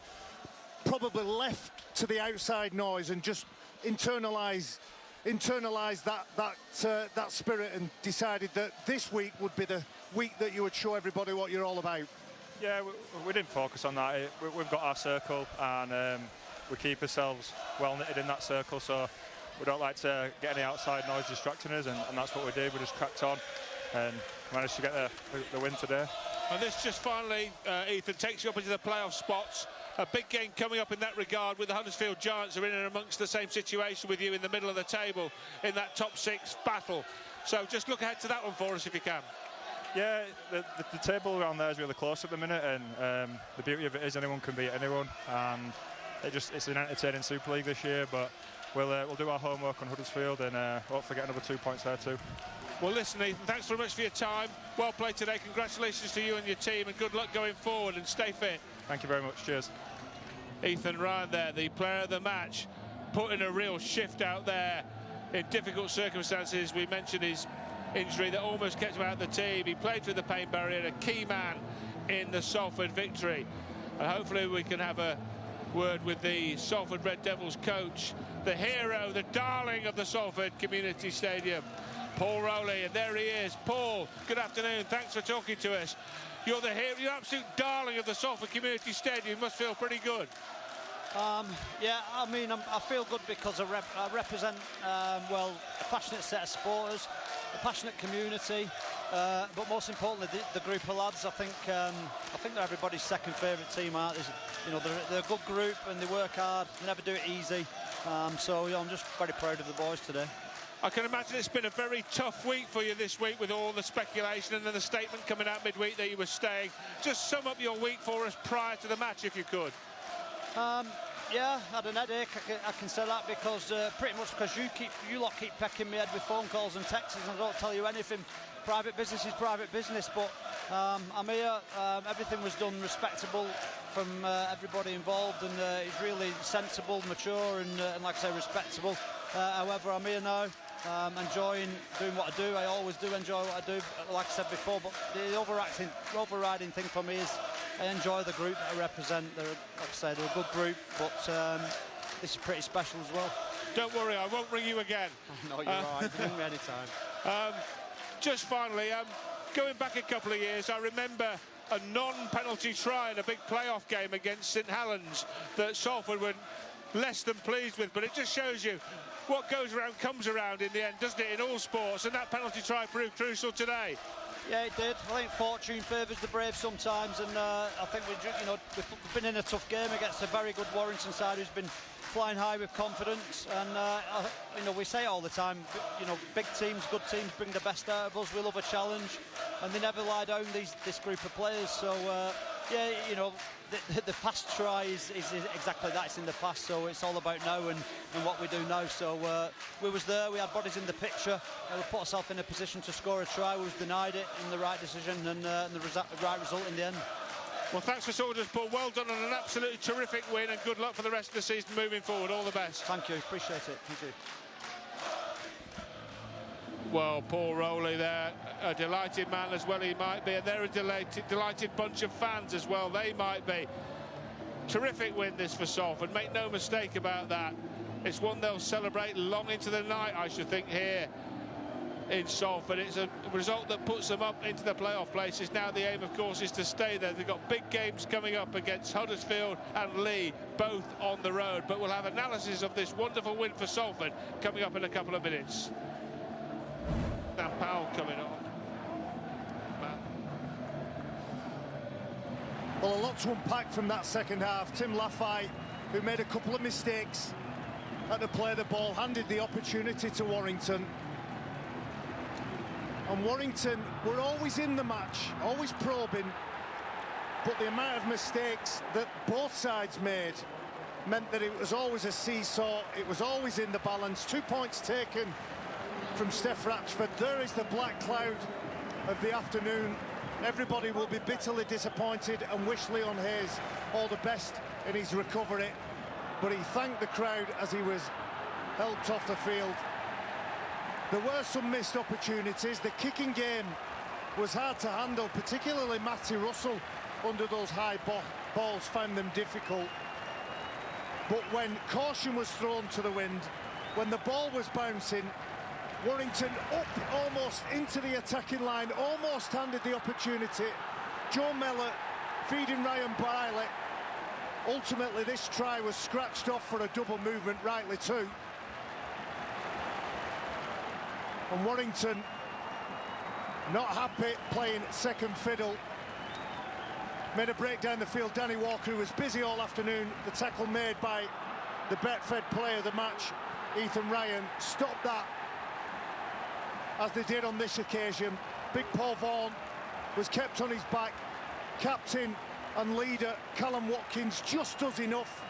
probably left to the outside noise and just internalised that spirit and decided that this week would be the week that you would show everybody what you're all about? Yeah, we didn't focus on that. We've got our circle, and we keep ourselves well knitted in that circle, so we don't like to get any outside noise distracting us, and that's what we did. We just cracked on and managed to get the win today. And this just finally, Ethan, takes you up into the playoff spots. A big game coming up in that regard, with the Huddersfield Giants are in and amongst the same situation with you in the middle of the table in that top 6 battle. So just look ahead to that one for us if you can. Yeah, the table around there is really close at the minute, and the beauty of it is anyone can beat anyone, and it's an entertaining Super League this year, but we'll do our homework on Huddersfield and hopefully get another 2 points there too. Well, listen, Ethan, thanks very much for your time. Well played today. Congratulations to you and your team, and good luck going forward, and stay fit. Thank you very much. Cheers. Ethan Ryan there, the player of the match, putting a real shift out there in difficult circumstances. We mentioned his injury that almost kept him out of the team. He played through the pain barrier, a key man in the Salford victory. And hopefully we can have a word with the Salford Red Devils coach, the hero, the darling of the Salford Community Stadium, Paul Rowley. And there he is. Paul, good afternoon. Thanks for talking to us. You're the hero, you're absolute darling of the Salford Community Stadium. You must feel pretty good. Yeah, I mean, I feel good because I represent, well, a passionate set of supporters, a passionate community, but most importantly, the group of lads. I think they're everybody's second favourite team, aren't they? You know, they're a good group and they work hard. They never do it easy. So, I'm just very proud of the boys today. I can imagine it's been a very tough week for you this week with all the speculation and then the statement coming out midweek that you were staying. Just sum up your week for us prior to the match, if you could. Yeah, I had an headache. I can say that because pretty much because you lot keep pecking me head with phone calls and texts, and I don't tell you anything. Private business is private business, but I'm here. Everything was done respectable from everybody involved, and it's really sensible, mature, and like I say, respectable. However, I'm here now. Enjoying doing what I do. I always do enjoy what I do, like I said before, but the overriding thing for me is I enjoy the group that I represent. Like I say, they're a good group, but this is pretty special as well. Don't worry, I won't ring you again. No, you're all right. Ring me anytime. Just finally, going back a couple of years, I remember a non-penalty try in a big playoff game against St Helens that Salford were less than pleased with, but it just shows you what goes around comes around in the end, doesn't it, in all sports, and that penalty try proved crucial today. Yeah, it did. I think fortune favours the brave sometimes, and I think we've been in a tough game against a very good Warrington side who's been flying high with confidence, and we say all the time, big teams, good teams bring the best out of us. We love a challenge, and they never lie down, this group of players. So the past try is exactly that. It's in the past, so it's all about now and what we do now. So we was there, we had bodies in the picture, we put ourselves in a position to score a try. We was denied it in the right decision, and the right result in the end. Well, thanks for sorting us, Paul. Well done on an absolutely terrific win, and good luck for the rest of the season moving forward. All the best. Thank you, appreciate it. Thank you. Well, Paul Rowley there, a delighted man as well he might be, and they're a delighted bunch of fans as well, they might be. Terrific win this for Salford, make no mistake about that. It's one they'll celebrate long into the night, I should think, here in Salford. It's a result that puts them up into the playoff places. Now the aim, of course, is to stay there. They've got big games coming up against Huddersfield and Lee, both on the road. But we'll have analysis of this wonderful win for Salford coming up in a couple of minutes. Now Powell coming on. Well, a lot to unpack from that second half. Tim Laffey, who made a couple of mistakes, had to play the ball, handed the opportunity to Warrington. And Warrington were always in the match, always probing, but the amount of mistakes that both sides made meant that it was always a seesaw, it was always in the balance. 2 points taken from Steph Ratchford. There is the black cloud of the afternoon. Everybody will be bitterly disappointed and wish Leon Hayes all the best in his recovery. But he thanked the crowd as he was helped off the field. There were some missed opportunities. The kicking game was hard to handle, particularly Matty Russell under those high balls found them difficult. But when caution was thrown to the wind, when the ball was bouncing, Warrington up almost into the attacking line, almost handed the opportunity. Joe Mellor feeding Ryan Briley. Ultimately, this try was scratched off for a double movement, rightly too. And Warrington not happy playing second fiddle. Made a break down the field. Danny Walker, who was busy all afternoon. The tackle made by the Betfred player of the match, Ethan Ryan, stopped that, as they did on this occasion. Big Paul Vaughan was kept on his back. Captain and leader Callum Watkins just does enough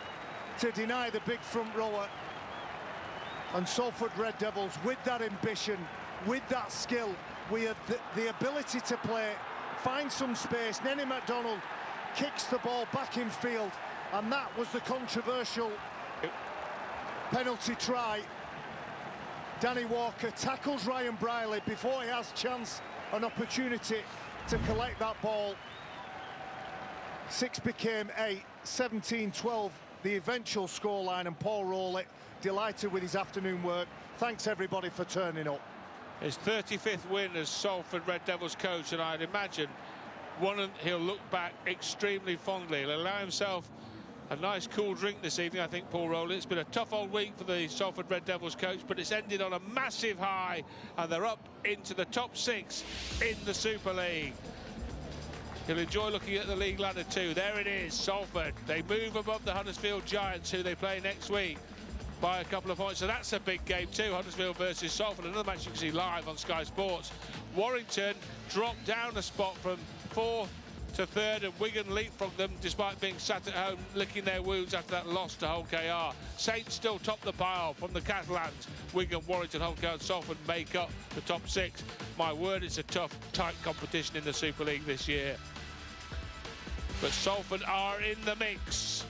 to deny the big front rower. And Salford Red Devils, with that ambition, with that skill, we have the ability to play, find some space. Nenny MacDonald kicks the ball back in field, and that was the controversial penalty try. Danny Walker tackles Ryan Briley before he has chance and opportunity to collect that ball. 6 became 8, 17-12 the eventual scoreline, and Paul Rowley delighted with his afternoon work. Thanks everybody for turning up. His 35th win as Salford Red Devils coach, and I'd imagine he'll look back extremely fondly. He'll allow himself a nice cool drink this evening, I think, Paul Rowley. It's been a tough old week for the Salford Red Devils coach, but it's ended on a massive high, and they're up into the top 6 in the Super League. He'll enjoy looking at the league ladder too. There it is, Salford. They move above the Huddersfield Giants, who they play next week, by a couple of points. So that's a big game too, Huddersfield versus Salford. Another match you can see live on Sky Sports. Warrington dropped down a spot from 4th to 3rd, and Wigan leapfrogged them despite being sat at home licking their wounds after that loss to Hull KR. Saints still top the pile from the Catalans. Wigan, Warrington, Hull KR and Salford make up the top 6. My word, it's a tough, tight competition in the Super League this year. But Salford are in the mix.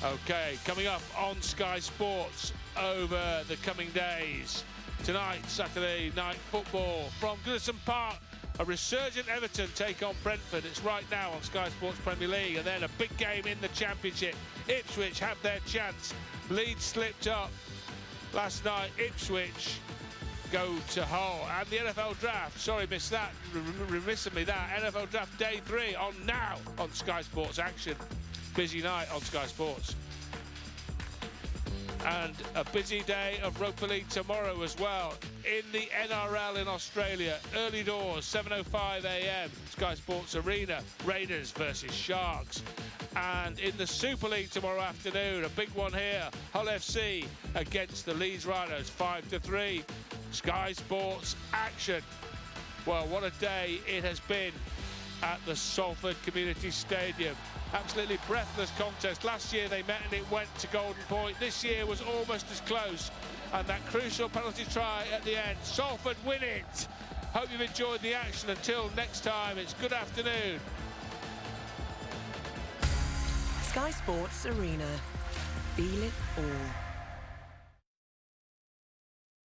OK, coming up on Sky Sports over the coming days. Tonight, Saturday night football from Goodison Park. A resurgent Everton take on Brentford. It's right now on Sky Sports Premier League. And then a big game in the Championship. Ipswich have their chance. Leeds slipped up last night. Ipswich go to Hull. And the NFL Draft. Sorry, missed that. Remiss of me that. NFL Draft Day 3 on now on Sky Sports Action. Busy night on Sky Sports. And a busy day of Rugby League tomorrow as well. In the NRL in Australia, early doors, 7:05 a.m, Sky Sports Arena, Raiders versus Sharks. And in the Super League tomorrow afternoon, a big one here, Hull FC against the Leeds Rhinos, 5-3. Sky Sports Action. Well, what a day it has been at the Salford Community Stadium. Absolutely breathless contest. Last year they met and it went to Golden Point. This year was almost as close. And that crucial penalty try at the end. Salford win it. Hope you've enjoyed the action. Until next time, it's good afternoon. Sky Sports Arena. Feel it all.